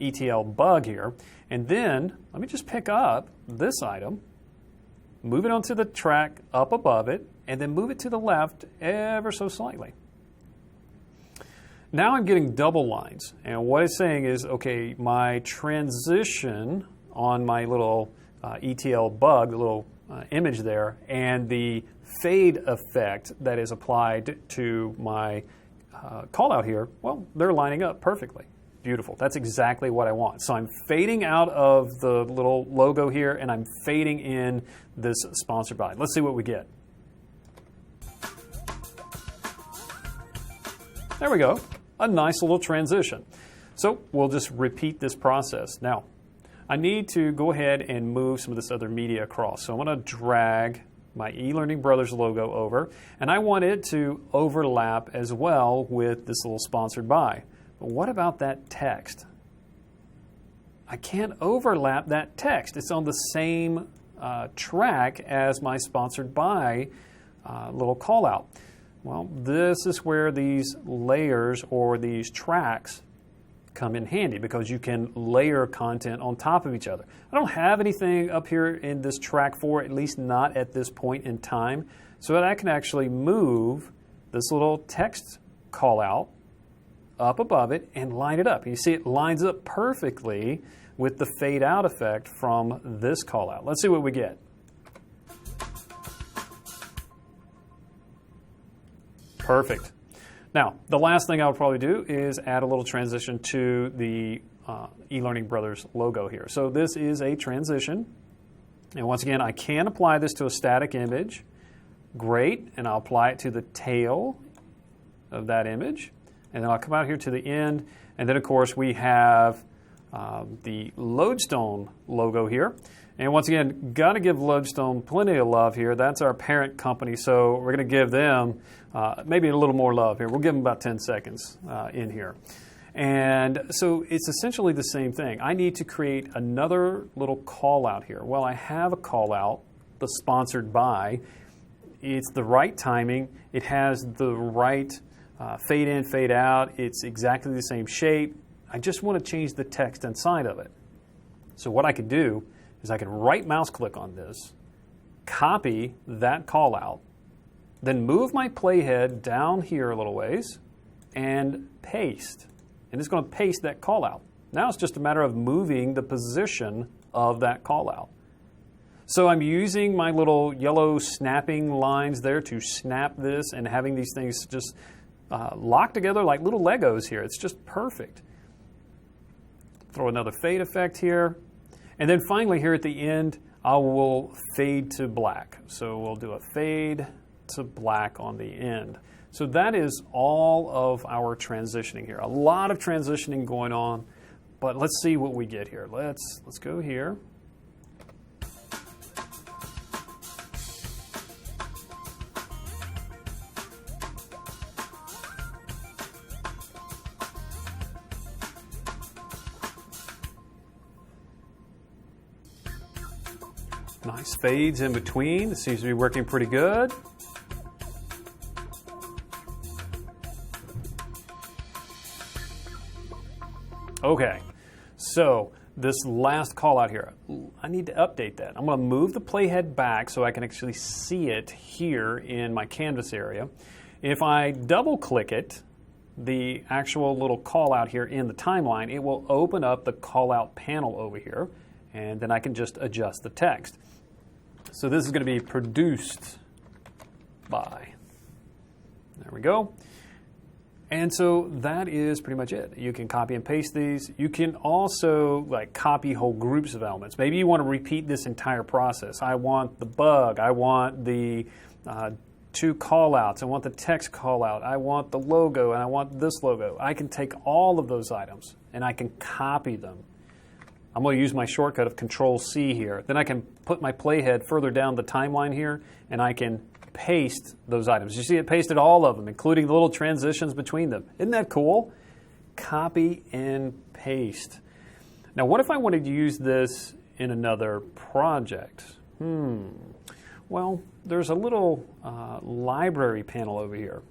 A: ETL bug here. And then let me just pick up this item, move it onto the track up above it, and then move it to the left ever so slightly. Now I'm getting double lines, and what it's saying is, okay, my transition on my little ETL bug, the little image there, and the fade effect that is applied to my call out here, well, they're lining up perfectly. Beautiful. That's exactly what I want. So I'm fading out of the little logo here, and I'm fading in this sponsored by. Let's see what we get. There we go. A nice little transition. So we'll just repeat this process. Now, I need to go ahead and move some of this other media across. So I'm going to drag my eLearning Brothers logo over, and I want it to overlap as well with this little sponsored by. But what about that text? I can't overlap that text. It's on the same track as my sponsored by little call out. Well, this is where these layers or these tracks come in handy, because you can layer content on top of each other. I don't have anything up here in this track 4, at least not at this point in time, so that I can actually move this little text call out up above it and line it up. You see it lines up perfectly with the fade out effect from this call out. Let's see what we get. Perfect. Now, the last thing I'll probably do is add a little transition to the eLearning Brothers logo here. So this is a transition. And once again, I can apply this to a static image. Great. And I'll apply it to the tail of that image. And then I'll come out here to the end. And then, of course, we have the Lodestone logo here. And once again, got to give Lodestone plenty of love here. That's our parent company, so we're going to give them maybe a little more love here. We'll give them about 10 seconds in here. And so it's essentially the same thing. I need to create another little call out here. Well, I have a call out, the sponsored by. It's the right timing. It has the right fade in, fade out. It's exactly the same shape. I just want to change the text inside of it. So what I could do is I can right mouse click on this, copy that call out, then move my playhead down here a little ways and paste. And it's going to paste that call out. Now it's just a matter of moving the position of that call out. So I'm using my little yellow snapping lines there to snap this and having these things just locked together like little Legos here. It's just perfect. Throw another fade effect here. And then finally here at the end, I will fade to black. So we'll do a fade to black on the end. So that is all of our transitioning here. A lot of transitioning going on, but let's see what we get here. Let's go here. Nice fades in between. It seems to be working pretty good. Okay, so this last call out here, I need to update that. I'm going to move the playhead back so I can actually see it here in my canvas area. If I double click it, the actual little call out here in the timeline, it will open up the call out panel over here, and then I can just adjust the text. So this is going to be produced by. There we go. And so that is pretty much it. You can copy and paste these. You can also like copy whole groups of elements. Maybe you want to repeat this entire process. I want the bug. I want the two callouts. I want the text callout. I want the logo, and I want this logo. I can take all of those items and I can copy them. I'm going to use my shortcut of Control-C here. Then I can put my playhead further down the timeline here, and I can paste those items. You see it pasted all of them, including the little transitions between them. Isn't that cool? Copy and paste. Now, what if I wanted to use this in another project? Well, there's a little library panel over here.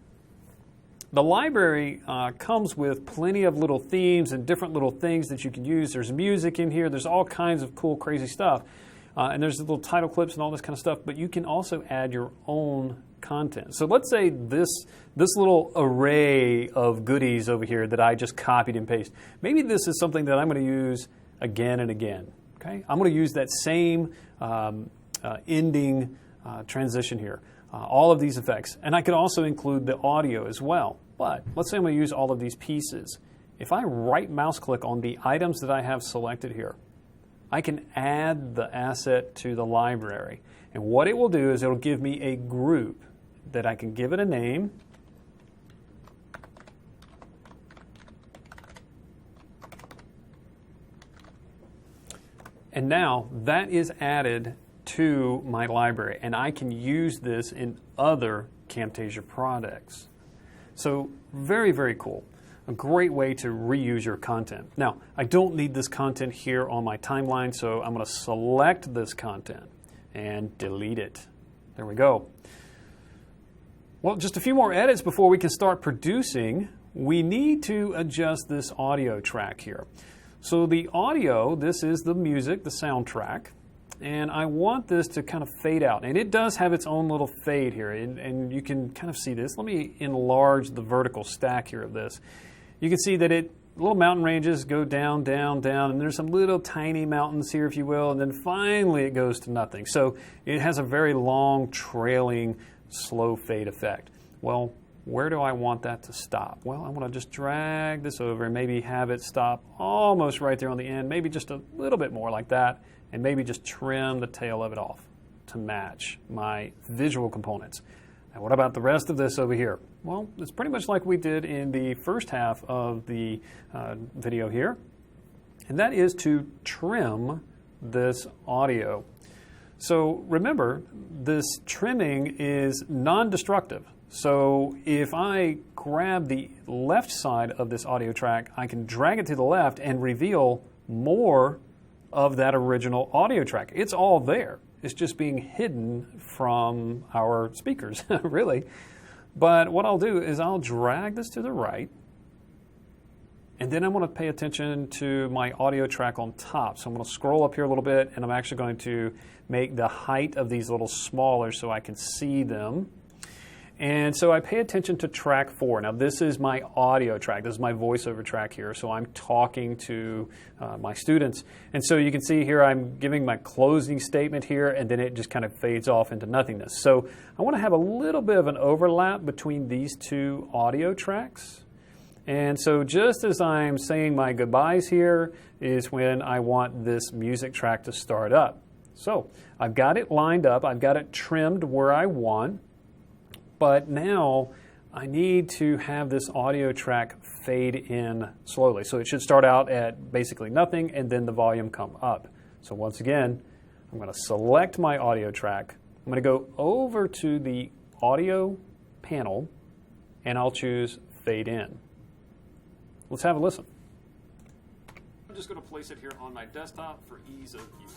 A: The library comes with plenty of little themes and different little things that you can use. There's music in here. There's all kinds of cool, crazy stuff. And there's little title clips and all this kind of stuff. But you can also add your own content. So let's say this little array of goodies over here that I just copied and pasted. Maybe this is something that I'm going to use again and again. Okay? I'm going to use that same ending transition here. All of these effects. And I could also include the audio as well. But let's say I'm going to use all of these pieces. If I right mouse click on the items that I have selected here, I can add the asset to the library. And what it will do is it will give me a group that I can give it a name. And now that is added to my library, and I can use this in other Camtasia products. So very, very cool. A great way to reuse your content. Now, I don't need this content here on my timeline, so I'm going to select this content and delete it. There we go. Well, just a few more edits before we can start producing. We need to adjust this audio track here. So the audio, this is the music, the soundtrack. And I want this to kind of fade out. And it does have its own little fade here. And you can kind of see this. Let me enlarge the vertical stack here of this. You can see that little mountain ranges go down, down, down. And there's some little tiny mountains here, if you will. And then finally it goes to nothing. So it has a very long, trailing, slow fade effect. Well, where do I want that to stop? Well, I want to just drag this over and maybe have it stop almost right there on the end. Maybe just a little bit more like that. And maybe just trim the tail of it off to match my visual components. Now, what about the rest of this over here? Well, it's pretty much like we did in the first half of the video here. And that is to trim this audio. So remember, this trimming is non-destructive. So if I grab the left side of this audio track, I can drag it to the left and reveal more of that original audio track. It's all there. It's just being hidden from our speakers, really. But what I'll do is I'll drag this to the right, and then I want to pay attention to my audio track on top. So I'm going to scroll up here a little bit, and I'm actually going to make the height of these a little smaller so I can see them. And so I pay attention to track 4. Now this is my audio track. This is my voiceover track here. So I'm talking to my students. And so you can see here I'm giving my closing statement here, and then it just kind of fades off into nothingness. So I want to have a little bit of an overlap between these two audio tracks. And so just as I'm saying my goodbyes here is when I want this music track to start up. So I've got it lined up. I've got it trimmed where I want. But now I need to have this audio track fade in slowly. So it should start out at basically nothing and then the volume come up. So once again, I'm going to select my audio track. I'm going to go over to the audio panel and I'll choose fade in. Let's have a listen. I'm just going to place it here on my desktop for ease of use.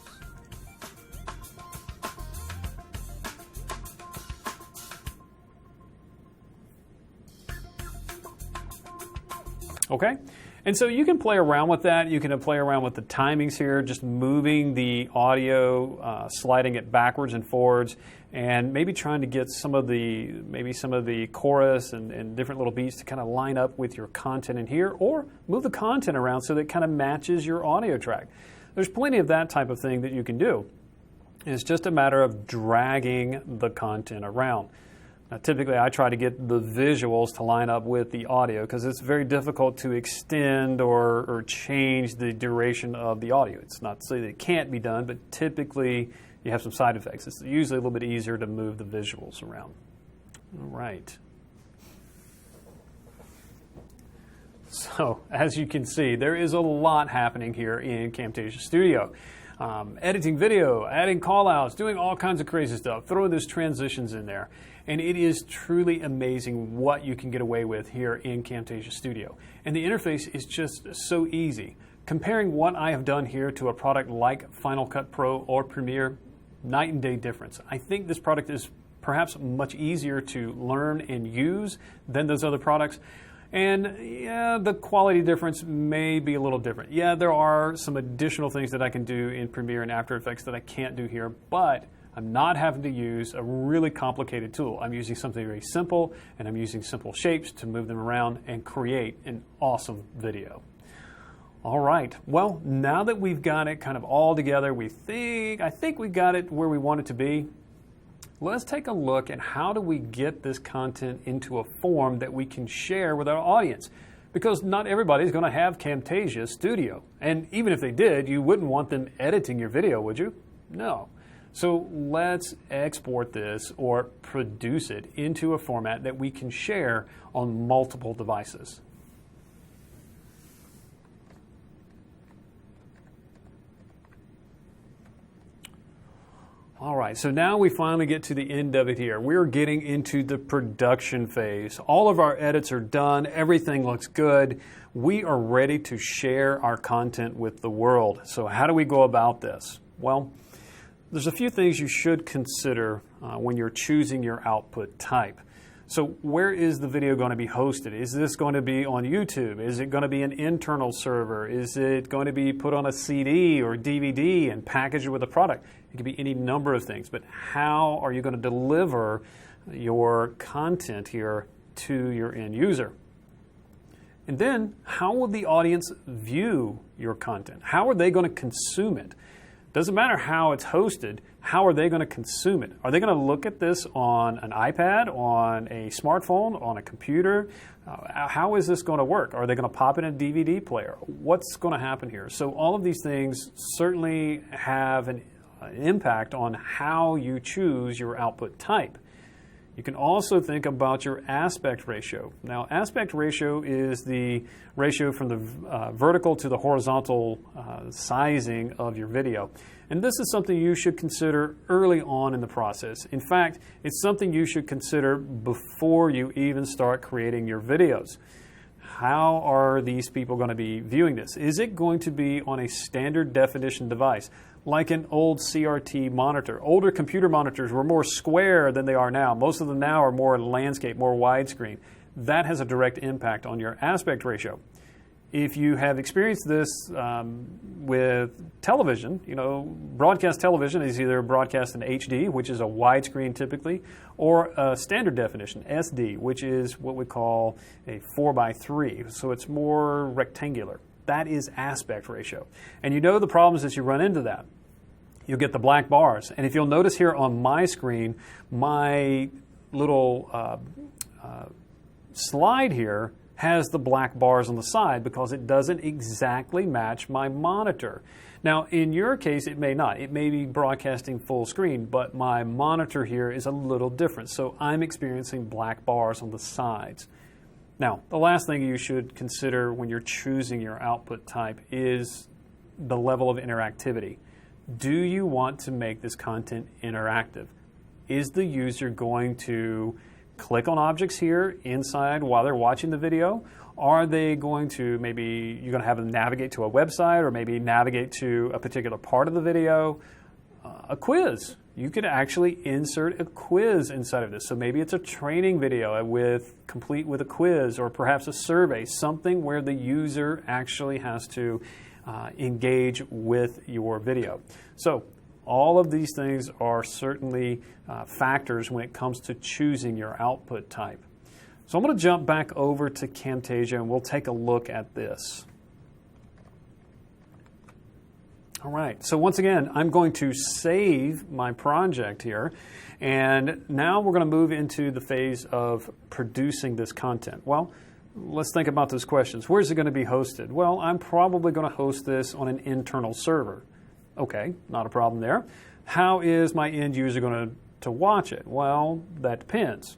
A: Okay, and so you can play around with that. You can play around with the timings here, just moving the audio, sliding it backwards and forwards, and maybe trying to get some of the chorus and different little beats to kind of line up with your content in here, or move the content around so that it kind of matches your audio track. There's plenty of that type of thing that you can do. It's just a matter of dragging the content around. Now, typically, I try to get the visuals to line up with the audio because it's very difficult to extend or change the duration of the audio. It's not to say that it can't be done, but typically you have some side effects. It's usually a little bit easier to move the visuals around. All right. So, as you can see, there is a lot happening here in Camtasia Studio. Editing video, adding callouts, doing all kinds of crazy stuff, throwing those transitions in there. And it is truly amazing what you can get away with here in Camtasia Studio. And the interface is just so easy. Comparing what I have done here to a product like Final Cut Pro or Premiere, night and day difference. I think this product is perhaps much easier to learn and use than those other products. And yeah, the quality difference may be a little different. Yeah, there are some additional things that I can do in Premiere and After Effects that I can't do here, but I'm not having to use a really complicated tool. I'm using something very simple, and I'm using simple shapes to move them around and create an awesome video. All right, well, now that we've got it kind of all together, I think we got it where we want it to be. Let's take a look at how do we get this content into a form that we can share with our audience. Because not everybody's going to have Camtasia Studio. And even if they did, you wouldn't want them editing your video, would you? No. So let's export this or produce it into a format that we can share on multiple devices. All right, so now we finally get to the end of it here. We're getting into the production phase. All of our edits are done. Everything looks good. We are ready to share our content with the world. So how do we go about this? Well, there's a few things you should consider when you're choosing your output type. So where is the video going to be hosted? Is this going to be on YouTube? Is it going to be an internal server? Is it going to be put on a CD or DVD and packaged with a product? It could be any number of things, but how are you going to deliver your content here to your end user? And then, how will the audience view your content? How are they going to consume it? Doesn't matter how it's hosted, how are they going to consume it? Are they going to look at this on an iPad, on a smartphone, on a computer? How is this going to work? Are they going to pop in a DVD player? What's going to happen here? So all of these things certainly have an impact on how you choose your output type. You can also think about your aspect ratio. Now, aspect ratio is the ratio from the vertical to the horizontal sizing of your video. And this is something you should consider early on in the process. In fact, it's something you should consider before you even start creating your videos. How are these people going to be viewing this? Is it going to be on a standard definition device, like an old CRT monitor? Older computer monitors were more square than they are now. Most of them now are more landscape, more widescreen. That has a direct impact on your aspect ratio. If you have experienced this with television, broadcast television is either broadcast in HD, which is a widescreen typically, or a standard definition, SD, which is what we call a 4:3. So it's more rectangular. That is aspect ratio. And you know the problems as you run into that. You'll get the black bars. And if you'll notice here on my screen, my little slide here has the black bars on the side because it doesn't exactly match my monitor. Now, in your case, it may not. It may be broadcasting full screen, but my monitor here is a little different. So I'm experiencing black bars on the sides. Now, the last thing you should consider when you're choosing your output type is the level of interactivity. Do you want to make this content interactive? Is the user going to click on objects here inside while they're watching the video? Are they going to, maybe you're going to have them navigate to a website or maybe navigate to a particular part of the video? A quiz. You could actually insert a quiz inside of this. So maybe it's a training video complete with a quiz, or perhaps a survey, something where the user actually has to engage with your video. So all of these things are certainly factors when it comes to choosing your output type. So I'm going to jump back over to Camtasia and we'll take a look at this. All right, so once again, I'm going to save my project here, and now we're going to move into the phase of producing this content. Well, let's think about those questions. Where's it going to be hosted? Well, I'm probably going to host this on an internal server. Okay, not a problem there. How is my end user going to watch it? Well, that depends.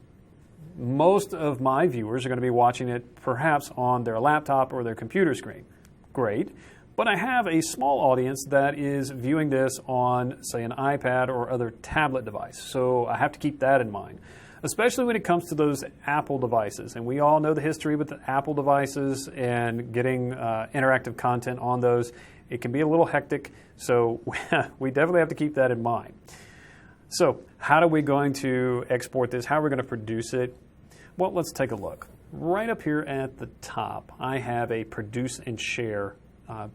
A: Most of my viewers are going to be watching it perhaps on their laptop or their computer screen. Great. But I have a small audience that is viewing this on, say, an iPad or other tablet device. So I have to keep that in mind, especially when it comes to those Apple devices. And we all know the history with the Apple devices and getting interactive content on those. It can be a little hectic, so we definitely have to keep that in mind. So how are we going to export this? How are we going to produce it? Well, let's take a look. Right up here at the top, I have a produce and share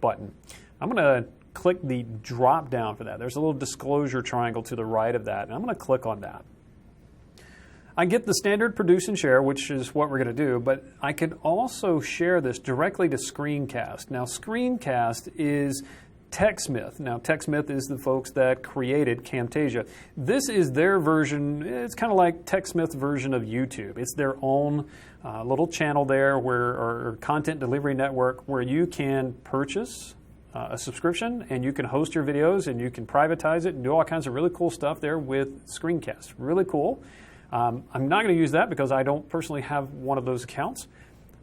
A: button. I'm going to click the drop down for that. There's a little disclosure triangle to the right of that, and I'm going to click on that. I get the standard produce and share, which is what we're going to do, but I could also share this directly to Screencast. Now, Screencast is TechSmith. Now, TechSmith is the folks that created Camtasia. This is their version. It's kind of like TechSmith's version of YouTube. It's their own little channel there, or content delivery network, where you can purchase a subscription and you can host your videos and you can privatize it and do all kinds of really cool stuff there with Screencast. Really cool. I'm not going to use that because I don't personally have one of those accounts.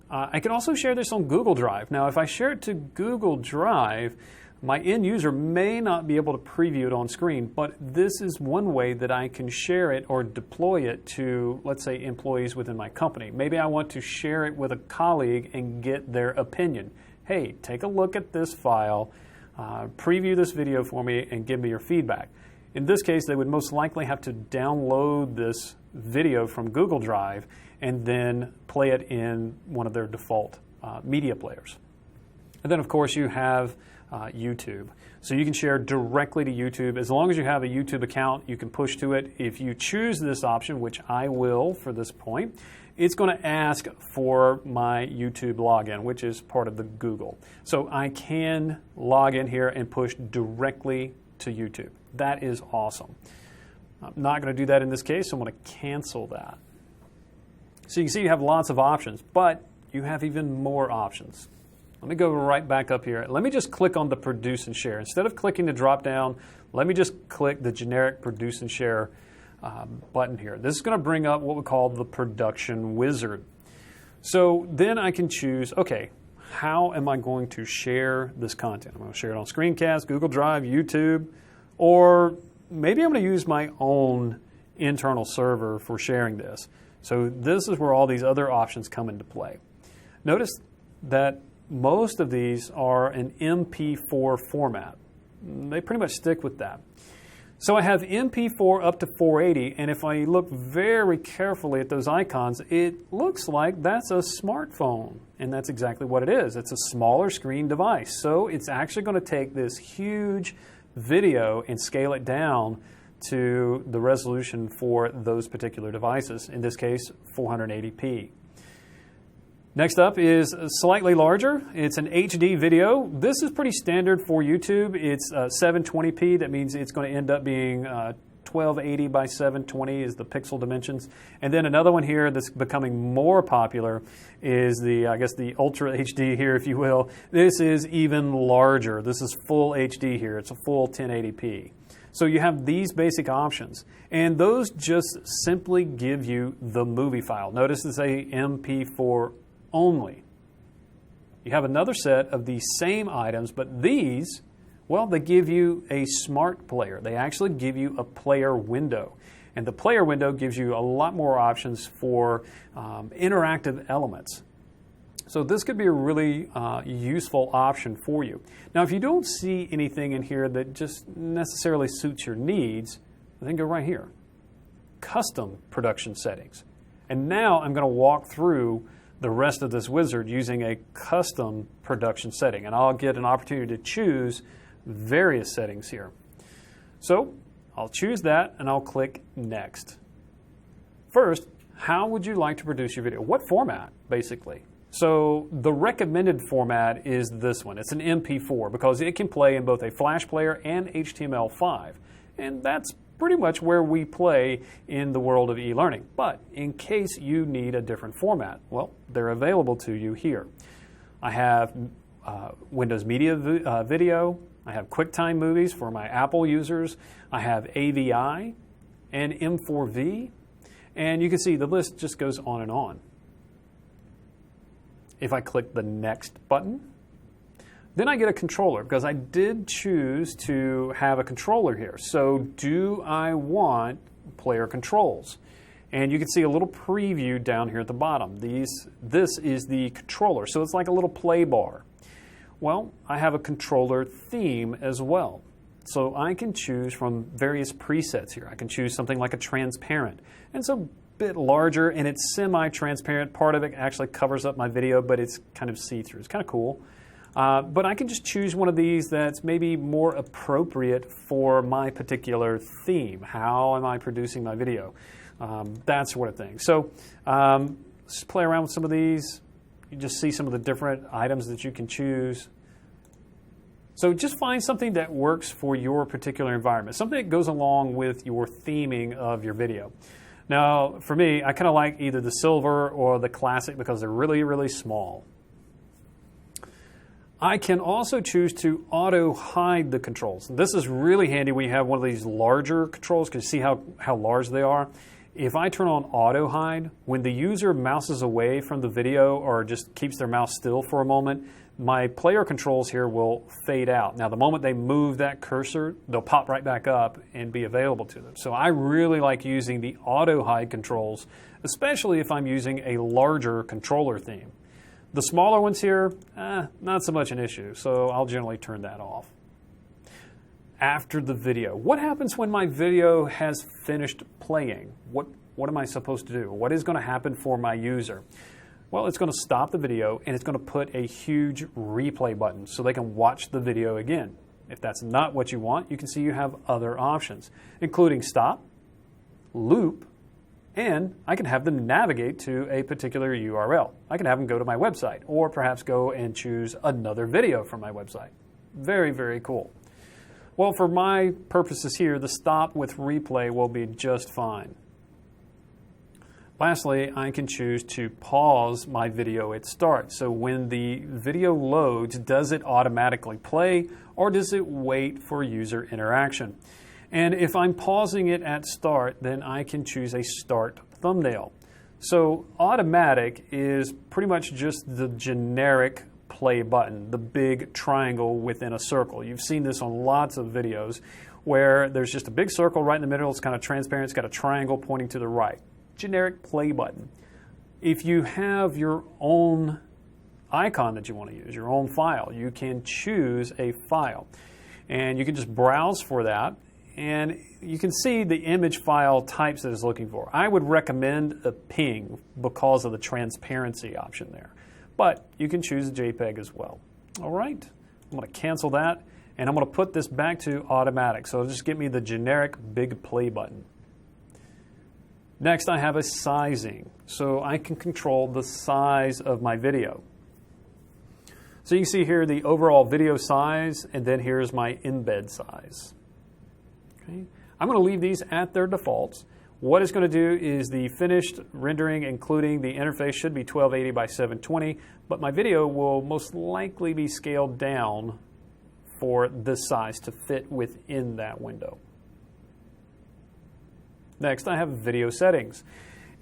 A: I can also share this on Google Drive. Now, if I share it to Google Drive, my end user may not be able to preview it on screen, but this is one way that I can share it or deploy it to, let's say, employees within my company. Maybe I want to share it with a colleague and get their opinion. Hey, take a look at this file, preview this video for me, and give me your feedback. In this case, they would most likely have to download this video from Google Drive and then play it in one of their default media players. And then, of course, you have YouTube. So you can share directly to YouTube. As long as you have a YouTube account, you can push to it. If you choose this option, which I will for this point, it's going to ask for my YouTube login, which is part of the Google. So I can log in here and push directly to YouTube. That is awesome. I'm not going to do that in this case, so I'm going to cancel that. So you can see you have lots of options, but you have even more options. Let me go right back up here. Let me just click on the produce and share. Instead of clicking the drop down, let me just click the generic produce and share button here. This is going to bring up what we call the production wizard. So then I can choose, okay, how am I going to share this content? I'm going to share it on Screencast, Google Drive, YouTube, or maybe I'm going to use my own internal server for sharing this. So this is where all these other options come into play. Notice that most of these are an MP4 format. They pretty much stick with that. So I have MP4 up to 480, and if I look very carefully at those icons, it looks like that's a smartphone, and that's exactly what it is. It's a smaller screen device. So it's actually going to take this huge video and scale it down to the resolution for those particular devices, in this case 480p. Next up is slightly larger. It's an HD video. This is pretty standard for YouTube. It's 720p. That means it's going to end up being 1280 by 720 is the pixel dimensions. And then another one here that's becoming more popular is the, I guess, the Ultra HD here, if you will. This is even larger. This is full HD here. It's a full 1080p. So you have these basic options, and those just simply give you the movie file. Notice it's a MP4 only. You have another set of these same items, but these, well, they give you a smart player. They actually give you a player window. And the player window gives you a lot more options for interactive elements. So this could be a really useful option for you. Now, if you don't see anything in here that just necessarily suits your needs, then go right here. Custom production settings. And now I'm going to walk through the rest of this wizard using a custom production setting. And I'll get an opportunity to choose various settings here. So I'll choose that and I'll click Next. First, how would you like to produce your video? What format, basically? So the recommended format is this one. It's an MP4 because it can play in both a Flash player and HTML5. And that's pretty much where we play in the world of e-learning. But in case you need a different format, well, they're available to you here. I have Windows Media Video. I have QuickTime Movies for my Apple users. I have AVI and M4V. And you can see the list just goes on and on. If I click the Next button, then I get a controller because I did choose to have a controller here. So do I want player controls? And you can see a little preview down here at the bottom. This is the controller, so it's like a little play bar. Well, I have a controller theme as well. So I can choose from various presets here. I can choose something like a transparent. And it's a bit larger and it's semi-transparent. Part of it actually covers up my video, but it's kind of see-through. It's kind of cool. But I can just choose one of these that's maybe more appropriate for my particular theme. How am I producing my video? That sort of thing. So let's play around with some of these. You just see some of the different items that you can choose. So just find something that works for your particular environment, something that goes along with your theming of your video. Now, for me, I kind of like either the silver or the classic because they're really, really small. I can also choose to auto-hide the controls. This is really handy when you have one of these larger controls because you see how large they are. If I turn on auto-hide, when the user mouses away from the video or just keeps their mouse still for a moment, my player controls here will fade out. Now, the moment they move that cursor, they'll pop right back up and be available to them. So I really like using the auto-hide controls, especially if I'm using a larger controller theme. The smaller ones here, not so much an issue, so I'll generally turn that off. After the video, what happens when my video has finished playing? What am I supposed to do? What is going to happen for my user? Well, it's going to stop the video and it's going to put a huge replay button so they can watch the video again. If that's not what you want, you can see you have other options, including stop, loop, and I can have them navigate to a particular URL. I can have them go to my website or perhaps go and choose another video from my website. Very, very cool. Well, for my purposes here, the stop with replay will be just fine. Lastly, I can choose to pause my video at start. So when the video loads, does it automatically play or does it wait for user interaction? And if I'm pausing it at start, then I can choose a start thumbnail. So automatic is pretty much just the generic play button, the big triangle within a circle. You've seen this on lots of videos where there's just a big circle right in the middle. It's kind of transparent. It's got a triangle pointing to the right. Generic play button. If you have your own icon that you want to use, your own file, you can choose a file. And you can just browse for that. And you can see the image file types that it's looking for. I would recommend a PNG because of the transparency option there. But you can choose a JPEG as well. All right, I'm going to cancel that, and I'm going to put this back to automatic. So it'll just give me the generic big play button. Next, I have a sizing. So I can control the size of my video. So you can see here the overall video size, and then here's my embed size. Okay. I'm going to leave these at their defaults. What it's going to do is the finished rendering, including the interface, should be 1280 by 720, but my video will most likely be scaled down for this size to fit within that window. Next, I have video settings.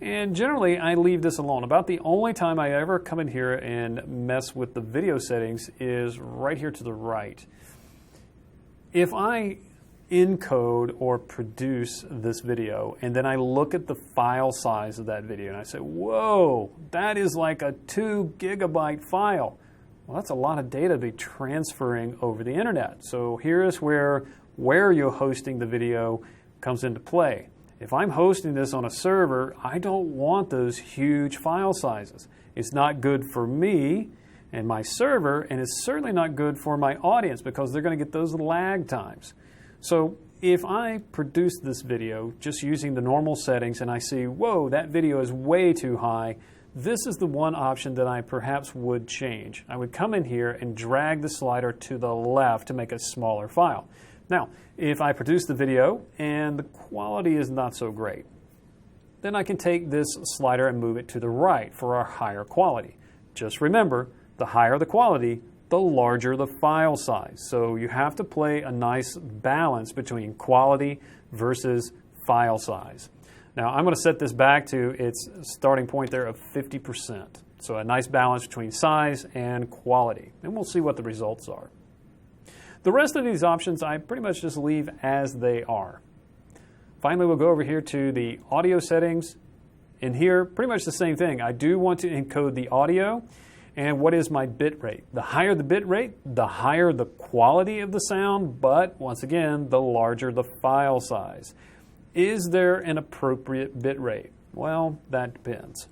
A: And generally, I leave this alone. About the only time I ever come in here and mess with the video settings is right here to the right. If I encode or produce this video and then I look at the file size of that video and I say, whoa, that is like a 2 gigabyte file. Well, that's a lot of data to be transferring over the internet. So here is where you're hosting the video comes into play. If I'm hosting this on a server, I don't want those huge file sizes. It's not good for me and my server, and it's certainly not good for my audience because they're going to get those lag times. So if I produce this video just using the normal settings and I see, whoa, that video is way too high, this is the one option that I perhaps would change. I would come in here and drag the slider to the left to make a smaller file. Now, if I produce the video and the quality is not so great, then I can take this slider and move it to the right for our higher quality. Just remember, the higher the quality, the larger the file size. So you have to play a nice balance between quality versus file size. Now I'm going to set this back to its starting point there of 50%. So a nice balance between size and quality. And we'll see what the results are. The rest of these options I pretty much just leave as they are. Finally, we'll go over here to the audio settings. In here, pretty much the same thing. I do want to encode the audio. And what is my bit rate? The higher the bit rate, the higher the quality of the sound, but once again, the larger the file size. Is there an appropriate bit rate? Well, that depends.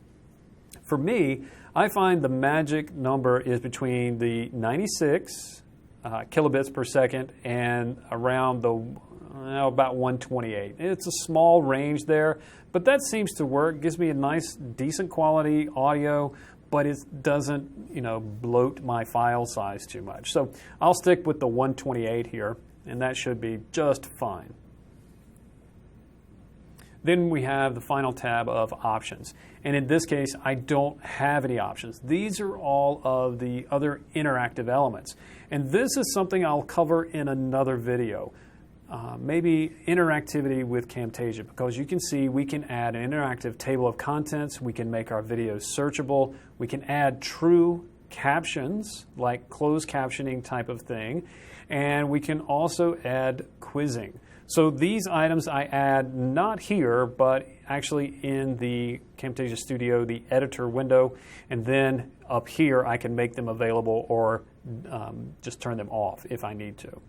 A: For me, I find the magic number is between the 96 kilobits per second and around the about 128. It's a small range there, but that seems to work. Gives me a nice, decent quality audio, but it doesn't, bloat my file size too much. So I'll stick with the 128 here, and that should be just fine. Then we have the final tab of options. And in this case, I don't have any options. These are all of the other interactive elements. And this is something I'll cover in another video. Maybe interactivity with Camtasia, because you can see we can add an interactive table of contents. We can make our videos searchable. We can add true captions, like closed captioning type of thing. And we can also add quizzing. So these items I add not here, but actually in the Camtasia Studio, the editor window, and then up here I can make them available or just turn them off if I need to.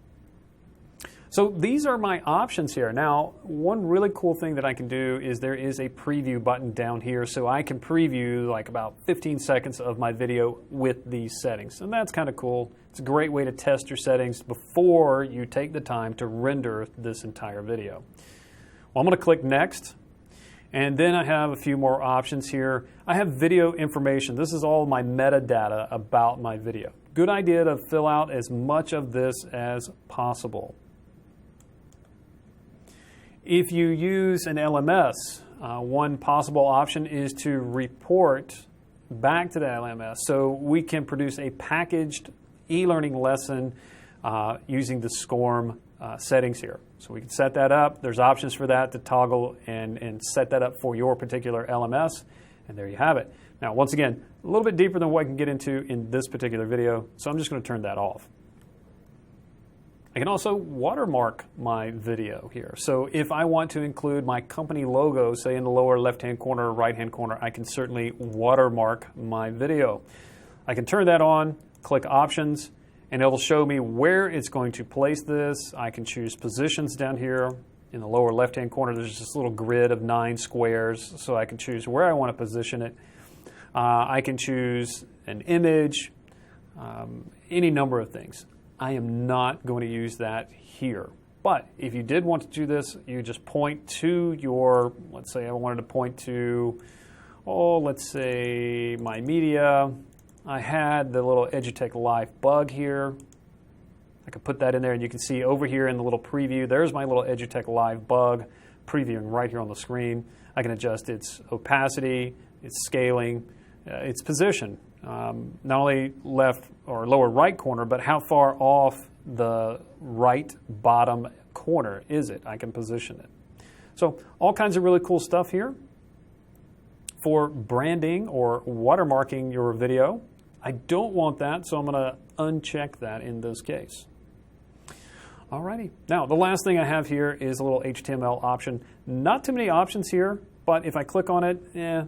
A: So these are my options here. Now, one really cool thing that I can do is there is a preview button down here, so I can preview like about 15 seconds of my video with these settings. And that's kind of cool. It's a great way to test your settings before you take the time to render this entire video. Well, I'm going to click Next, and then I have a few more options here. I have video information. This is all my metadata about my video. Good idea to fill out as much of this as possible. If you use an LMS, one possible option is to report back to the LMS so we can produce a packaged e-learning lesson using the SCORM settings here. So we can set that up. There's options for that to toggle and set that up for your particular LMS. And there you have it. Now, once again, a little bit deeper than what I can get into in this particular video. So I'm just going to turn that off. I can also watermark my video here. So if I want to include my company logo, say in the lower left-hand corner or right-hand corner, I can certainly watermark my video. I can turn that on, click Options, and it'll show me where it's going to place this. I can choose positions down here. In the lower left-hand corner, there's this little grid of 9 squares, so I can choose where I want to position it. I can choose an image, any number of things. I am not going to use that here. But if you did want to do this, you just point to your, let's say I wanted to point to, let's say my media. I had the little EduTech Live bug here. I could put that in there, and you can see over here in the little preview, there's my little EduTech Live bug previewing right here on the screen. I can adjust its opacity, its scaling, its position. Not only left or lower right corner, but how far off the right bottom corner is it? I can position it. So all kinds of really cool stuff here for branding or watermarking your video. I don't want that, so I'm going to uncheck that in this case. Alrighty. Now, the last thing I have here is a little HTML option. Not too many options here, but if I click on it,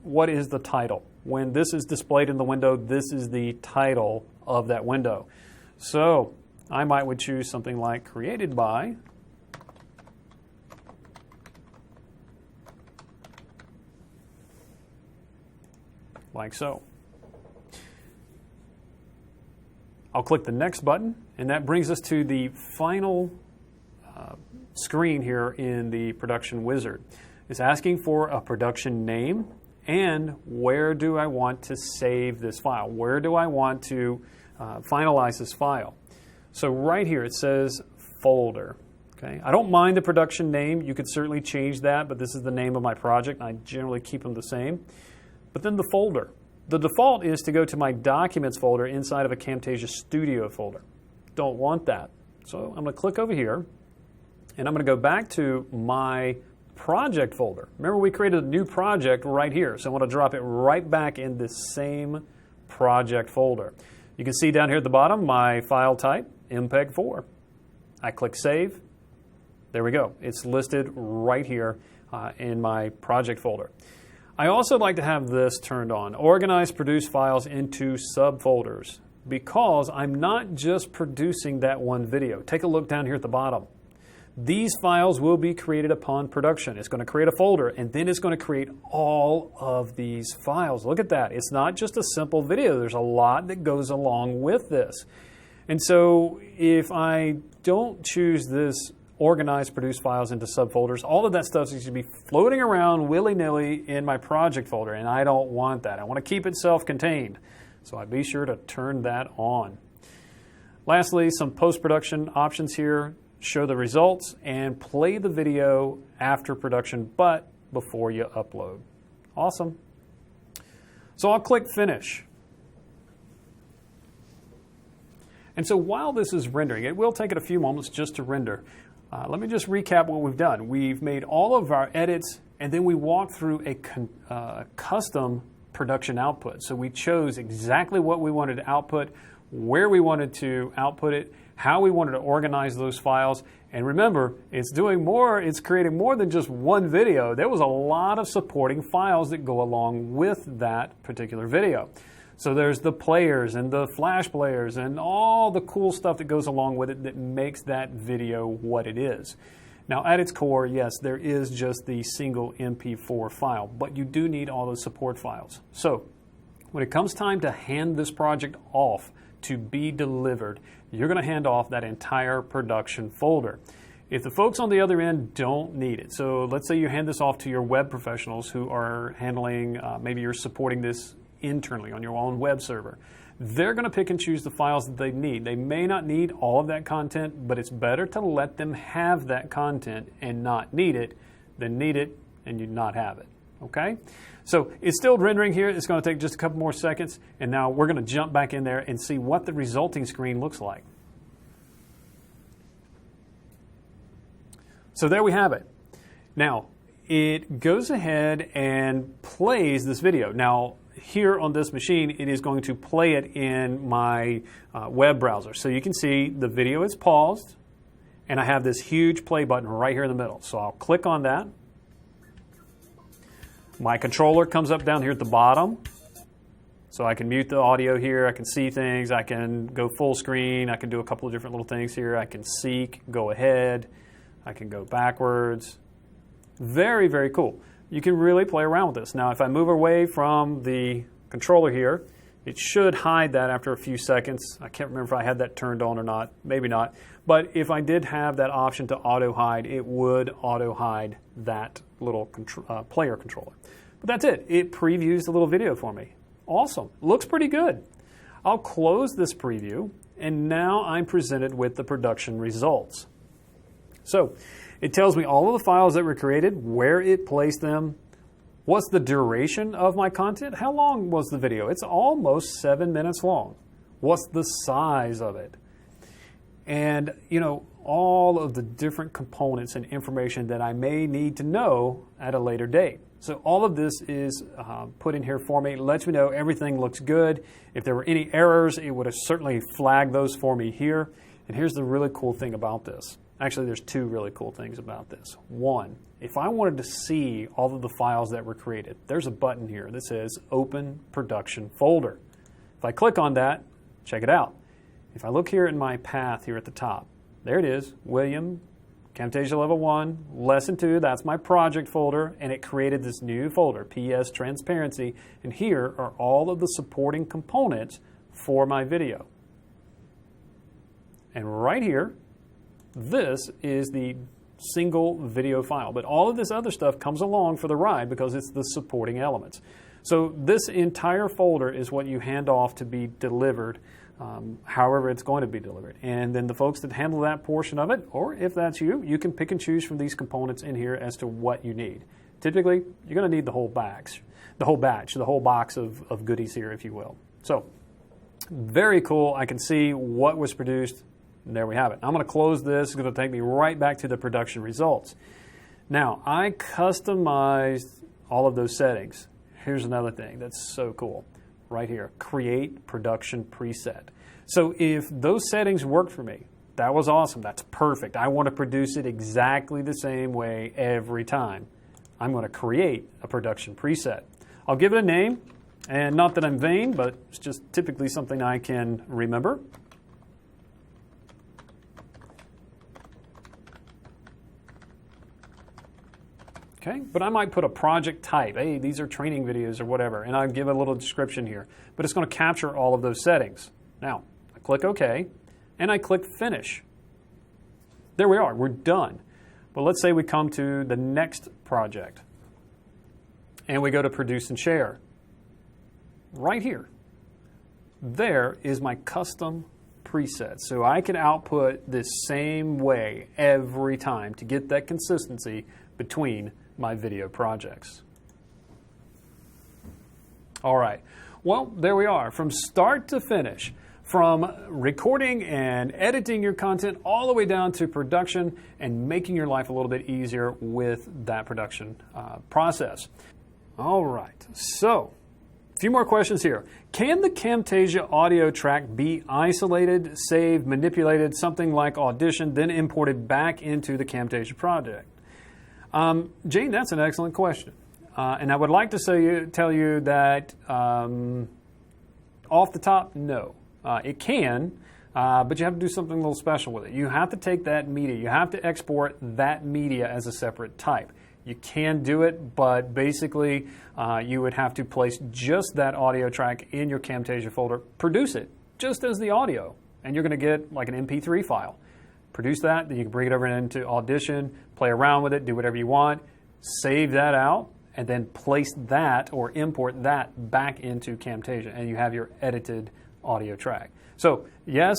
A: what is the title? When this is displayed in the window, this is the title of that window. So I would choose something like created by like so. I'll click the next button, and that brings us to the final screen here in the production wizard. It's asking for a production name and where do I want to save this file? Where do I want to finalize this file? So right here it says folder. Okay, I don't mind the production name. You could certainly change that, but this is the name of my project. I generally keep them the same. But then the folder. The default is to go to my Documents folder inside of a Camtasia Studio folder. Don't want that. So I'm going to click over here, and I'm going to go back to my Project folder. Remember, we created a new project right here, so I want to drop it right back in this same Project folder. You can see down here at the bottom my file type, MPEG-4. I click Save. There we go. It's listed right here in my Project folder. I also like to have this turned on, organize produced files into subfolders, because I'm not just producing that one video. Take a look down here at the bottom. These files will be created upon production. It's going to create a folder, and then it's going to create all of these files. Look at that. It's not just a simple video. There's a lot that goes along with this. And so if I don't choose this organize produced files into subfolders, all of that stuff is going to be floating around willy-nilly in my project folder, and I don't want that. I want to keep it self-contained. So I'd be sure to turn that on. Lastly, some post-production options here. Show the results and play the video after production, but before you upload. Awesome. So I'll click Finish. And so while this is rendering, it will take it a few moments just to render. Let me just recap what we've done. We've made all of our edits, and then we walked through a custom production output. So we chose exactly what we wanted to output, where we wanted to output it, how we wanted to organize those files. And remember, it's creating more than just one video. There was a lot of supporting files that go along with that particular video. So there's the players and the flash players and all the cool stuff that goes along with it that makes that video what it is. Now at its core, yes, there is just the single MP4 file, but you do need all those support files. So when it comes time to hand this project off to be delivered, you're going to hand off that entire production folder. If the folks on the other end don't need it, so let's say you hand this off to your web professionals who are handling, maybe you're supporting this internally on your own web server, they're going to pick and choose the files that they need. They may not need all of that content, but it's better to let them have that content and not need it than need it and you not have it. Okay? So it's still rendering here. It's going to take just a couple more seconds, and now we're going to jump back in there and see what the resulting screen looks like. So there we have it. Now, it goes ahead and plays this video. Now, here on this machine, it is going to play it in my web browser. So you can see the video is paused, and I have this huge play button right here in the middle. So I'll click on that. My controller comes up down here at the bottom. So I can mute the audio here, I can see things, I can go full screen, I can do a couple of different little things here. I can seek, go ahead, I can go backwards. Very, very cool. You can really play around with this. Now, if I move away from the controller here, it should hide that after a few seconds. I can't remember if I had that turned on or not, maybe not. But if I did have that option to auto hide, it would auto hide that little player controller. But that's it. It previews the little video for me. Awesome. Looks pretty good. I'll close this preview, and now I'm presented with the production results. So it tells me all of the files that were created, where it placed them, what's the duration of my content, how long was the video. It's almost 7 minutes long. What's the size of it? And, you know, all of the different components and information that I may need to know at a later date. So all of this is put in here for me. It lets me know everything looks good. If there were any errors, it would have certainly flagged those for me here. And here's the really cool thing about this. Actually, there's two really cool things about this. One, if I wanted to see all of the files that were created, there's a button here that says Open Production Folder. If I click on that, check it out. If I look here in my path here at the top, there it is, William, Camtasia Level 1, Lesson 2, that's my project folder, and it created this new folder, PS Transparency, and here are all of the supporting components for my video. And right here, this is the single video file, but all of this other stuff comes along for the ride because it's the supporting elements. So this entire folder is what you hand off to be delivered, however it's going to be delivered. And then the folks that handle that portion of it, or if that's you, you can pick and choose from these components in here as to what you need. Typically, you're going to need the whole box of goodies here, if you will. So very cool. I can see what was produced. And there we have it. I'm going to close this. It's going to take me right back to the production results. Now, I customized all of those settings. Here's another thing that's so cool. Right here, Create Production Preset. So if those settings work for me, that was awesome. That's perfect. I want to produce it exactly the same way every time. I'm going to create a production preset. I'll give it a name, and not that I'm vain, but it's just typically something I can remember. Okay, but I might put a project type. Hey, these are training videos or whatever, and I'll give a little description here. But it's going to capture all of those settings. Now, I click OK, and I click Finish. There we are. We're done. But let's say we come to the next project, and we go to Produce and Share. Right here, there is my custom preset. So I can output this same way every time to get that consistency between my video projects. All right, well, there we are. From start to finish, from recording and editing your content all the way down to production and making your life a little bit easier with that production process. All right, so a few more questions here. Can the Camtasia audio track be isolated, saved, manipulated, something like Audition, then imported back into the Camtasia project? Jane, that's an excellent question. And I would like to tell you that off the top, no. It can, but you have to do something a little special with it. You have to take that media. You have to export that media as a separate type. You can do it, but basically you would have to place just that audio track in your Camtasia folder, produce it just as the audio, and you're going to get like an MP3 file. Produce that, then you can bring it over into Audition, play around with it, do whatever you want, save that out, and then place that or import that back into Camtasia, and you have your edited audio track. So yes,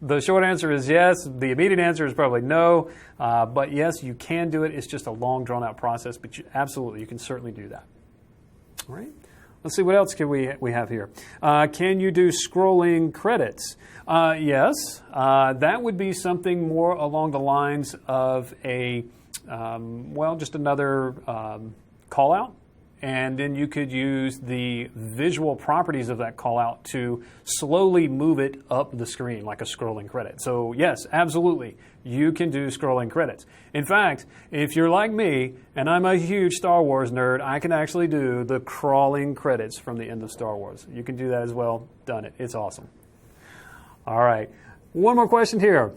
A: the short answer is yes. The immediate answer is probably no, but yes, you can do it. It's just a long, drawn-out process, but absolutely, you can certainly do that. All right. Let's see, what else can we have here? Can you do scrolling credits? Yes, that would be something more along the lines of a, just another call out. And then you could use the visual properties of that call out to slowly move it up the screen like a scrolling credit. So yes, absolutely, you can do scrolling credits. In fact, if you're like me, and I'm a huge Star Wars nerd, I can actually do the crawling credits from the end of Star Wars. You can do that as well. Done it. It's awesome. All right, one more question here.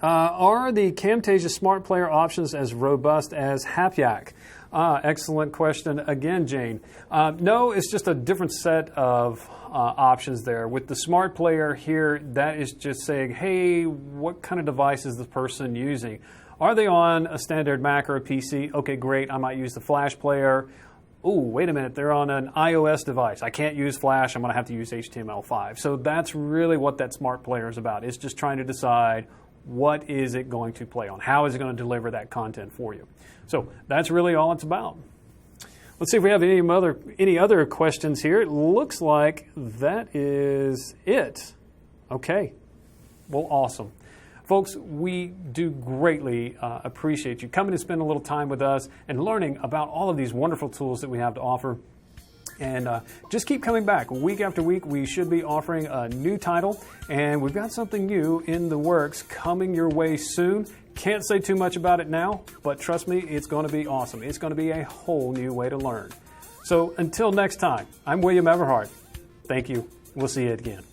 A: Are the Camtasia Smart Player options as robust as HapYak? Excellent question again, Jane. No, it's just a different set of options there. With the Smart Player here, that is just saying, hey, what kind of device is the person using? Are they on a standard Mac or a PC? Okay, great, I might use the Flash Player. Oh, wait a minute, they're on an iOS device. I can't use Flash, I'm going to have to use HTML5. So that's really what that Smart Player is about. It's just trying to decide what is it going to play on? How is it going to deliver that content for you? So that's really all it's about. Let's see if we have any other questions here. It looks like that is it. Okay. Well, awesome. Folks, we do greatly appreciate you coming to spend a little time with us and learning about all of these wonderful tools that we have to offer. And just keep coming back. Week after week, we should be offering a new title, and we've got something new in the works coming your way soon. Can't say too much about it now, but trust me, it's going to be awesome. It's going to be a whole new way to learn. So until next time, I'm William Everhart. Thank you. We'll see you again.